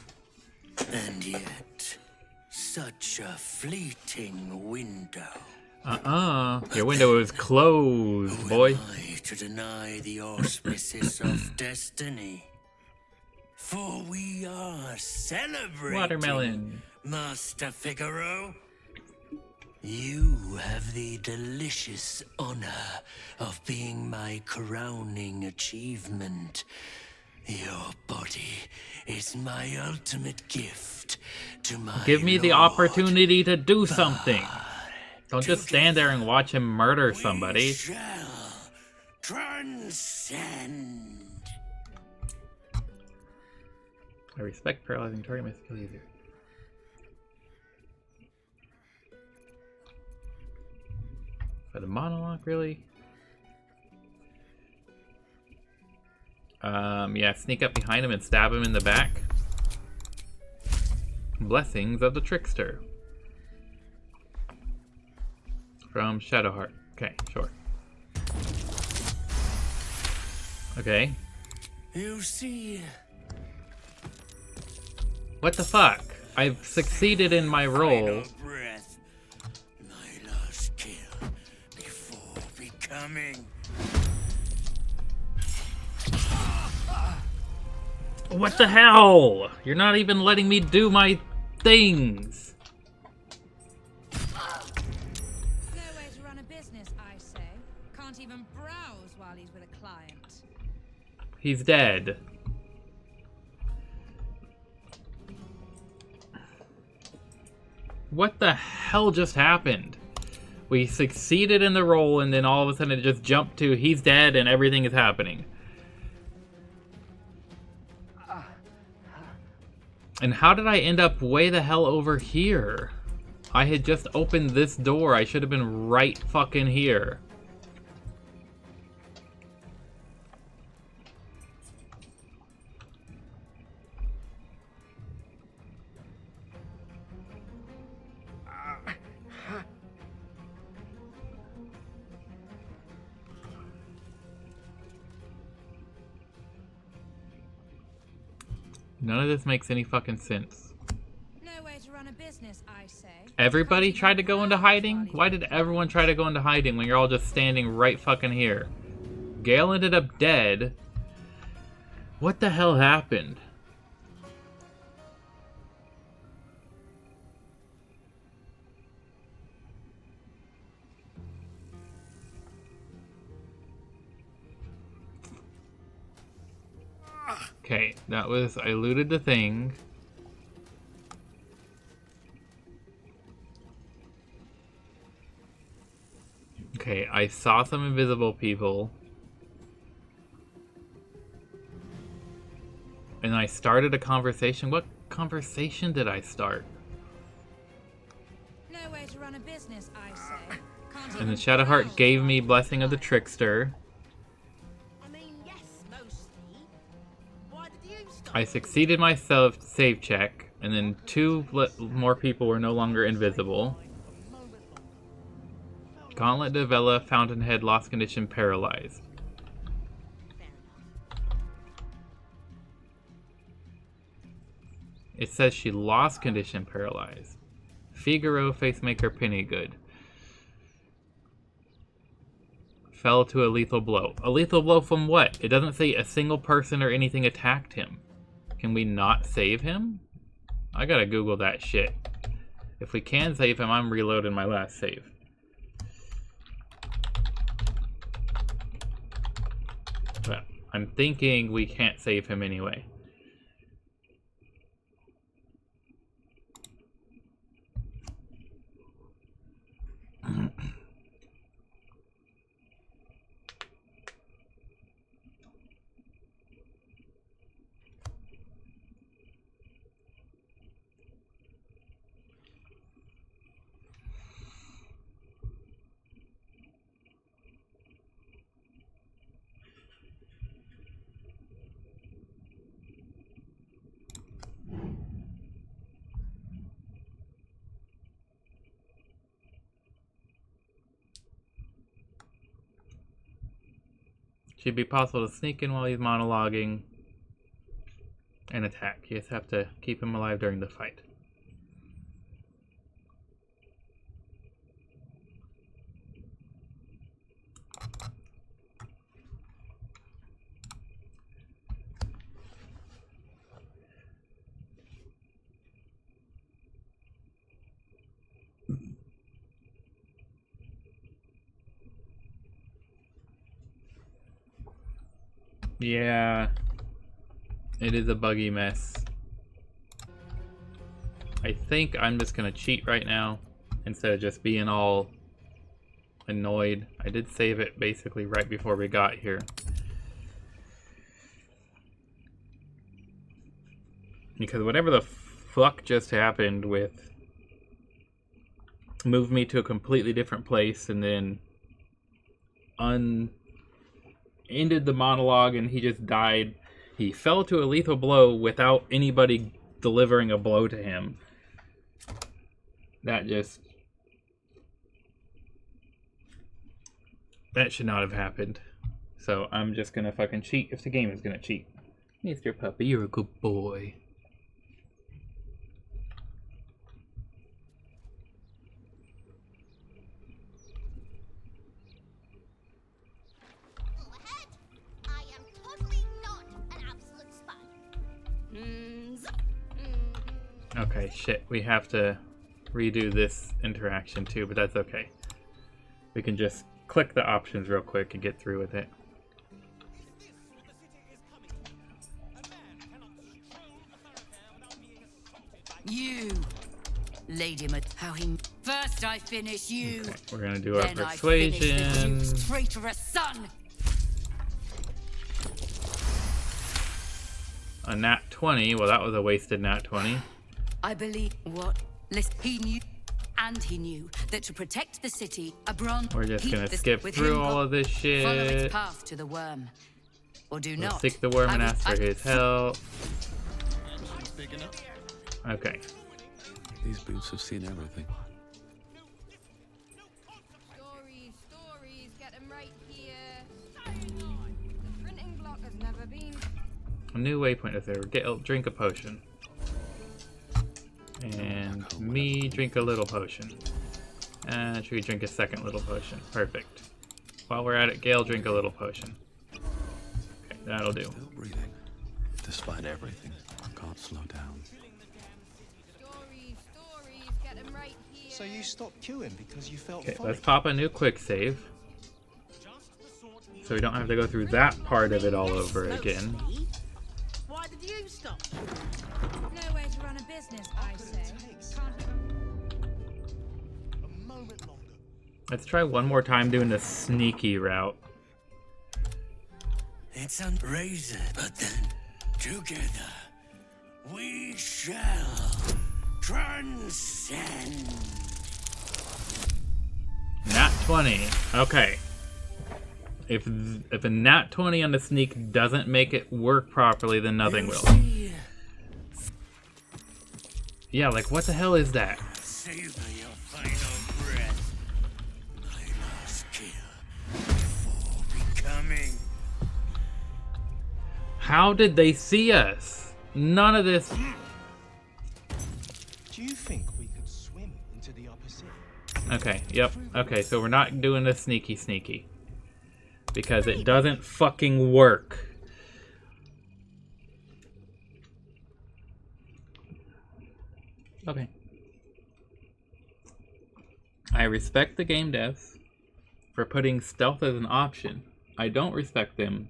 And yet, such a fleeting window. Your window is closed, boy. Who am I to deny the auspices of destiny? For we are celebrating, Watermelon. Master Figaro. You have the delicious honor of being my crowning achievement. Your body is my ultimate gift to my Give me the Lord. opportunity to do something. Don't just stand there and watch him murder somebody. We shall transcend. I respect paralyzing target must kill user. For the monologue, really? Yeah, sneak up behind him and stab him in the back. Blessings of the Trickster. From Shadowheart. Okay, sure. Okay. You see... What the fuck? I've succeeded in my role. Breath. My last kill before becoming... What the hell? You're not even letting me do my things. No way to run a business, I say. Can't even browse while he's with a client. He's dead. What the hell just happened? We succeeded in the role and then all of a sudden it just jumped to he's dead and everything is happening. And how did I end up way the hell over here? I had just opened this door. I should have been right fucking here. None of this makes any fucking sense. No way to run a business, I say. Everybody tried to go into hiding? Why did everyone try to go into hiding when you're all just standing right fucking here? Gale ended up dead. What the hell happened? Okay, that was... I looted the thing. Okay, I saw some invisible people. And I started a conversation. What conversation did I start? No way to run a business, I say. Can't And the even Shadowheart browse gave while me he's with Blessing a of the client. Trickster. I mean, yes, mostly. Why did you stop? I succeeded my save check, and then two more people were no longer invisible. Gauntlet de Vela, Fountainhead, lost condition, paralyzed. It says she lost condition, paralyzed. Figaro, Facemaker, Pennygood. Fell to a lethal blow. A lethal blow from what? It doesn't say a single person or anything attacked him. Can we not save him? I gotta Google that shit. If we can save him, I'm reloading my last save. But I'm thinking we can't save him anyway. Should be possible to sneak in while he's monologuing and attack. You just have to keep him alive during the fight. Yeah, it is a buggy mess. I think I'm just gonna cheat right now instead of just being all annoyed. I did save it basically right before we got here. Because whatever the fuck just happened with moved me to a completely different place and then ended the monologue and he just died. He fell to a lethal blow without anybody delivering a blow to him. That should not have happened. So I'm just gonna fucking cheat if the game is gonna cheat. Mr. Puppy, you're a good boy. Okay, shit, we have to redo this interaction too, but that's okay. We can just click the options real quick and get through with it. You, Lady how he... First I finish you. Okay, we're gonna do our then persuasion. I finish the Duke's traitorous son. A nat 20, well that was a wasted nat 20. I believe what? List he knew, and he knew that to protect the city, a bronze. We're just gonna skip through all of this shit. Follow its path to the worm, or do We'll not. seek the worm and ask for his help. Okay. These boots have seen everything. Stories, get them right here. The printing block has never been. A new waypoint is there. Drink a potion. And me drink a little potion. And should we drink a second little potion? Perfect. While we're at it, Gale, drink a little potion. Okay, that'll do. Still breathing. Despite everything, I can't slow down. Stories, get them right here. So you stopped queuing because you felt Okay, funny. let's pop a new quick save. So we don't have to go through that part of it all over again. Why did you stop? No way to run a business, I say. Let's try one more time doing the sneaky route. It's unraised, but then together we shall transcend. Nat 20. Okay. If a nat 20 on the sneak doesn't make it work properly, then nothing will. Yeah, like what the hell is that? Savor your final breath. How did they see us? None of this. Do you think we could swim into the upper sea? Okay, yep. Okay, so we're not doing the sneaky. Because it doesn't fucking work. Okay. I respect the game devs for putting stealth as an option. I don't respect them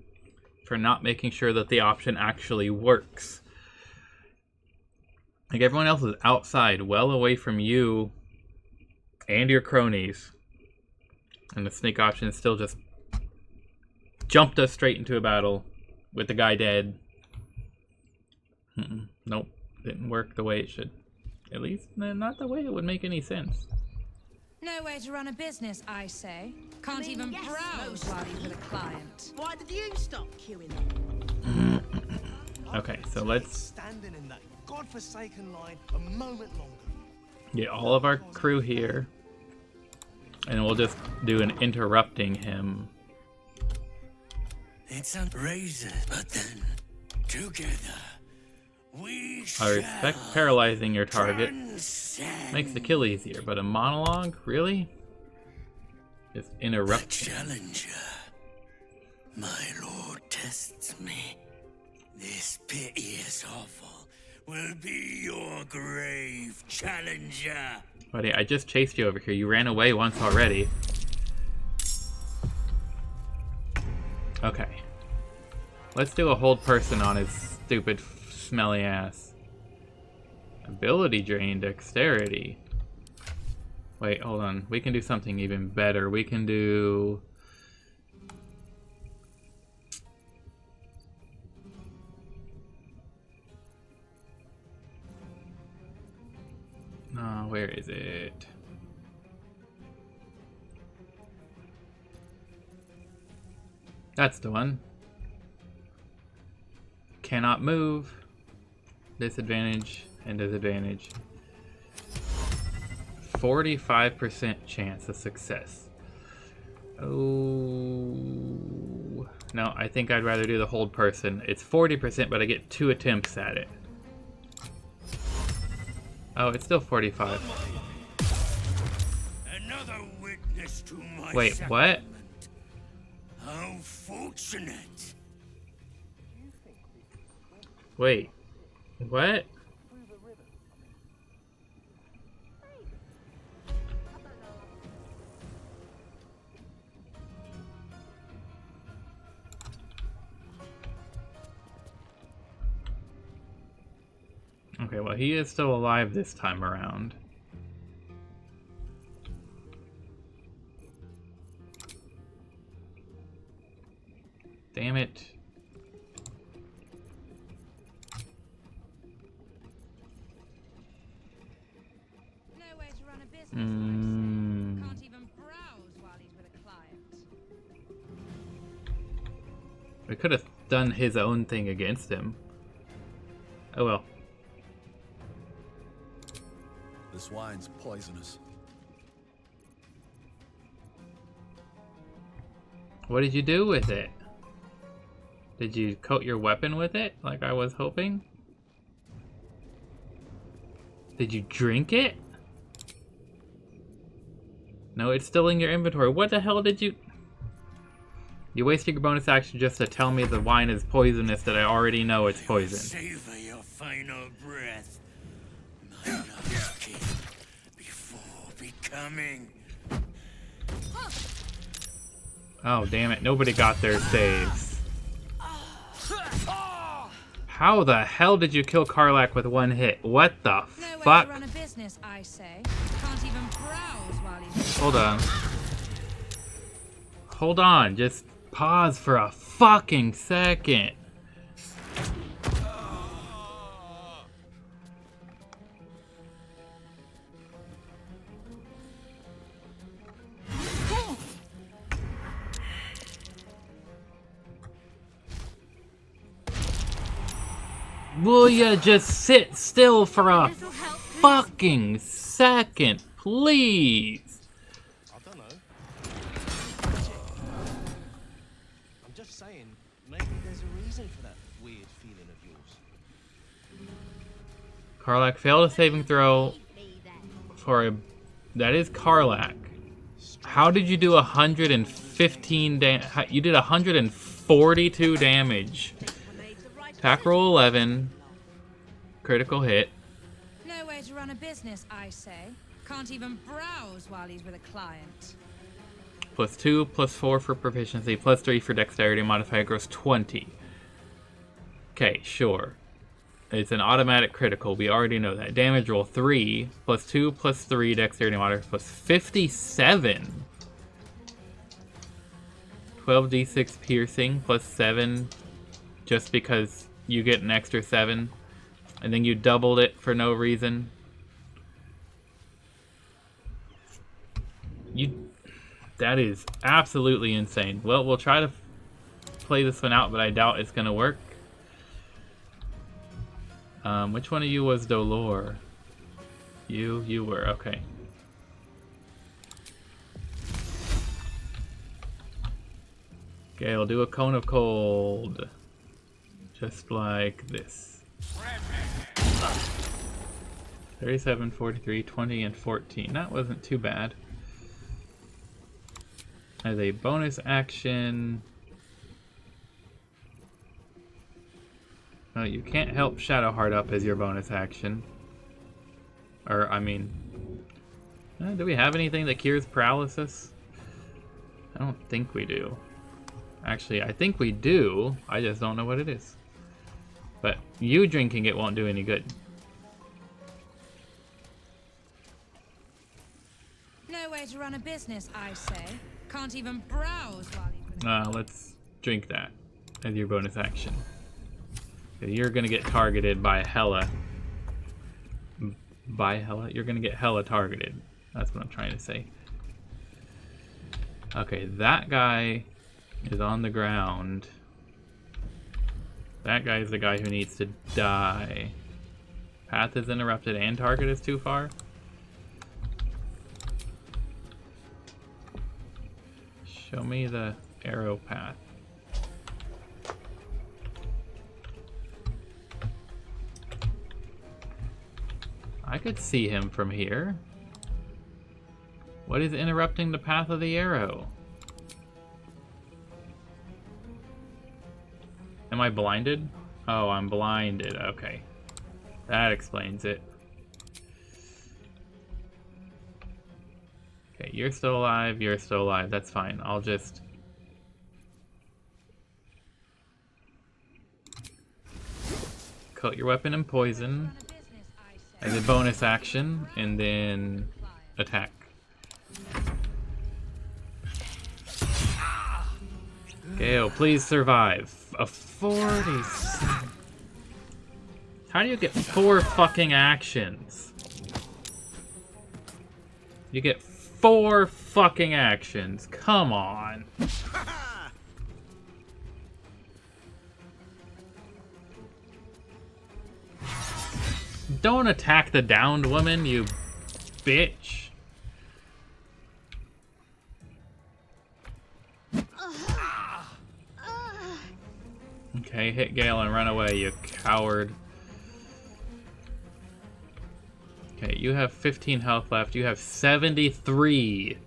for not making sure that the option actually works. Like, everyone else is outside, well away from you and your cronies. And the sneak option still just jumped us straight into a battle with the guy dead. Nope. Didn't work the way it should. At least, not the way it would make any sense. No way to run a business, I say. Can't even browse while you're with a client. Why did you stop queuing up? Okay, so let's Standing in that godforsaken line a moment longer. get all of our crew here. And we'll just do an interrupting him. It's a razor, but then together we I respect paralyzing your target. Makes the kill easier, but a monologue? Really? Just interrupt. Challenger. My lord tests me. This piteous awful will be your grave, challenger. Buddy, I just chased you over here. You ran away once already. Okay. Let's do a hold person on his stupid, smelly ass. Ability drain, dexterity. Wait, hold on. We can do something even better. We can do... where is it? That's the one. Cannot move. Disadvantage and disadvantage. 45% chance of success. Oh no, I think I'd rather do the hold person. It's 40%, but I get 2 attempts at it. Oh, it's still 45. Another witness to my Wait, what? How fortunate. Wait, what? Okay, well, he is still alive this time around. Damn it. No way to run a business, Can't even browse while he's with a client. We could have done his own thing against him. Oh well. This wine's poisonous. What did you do with it? Did you coat your weapon with it, like I was hoping? Did you drink it? No, it's still in your inventory. What the hell did you... You wasted your bonus action just to tell me the wine is poisonous that I already know it's poison. Savor your final breath, my love king, before becoming. Oh, damn it. Nobody got their saves. How the hell did you kill Karlach with 1 hit? What the No way fuck? to run a business, I say. Can't even browse while he's... Hold on. Hold on. Just pause for a fucking second. Will ya just sit still for a fucking second, please? I don't know. I'm just saying, maybe there's a reason for that weird feeling of yours? Karlak failed a saving throw for a... That is Karlak. How did you do 115 damage? You did 142 damage. Attack roll 11. Critical hit. No way to run a business, I say. Can't even browse while he's with a client. +2, +4 for proficiency, +3 for dexterity modifier, gross 20. Okay, sure. It's an automatic critical. We already know that. Damage roll 3, +2, +3, dexterity modifier, +57. 12d6 piercing, +7, just because you get an extra 7. And then you doubled it for no reason. That is absolutely insane. Well, we'll try to play this one out, but I doubt it's gonna work. Which one of you was Dolor? You were, okay. Okay, I'll do a cone of cold. Just like this. 37, 43, 20, and 14. That wasn't too bad. As a bonus action... No, you can't help Shadowheart up as your bonus action. Or, I mean... do we have anything that cures paralysis? I don't think we do. Actually, I think we do. I just don't know what it is. But you drinking it won't do any good. No way to run a business, I say. Can't even browse while he's with Let's drink that as your bonus action. You're gonna get targeted by Hela. By Hela? You're gonna get Hela targeted. That's what I'm trying to say. Okay, that guy is on the ground. That guy is the guy who needs to die. Path is interrupted and target is too far. Show me the arrow path. I could see him from here. What is interrupting the path of the arrow? Am I blinded? Oh, I'm blinded. Okay. That explains it. Okay, you're still alive, you're still alive. That's fine. I'll just... coat your weapon in poison as a bonus action, and then attack. Gale, please survive. A 47. How do you get 4 fucking actions? You get 4 fucking actions. Come on. Don't attack the downed woman, you bitch. Okay, hit Gale and run away, you coward. Okay, you have 15 health left. You have 73.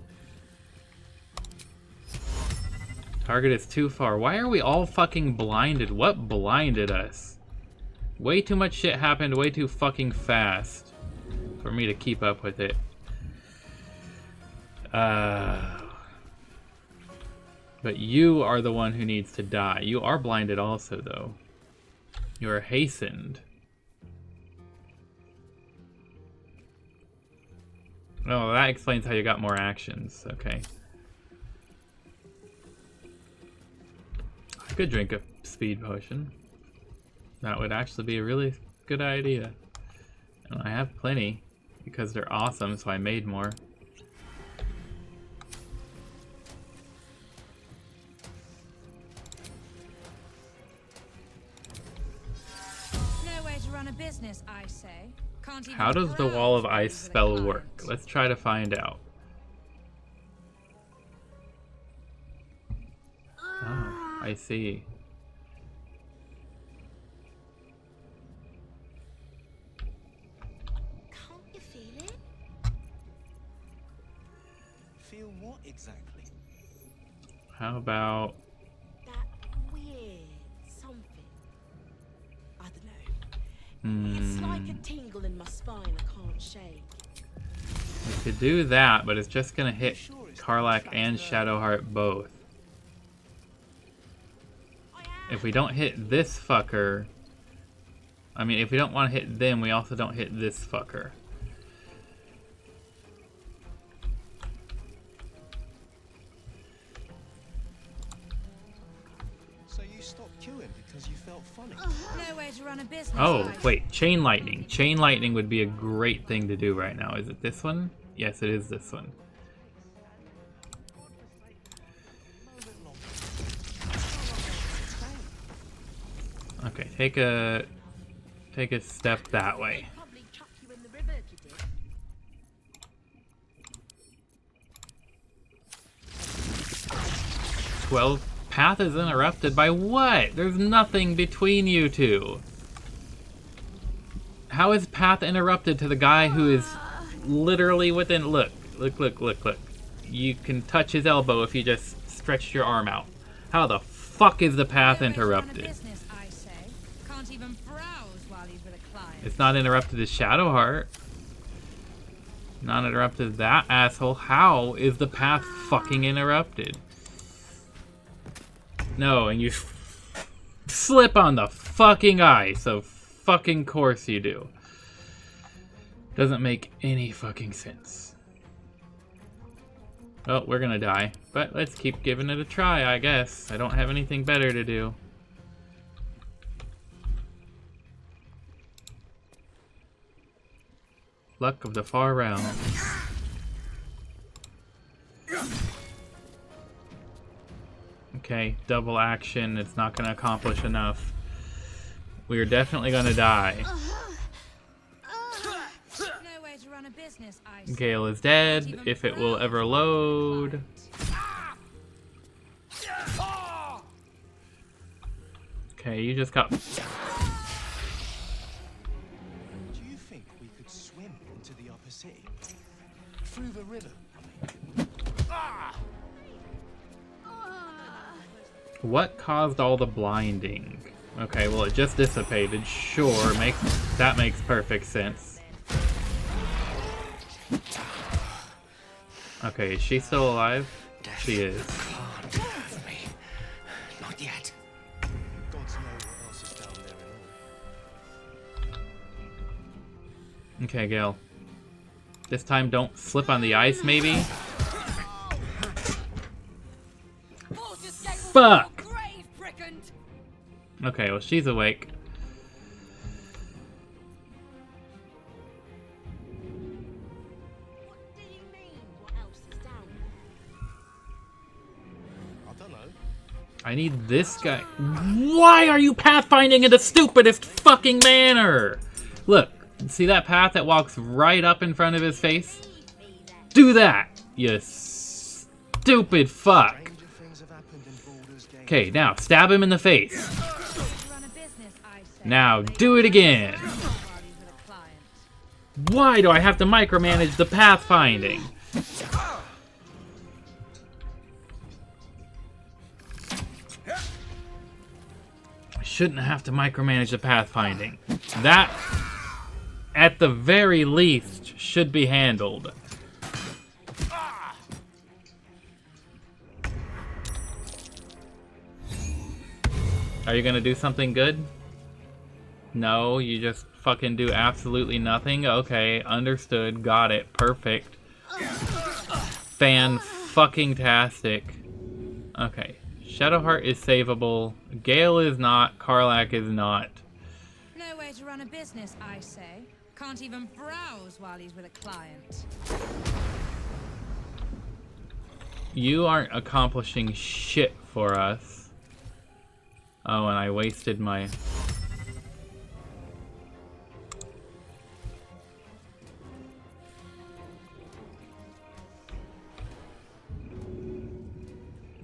Target is too far. Why are we all fucking blinded? What blinded us? Way too much shit happened way too fucking fast for me to keep up with it. But you are the one who needs to die. You are blinded also, though. You are hastened. Oh, that explains how you got more actions. Okay. I could drink a speed potion. That would actually be a really good idea. And I have plenty because they're awesome, so I made more. no way to run a business, I say. Can't even How does the browse wall of while ice he's with a spell client. work? Let's try to find out. Oh, I see. what exactly? How about... That weird something. I don't know. It's like a tingle in my spine I can't shake. We could do that, but it's just gonna hit Karlach and Shadowheart both. If we don't hit this fucker... I mean, if we don't want to hit them, we also don't hit this fucker. So you stopped queuing because you felt funny? No way to run a business. Oh, wait. Chain Lightning. Chain Lightning would be a great thing to do right now. Is it this one? Yes, it is this one. Okay, take a step that way. 12 path is interrupted by what? There's nothing between you two. How is path interrupted to the guy who is literally within... Look. You can touch his elbow if you just stretch your arm out. How the fuck is the path interrupted? Can't even browse while he's with a client. It's not interrupted to Shadowheart. Not interrupted that asshole. How is the path fucking interrupted? No, and you slip on the fucking ice. So fucking course you do. Doesn't make any fucking sense. Oh, we're gonna die. But let's keep giving it a try, I guess. I don't have anything better to do. Luck of the far realm. Okay, double action. It's not going to accomplish enough. We are definitely going to die. No way to run a business, I say. Gale is dead. If it will ever load. Okay, you just got... Do you think we could swim into the upper city? Through the river, I mean. What caused all the blinding? Okay, well it just dissipated. Sure, that makes perfect sense. Okay, is she still alive? She is. Not yet. Gods know what else is down there and all. Okay, Gale. This time don't slip on the ice, maybe? Fuck! Okay, well she's awake. I need this guy. Why are you pathfinding in the stupidest fucking manner? Look, see that path that walks right up in front of his face? Do that, you stupid fuck. Okay, now stab him in the face. Now do it again. Why do I have to micromanage the pathfinding? I shouldn't have to micromanage the pathfinding. That, at the very least, should be handled. Are you gonna do something good? No, you just fucking do absolutely nothing? Okay, understood, got it, perfect. Fan-fucking-tastic. Okay, Shadowheart is savable, Gale is not, Karlach is not. No way to run a business, I say. Can't even browse while he's with a client. You aren't accomplishing shit for us. Oh, and I wasted my...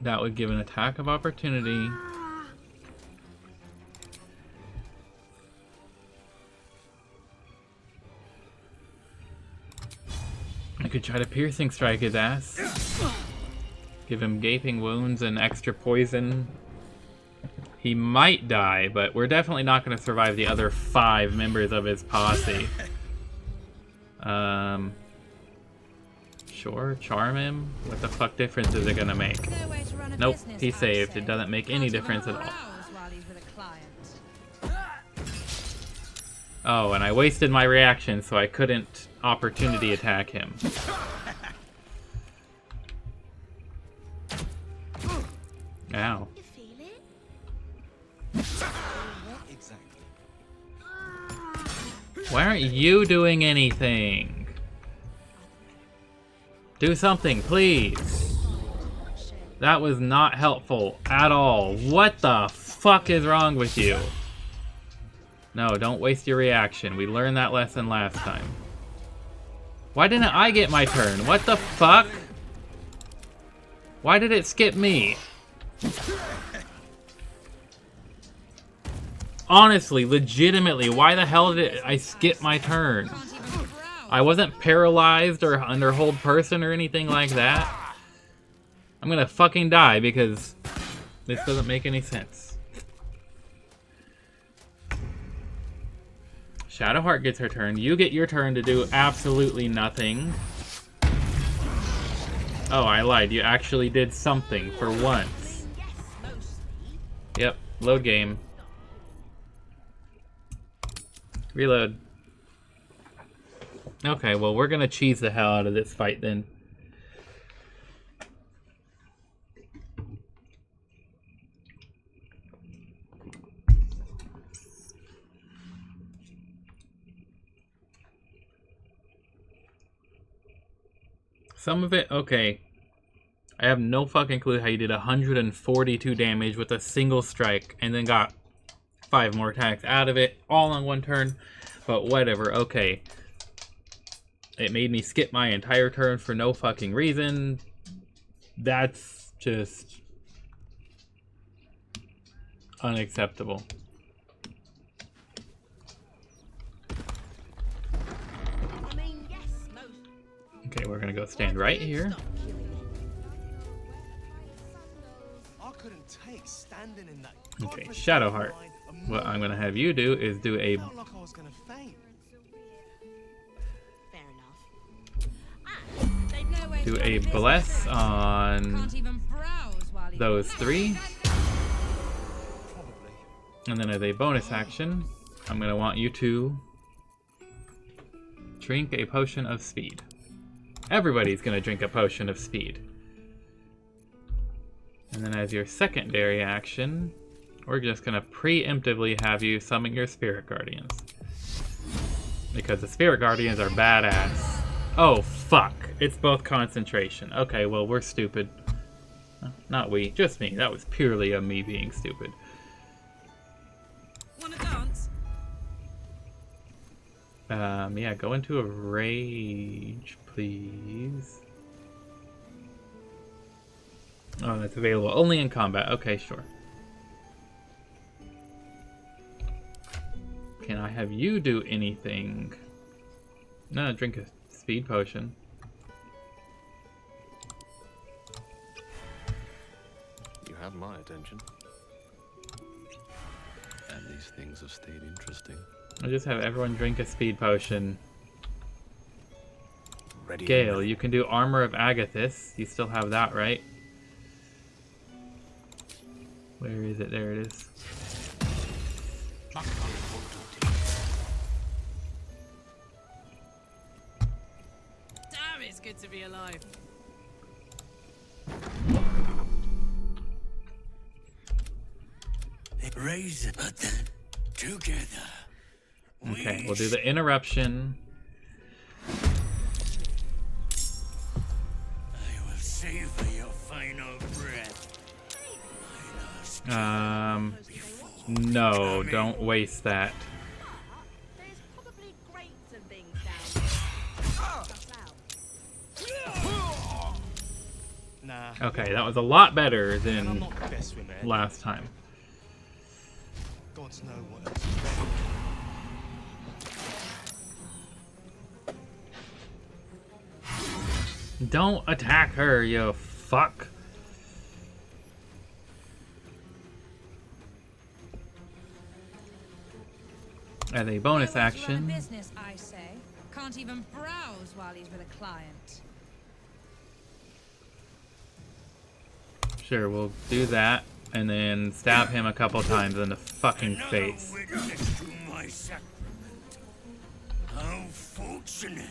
That would give an attack of opportunity. I could try to piercing strike his ass. Give him gaping wounds and extra poison. He might die, but we're definitely not going to survive the other 5 members of his posse. Sure, charm him. What the fuck difference is it going to make? Nope, he saved. It doesn't make any difference at all. Oh, and I wasted my reaction, so I couldn't opportunity attack him. Ow. Why aren't you doing anything? Do something, please. That was not helpful at all. What the fuck is wrong with you? No, don't waste your reaction. We learned that lesson last time. Why didn't I get my turn? What the fuck? Why did it skip me? Honestly, legitimately, why the hell did I skip my turn? I wasn't paralyzed or under hold person or anything like that. I'm gonna fucking die because this doesn't make any sense. Shadowheart gets her turn. You get your turn to do absolutely nothing. Oh, I lied. You actually did something for once. Yep. Load game. Reload. Okay, well, we're gonna cheese the hell out of this fight then. Some of it, okay. I have no fucking clue how you did 142 damage with a single strike and then got 5 more attacks out of it, all on one turn. But whatever, okay. It made me skip my entire turn for no fucking reason. That's just unacceptable. Okay, we're gonna go stand right here. Okay, Shadowheart. What I'm gonna have you do is do a bless on those 3. And then as a bonus action, I'm gonna want you to drink a potion of speed. Everybody's gonna drink a potion of speed. And then as your secondary action, we're just gonna preemptively have you summon your spirit guardians. Because the spirit guardians are badass. Oh, fuck. It's both concentration. Okay, well, we're stupid. Not we, just me. That was purely a me being stupid. Wanna dance? Yeah, go into a rage, please. Oh, that's available only in combat. Okay, sure. Can I have you do anything? No, drink a speed potion. You have my attention. And these things have stayed interesting. I'll just have everyone drink a speed potion. Ready. Gale, you can do Armor of Agathis. You still have that, right? Where is it? There it is. Damn, it's good to be alive. Raise the button together. Okay, we'll do the interruption. I will savor your final breath. No, don't waste that. Okay, that was a lot better than last time. Gods know what else. Don't attack her, you fuck. As a bonus Nowhere to run a action, business, I say. Can't even browse while he's with a client. sure, we'll do that, and then stab him a couple times in the fucking face. Witness to my sacrament. How fortunate.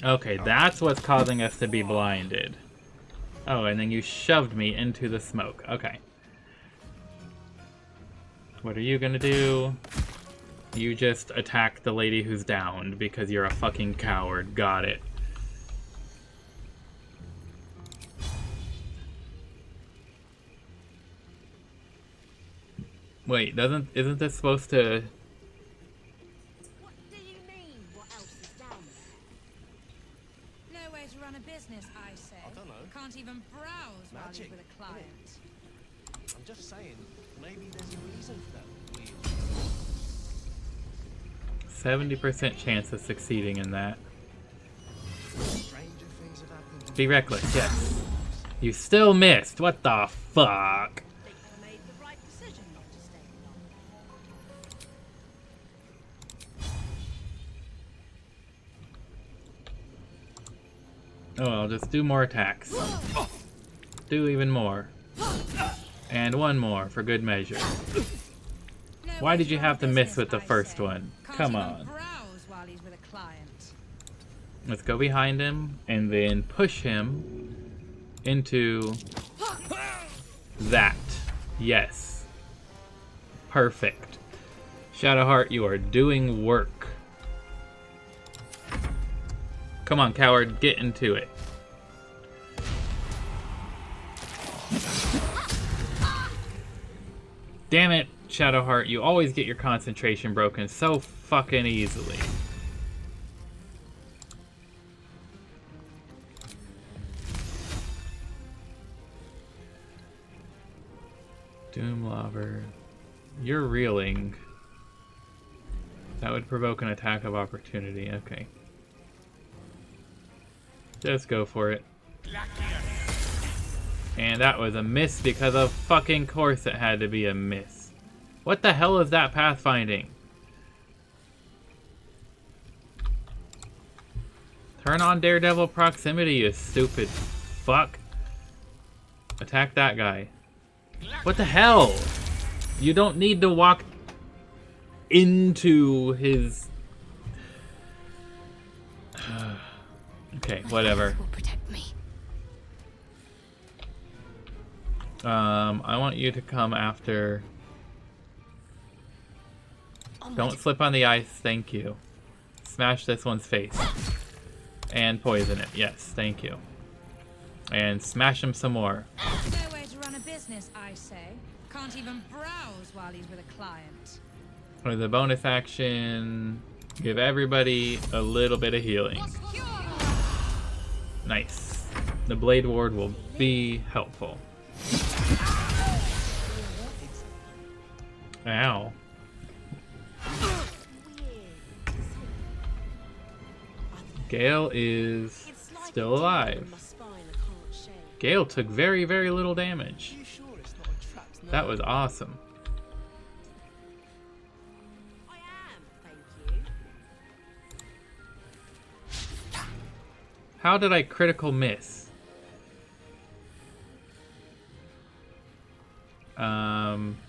Okay, that's what's causing us to be blinded. Oh, and then you shoved me into the smoke. Okay. What are you gonna do? You just attack the lady who's downed because you're a fucking coward. Got it. Wait, isn't this supposed to... Nowhere to run a business, I say. I don't know. Can't even browse while he's Magic, with a client. I'm just saying, maybe there's a reason for that weird. 70% chance of succeeding in that. Stranger things have happened. Be reckless, yes. You still missed. What the fuck? Oh, I'll just do more attacks. Do even more. And one more for good measure. Why did you have to miss with the first one? Come on. Let's go behind him and then push him into that. Yes. Perfect. Shadowheart, you are doing work. Come on, coward, get into it. Damn it, Shadowheart, you always get your concentration broken so fucking easily. Doomlover. You're reeling. That would provoke an attack of opportunity. Okay. Just go for it. And that was a miss because of fucking course it had to be a miss. What the hell is that pathfinding? Turn on Daredevil proximity, you stupid fuck. Attack that guy. What the hell? You don't need to walk into his... Okay, whatever. I want you to come after... Don't slip on the ice, thank you. Smash this one's face. And poison it, yes, thank you. And smash him some more. No way to run a business, I say. Can't even browse while he's with a client. With a bonus action, give everybody a little bit of healing. Nice. The Blade Ward will be helpful. Ow. Gale is still alive. Gale took very, very little damage. That was awesome. How did I critical miss?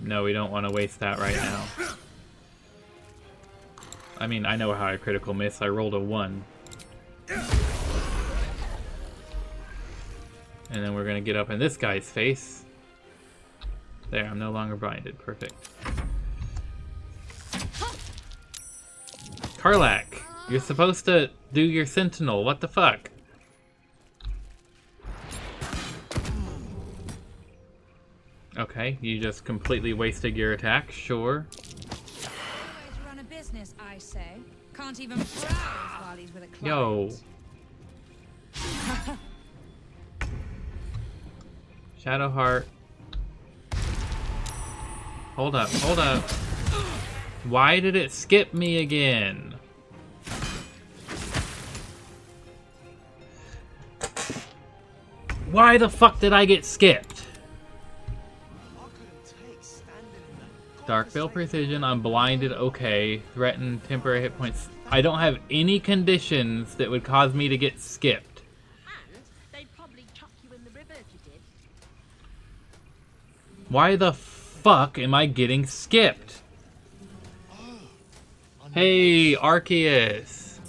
No, we don't want to waste that right now. I mean, I know how I critical miss. I rolled a 1. And then we're gonna get up in this guy's face. There, I'm no longer blinded. Perfect. Karlak, you're supposed to do your sentinel. What the fuck? Okay, you just completely wasted your attack. Sure. No way to run a business, I say. Can't even browse while he's with a client. Yo. Shadowheart. Hold up, hold up. Why did it skip me again? Why the fuck did I get skipped? Dark Veil Precision, I'm blinded, okay. Threaten temporary hit points. I don't have any conditions that would cause me to get skipped. They'd probably chuck you in the river if you did. Why the fuck am I getting skipped? Hey, Arceus.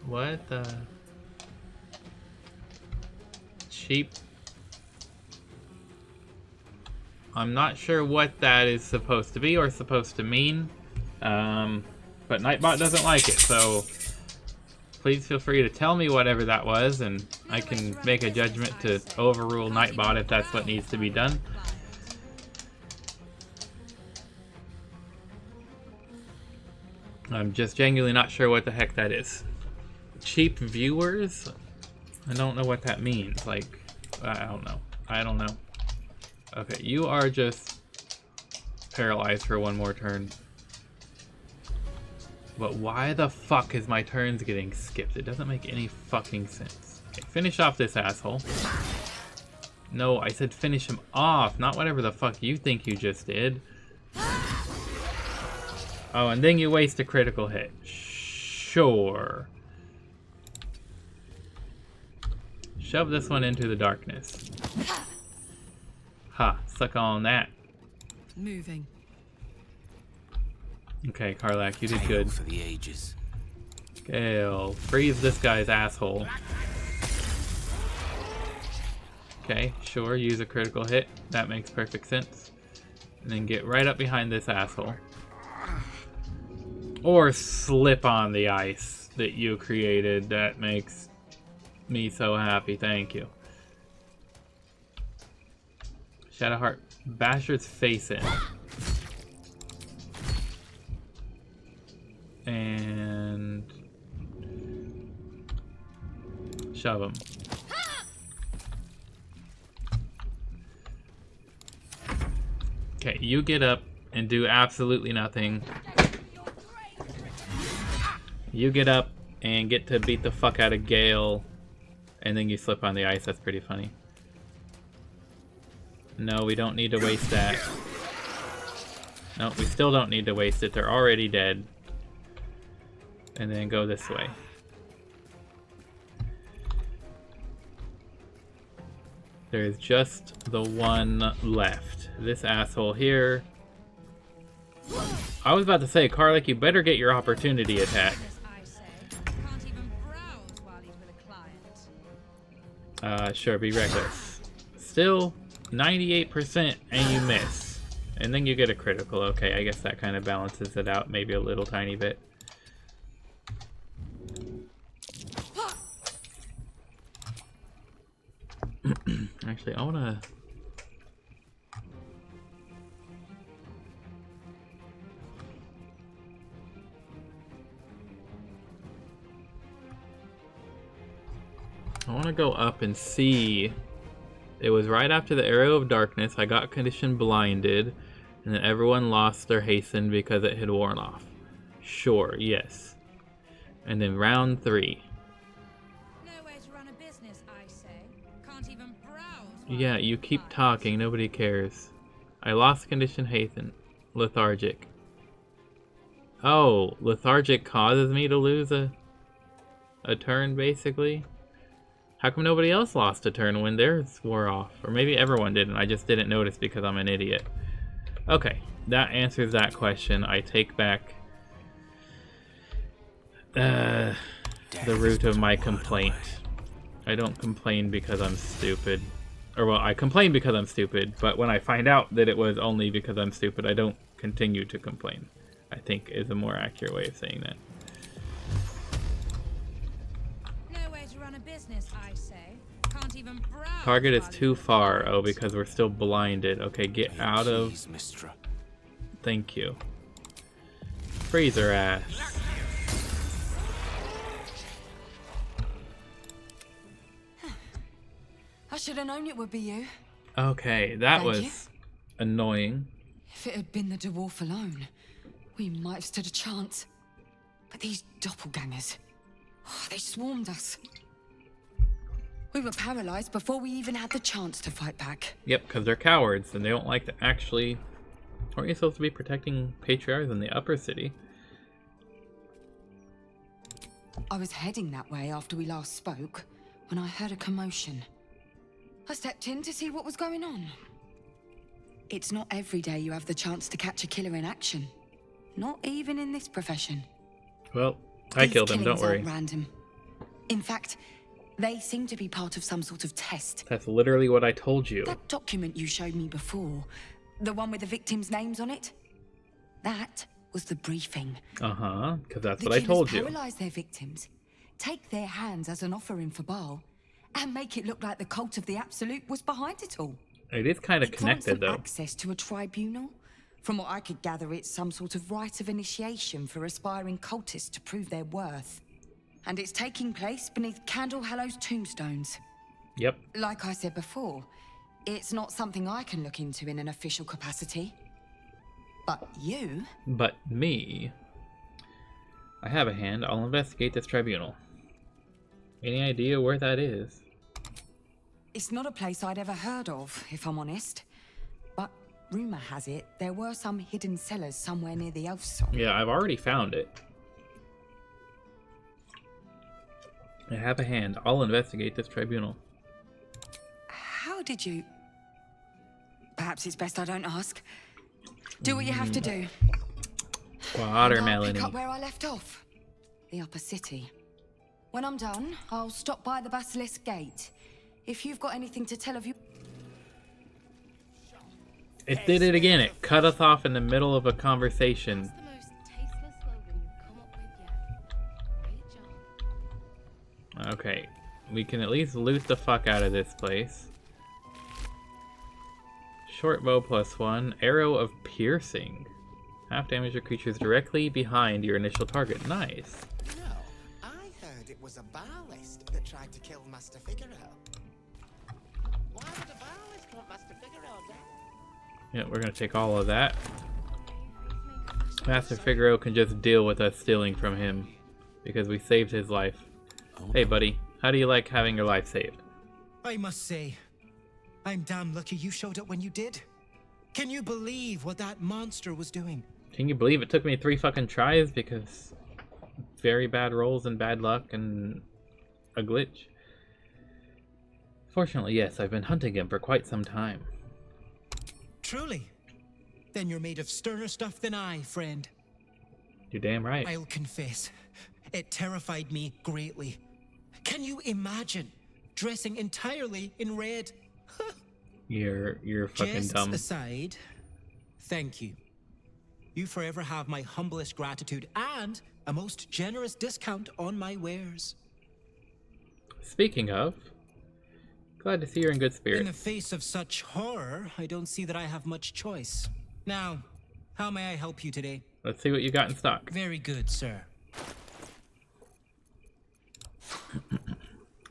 What the? Cheap. I'm not sure what that is supposed to be or supposed to mean, but Nightbot doesn't like it, so please feel free to tell me whatever that was, and I can make a judgment to overrule Nightbot if that's what needs to be done. I'm just genuinely not sure what the heck that is. Cheap viewers? I don't know what that means. Like, I don't know. I don't know. Okay, you are just paralyzed for one more turn. But why the fuck is my turns getting skipped? It doesn't make any fucking sense. Okay, finish off this asshole. No, I said finish him off, not whatever the fuck you think you just did. Oh, and then you waste a critical hit. Sure. Shove this one into the darkness. Ha, suck on that. Moving. Okay, Karlak, you did good. For the ages. Gale, freeze this guy's asshole. Okay, sure, use a critical hit. That makes perfect sense. And then get right up behind this asshole. Or slip on the ice that you created. That makes me so happy, thank you. Shadowheart, bash its face in. And shove him. Okay, you get up and do absolutely nothing. You get up and get to beat the fuck out of Gale, and then you slip on the ice. That's pretty funny. No, we don't need to waste that. No, we still don't need to waste it. They're already dead. And then go this way. There's just the one left. This asshole here. I was about to say, Karlak, you better get your opportunity attack. Sure, be reckless. Still, 98% and you miss. And then you get a critical. Okay, I guess that kind of balances it out maybe a little tiny bit. Actually, I wanna... go up and see. It was right after the Arrow of Darkness. I got condition blinded, and then everyone lost their hasten because it had worn off. Sure, yes. And then round 3. No way to run a business, I say. Can't even browse. Yeah, you keep talking. Nobody cares. I lost condition hasten. Lethargic. Oh, lethargic causes me to lose a turn, basically? How come nobody else lost a turn when theirs wore off? Or maybe everyone didn't. I just didn't notice because I'm an idiot. Okay, that answers that question. I take back the root of my complaint. I don't complain because I'm stupid. Or, well, I complain because I'm stupid, but when I find out that it was only because I'm stupid, I don't continue to complain, I think is a more accurate way of saying that. No way to run a business, I say. Can't even browse. Target is too far. Oh, because we're still blinded. Okay, get out of... Thank you. Freeze her ass. I should have known it would be you. Okay, that Thank was you. annoying. If it had been the dwarf alone, we might have stood a chance. But these doppelgangers, they swarmed us. We were paralyzed before we even had the chance to fight back. Yep, because they're cowards and they don't like to actually... Aren't you supposed to be protecting patriarchs in the upper city? I was heading that way after we last spoke when I heard a commotion. I stepped in to see what was going on. It's not every day you have the chance to catch a killer in action. Not even in this profession. Well, I killed him, don't worry. These killings aren't random. In fact, they seem to be part of some sort of test. That's literally what I told you. That document you showed me before, the one with the victims' names on it, that was the briefing. Uh-huh, because that's what I told you. The killers paralyze their victims, take their hands as an offering for Baal, and make it look like the cult of the Absolute was behind it all. It is kind of connected, though. Access to a tribunal? From what I could gather, it's some sort of rite of initiation for aspiring cultists to prove their worth. And it's taking place beneath Candle Hallow's tombstones. Yep. Like I said before, it's not something I can look into in an official capacity. But you? But me? I have a hand. I'll investigate this tribunal. Any idea where that is? It's not a place I'd ever heard of, if I'm honest. But rumor has it there were some hidden cellars somewhere near the Elf Song. Yeah, I've already found it. I have a hand. I'll investigate this tribunal. How did you... Perhaps it's best I don't ask. Do what you have to do. Watermelon. Pick up where I left off. The upper city. When I'm done, I'll stop by the Basilisk Gate. If you've got anything to tell of you... It did it again. It cut us off in the middle of a conversation. Okay, we can at least loot the fuck out of this place. Short bow +1, arrow of piercing. Half damage to creatures directly behind your initial target. Nice. No, I heard it was a ballast that tried to kill Master Figaro. Why would a ballast want Master Figaro dead? Yeah, we're gonna take all of that. Master Figaro can just deal with us stealing from him because we saved his life. Hey buddy, how do you like having your life saved? I must say, I'm damn lucky you showed up when you did. Can you believe what that monster was doing? Can you believe it took me 3 fucking tries because very bad rolls and bad luck and a glitch? Fortunately, yes, I've been hunting him for quite some time. Truly? Then you're made of sterner stuff than I, friend. You're damn right. I'll confess, it terrified me greatly. Can you imagine dressing entirely in red? You're fucking Jests dumb. aside, thank you. You forever have my humblest gratitude and a most generous discount on my wares. Speaking of, glad to see you're in good spirits. In the face of such horror, I don't see that I have much choice. Now, how may I help you today? Let's see what you got in stock. Very good, sir.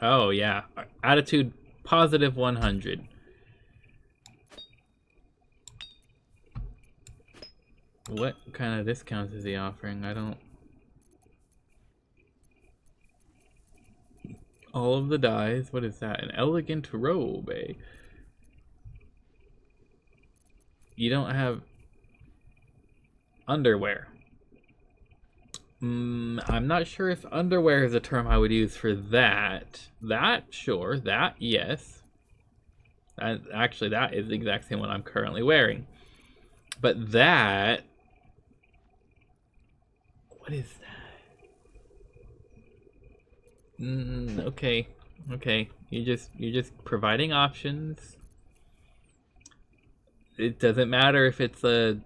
Oh yeah, attitude positive 100. What kind of discounts is he offering? I don't... All of the dyes. What is that? An elegant robe, eh? You don't have underwear. I'm not sure if underwear is a term I would use for that. That, sure. That, yes. Actually, that is the exact same one I'm currently wearing. But that... What is that? Okay. Okay. You're just providing options. It doesn't matter if it's a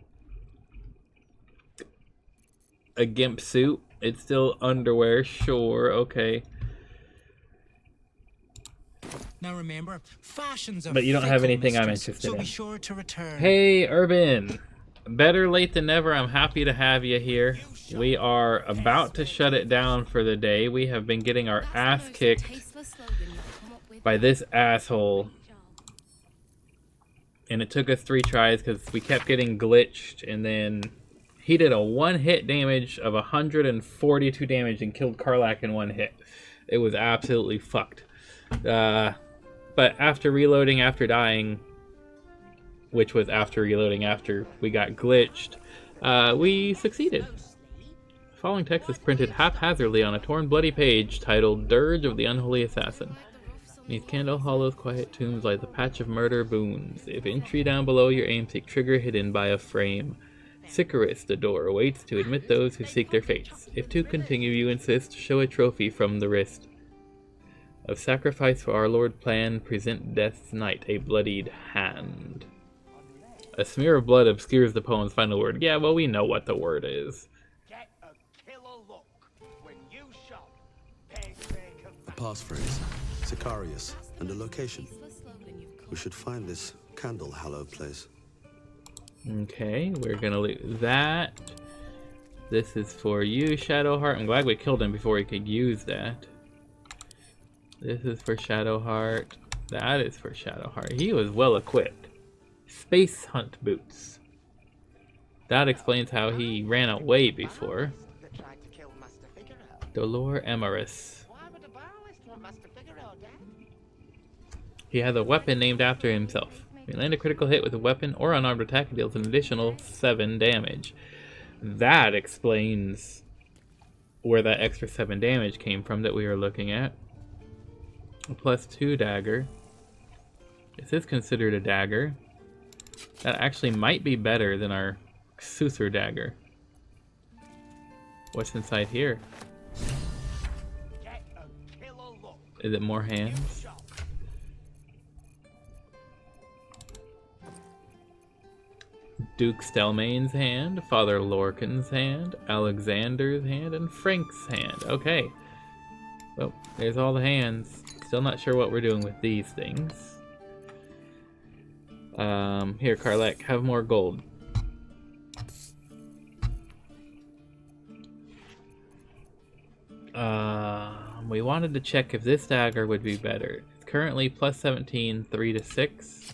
gimp suit. It's still underwear, sure, okay. Now remember, fashions are But you don't have anything I'm mistress, interested so in. be sure to return. Hey, Urban. Better late than never. I'm happy to have you here. We are about to shut it down for the day. We have been getting our ass kicked by this asshole. And it took us 3 tries because we kept getting glitched, and then He did a one-hit damage of 142 damage and killed Karlach in one hit. It was absolutely fucked. But after reloading, after dying, which was after reloading after we got glitched, we succeeded. The following text is printed haphazardly on a torn, bloody page titled Dirge of the Unholy Assassin. Beneath Candle Hollow's quiet tombs lies a patch of murder boons. If entry down below your aim, seek trigger hidden by a frame. Sicarus, the door, awaits to admit those who seek their fates. If to continue you insist, show a trophy from the wrist. Of sacrifice for our Lord plan, present death's night, a bloodied hand. A smear of blood obscures the poem's final word. Yeah, well, we know what the word is. A passphrase, Sicarius, and a location. We should find this candle hallowed place. Okay, we're gonna leave that. This is for you, Shadowheart. I'm glad we killed him before he could use that. This is for Shadowheart. That is for Shadowheart. He was well equipped. Space Hunt Boots. That explains how he ran away before. Dolor Emerus. He has a weapon named after himself. When you land a critical hit with a weapon or unarmed attack, it deals an additional 7 damage. That explains where that extra 7 damage came from that we were looking at. A +2 dagger. This is considered a dagger. That actually might be better than our Susur dagger. What's inside here? Is it more hands? Duke Stelmane's hand, Father Lorcan's hand, Alexander's hand, and Frank's hand. Okay. Well, there's all the hands. Still not sure what we're doing with these things. Here, Karlach, have more gold. We wanted to check if this dagger would be better. It's currently +17, 3 to 6.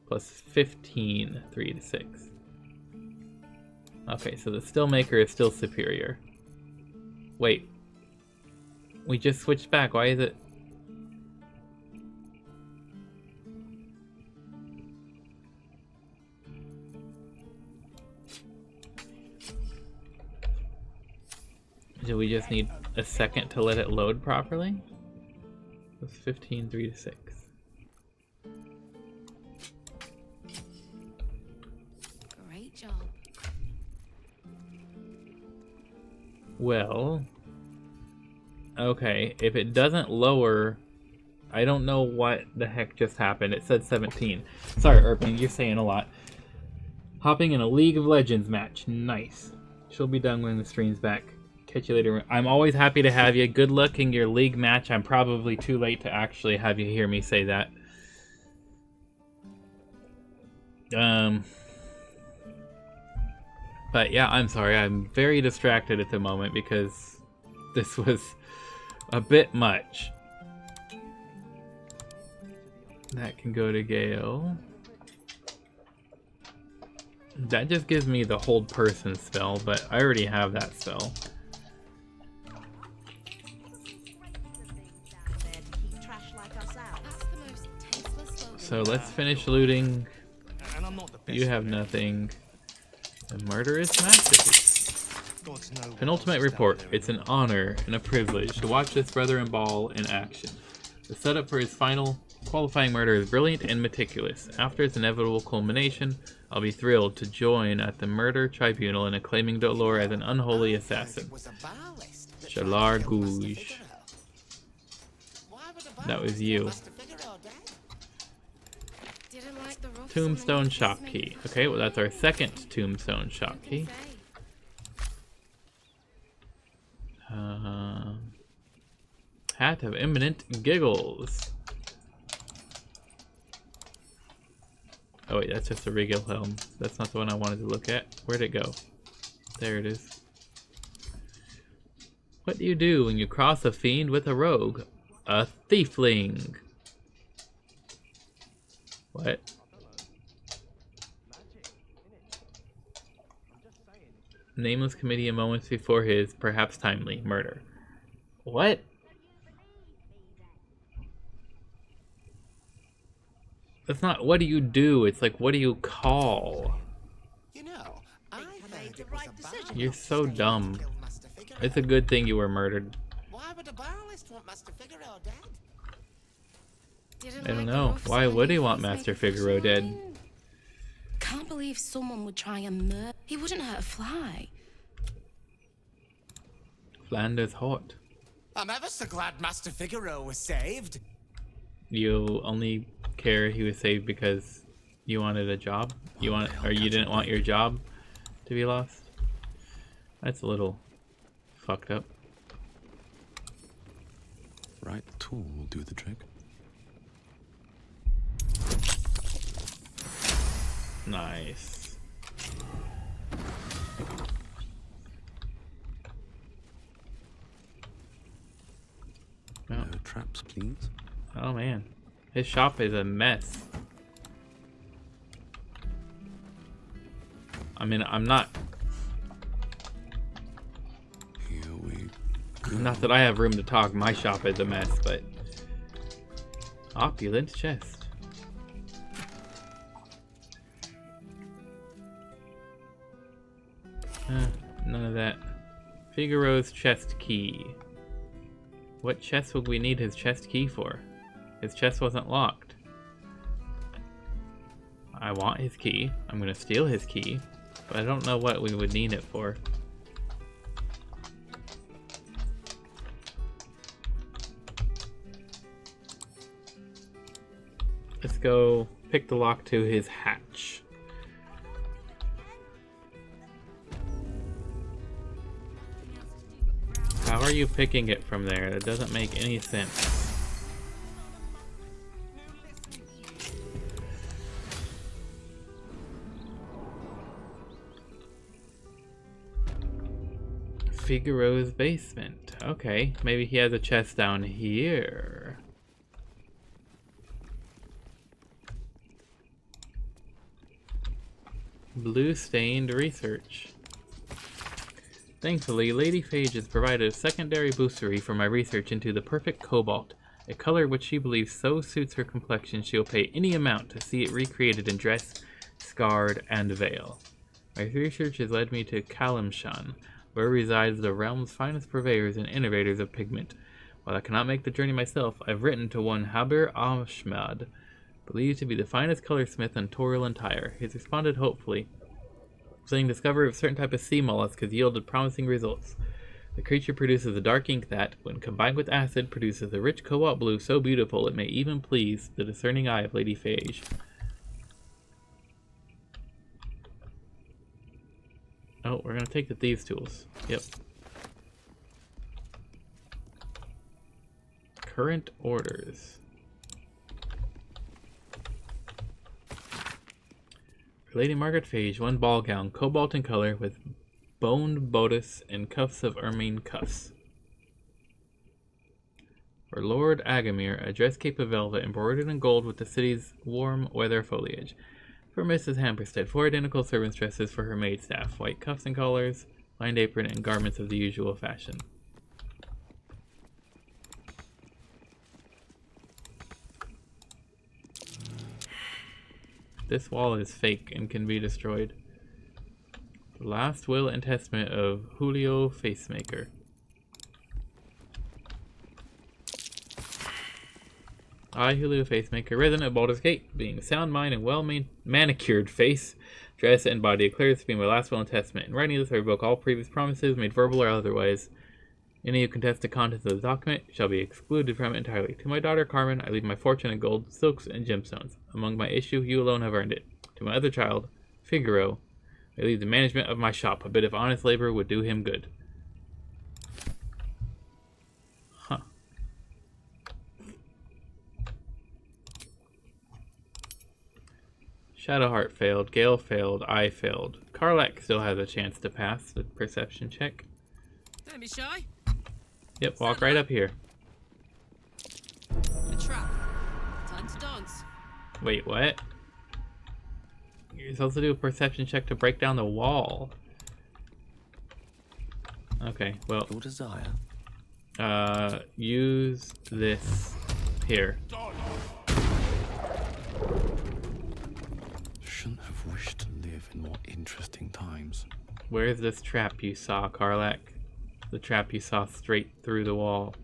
+15, 3 to 6. Okay, so the Stillmaker is still superior. Wait. We just switched back. Why is it... Do we just need a second to let it load properly? It's 15, 3 to 6. Great job. Well, okay, if it doesn't lower, I don't know what the heck just happened. It said 17. Sorry, Urban, you're saying a lot. Hopping in a League of Legends match. Nice. She'll be done when the stream's back. Catch you later. I'm always happy to have you. Good luck in your league match. I'm probably too late to actually have you hear me say that. But yeah, I'm sorry. I'm very distracted at the moment because this was a bit much. That can go to Gale. That just gives me the hold person spell, but I already have that spell. So let's finish looting. You have nothing. A murderous masterpiece. Penultimate report. It's an honor and a privilege to watch this brother in Ball in action. The setup for his final qualifying murder is brilliant and meticulous. After its inevitable culmination, I'll be thrilled to join at the murder tribunal in acclaiming Dolor as an unholy assassin. Shalar Gouge. That was you. Tombstone shop key. Okay, well that's our second tombstone shop key. Hat of imminent giggles. Oh wait, that's just a regal helm. That's not the one I wanted to look at. Where'd it go? There it is. What do you do when you cross a fiend with a rogue? A thiefling. What? nameless comedian moments before his, perhaps timely, murder. What? That's not what do you do, it's like what do you call? You know, I made the right decision. You're so dumb. It's a good thing you were murdered. Why would the barlist want Master Figaro dead? I don't know. Why would he want Master Figaro dead? Can't believe someone would try and murder. He wouldn't hurt a fly. Flanders hot. I'm ever so glad Master Figaro was saved. You only care he was saved because you wanted a job? You didn't want your job to be lost? That's a little fucked up. Right tool will do the trick. Nice. No traps, please. Oh man, his shop is a mess. I mean, I'm not. Here we go. Not that I have room to talk. My shop is a mess, but opulent chest. None of that. Figaro's chest key. What chest would we need his chest key for? His chest wasn't locked. I want his key. I'm gonna steal his key, but I don't know what we would need it for. Let's go pick the lock to his hatch. How are you picking it from there? That doesn't make any sense. Figaro's basement. Okay, maybe he has a chest down here. Blue stained research. Thankfully, Lady Phage has provided a secondary boostery for my research into the perfect cobalt, a color which she believes so suits her complexion she'll pay any amount to see it recreated in dress, scarred, and veil. My research has led me to Kalimshan, where resides the realm's finest purveyors and innovators of pigment. While I cannot make the journey myself, I've written to one Habir Ahmad, believed to be the finest colorsmith in Toril and Tyre. He's responded hopefully, saying discovery of a certain type of sea mollusk has yielded promising results. The creature produces a dark ink that, when combined with acid, produces a rich cobalt blue so beautiful it may even please the discerning eye of Lady Phage. Oh, we're gonna take the thieves' tools. Yep. Current orders. For Lady Margaret Phage, one ball gown, cobalt in color, with boned bodice and cuffs of ermine cuffs. For Lord Agamir, a dress cape of velvet embroidered in gold with the city's warm weather foliage. For Mrs. Hamperstead, 4 identical servants' dresses for her maid staff, white cuffs and collars, lined apron, and garments of the usual fashion. This wall is fake and can be destroyed. The last will and testament of Julio Facemaker. I, Julio Facemaker, resident of Baldur's Gate, being of sound mind and well-manicured face, dress, and body, declare this to be my last will and testament. In writing this, I revoke all previous promises, made verbal or otherwise. Any who contest the contents of the document shall be excluded from it entirely. To my daughter Carmen, I leave my fortune in gold, silks, and gemstones. Among my issue, you alone have earned it. To my other child, Figaro, I leave the management of my shop. A bit of honest labor would do him good. Huh. Shadowheart failed, Gale failed, I failed. Karlak still has a chance to pass the perception check. Don't be shy. Yep, walk right up here. A trap. Time to dance. Wait, what? You're supposed to do a perception check to break down the wall. Okay, well. Your desire. Use this here. Shouldn't have wished to live in more interesting times. Where's this trap you saw, Karlak? The trap you saw straight through the wall.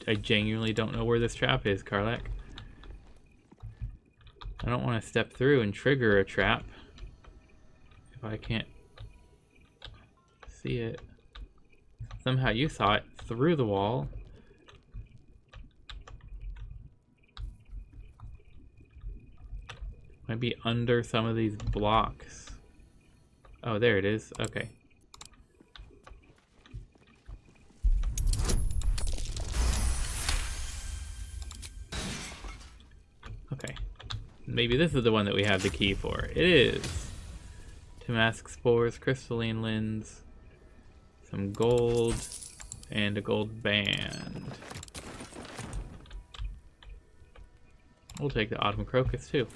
I genuinely don't know where this trap is, Karlak. I don't want to step through and trigger a trap if I can't see it. Somehow you saw it through the wall. Might be under some of these blocks. Oh, there it is. Okay. Okay. Maybe this is the one that we have the key for. It is. Tamask spores, crystalline lens, some gold, and a gold band. We'll take the Autumn Crocus too.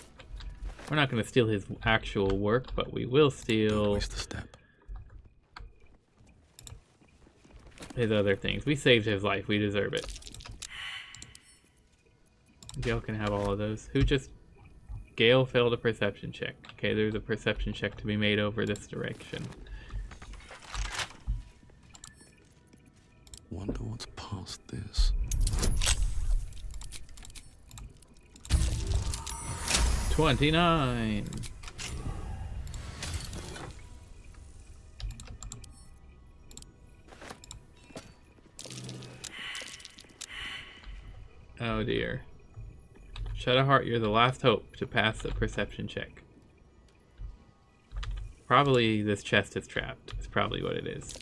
We're not going to steal his actual work, but we will steal his other things. We saved his life. We deserve it. Gale can have all of those. Who just... Gale failed a perception check. Okay, there's a perception check to be made over this direction. Wonder what's past this. 29. Oh dear. Shadowheart, you're the last hope to pass the perception check. Probably this chest is trapped. It's probably what it is.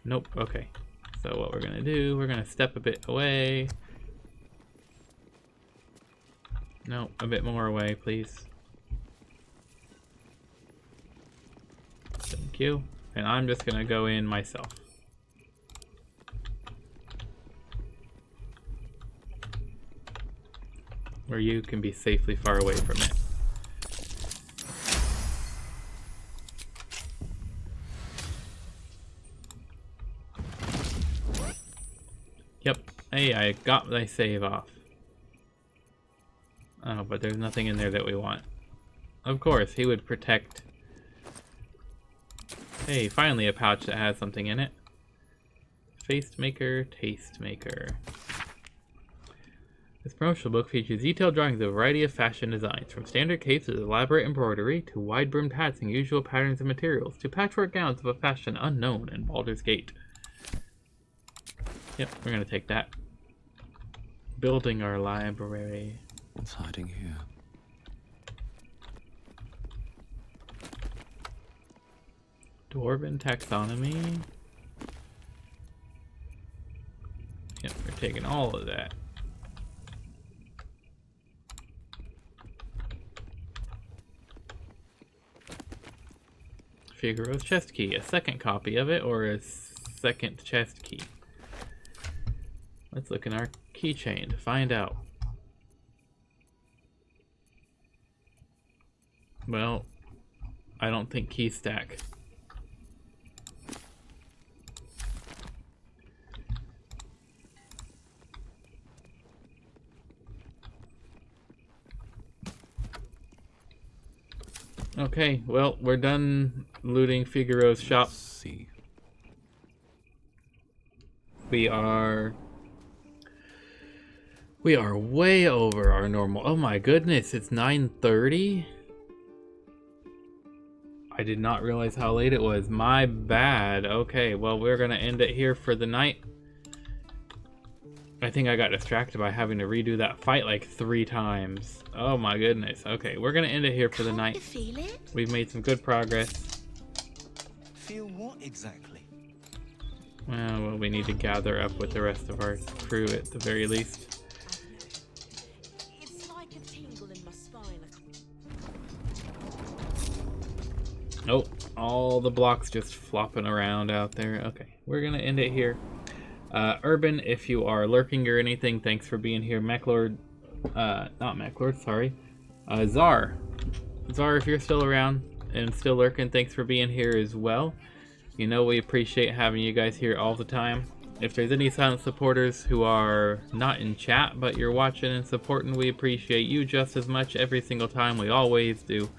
Nope, okay. So what we're gonna do, we're gonna step a bit away. No, a bit more away, please. Thank you. And I'm just gonna go in myself. Where you can be safely far away from it. Yep. Hey, I got my save off. Oh, but there's nothing in there that we want. Of course, he would protect... Hey, finally a pouch that has something in it. Face maker, taste maker. This promotional book features detailed drawings of a variety of fashion designs, from standard capes with elaborate embroidery, to wide-brimmed hats in usual patterns and materials, to patchwork gowns of a fashion unknown in Baldur's Gate. Yep, we're gonna take that. Building our library. What's hiding here? Dwarven taxonomy. Yep, we're taking all of that. Figaro's chest key. A second copy of it, or a second chest key? Let's look in our keychain to find out. Well, I don't think key stack. Okay, well, we're done looting Figaro's shop. Let's see. We are way over our normal. Oh my goodness, it's 9:30? I did not realize how late it was. My bad. Okay, well, we're gonna end it here for the night. I think I got distracted by having to redo that fight like 3 times. Oh my goodness. Okay, we're gonna end it here for the night. Feel it? We've made some good progress. Feel what exactly? Well, we need to gather up with the rest of our crew at the very least. It's like a tingle in my spine. Oh, all the blocks just flopping around out there. Okay, we're gonna end it here. Urban, if you are lurking or anything, thanks for being here. Maclord, not Maclord, sorry. Czar, if you're still around and still lurking, thanks for being here as well. You know we appreciate having you guys here all the time. If there's any silent supporters who are not in chat, but you're watching and supporting, we appreciate you just as much every single time. We always do.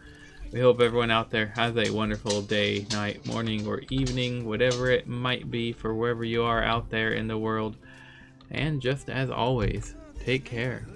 We hope everyone out there has a wonderful day, night, morning, or evening, whatever it might be for wherever you are out there in the world. And just as always, take care.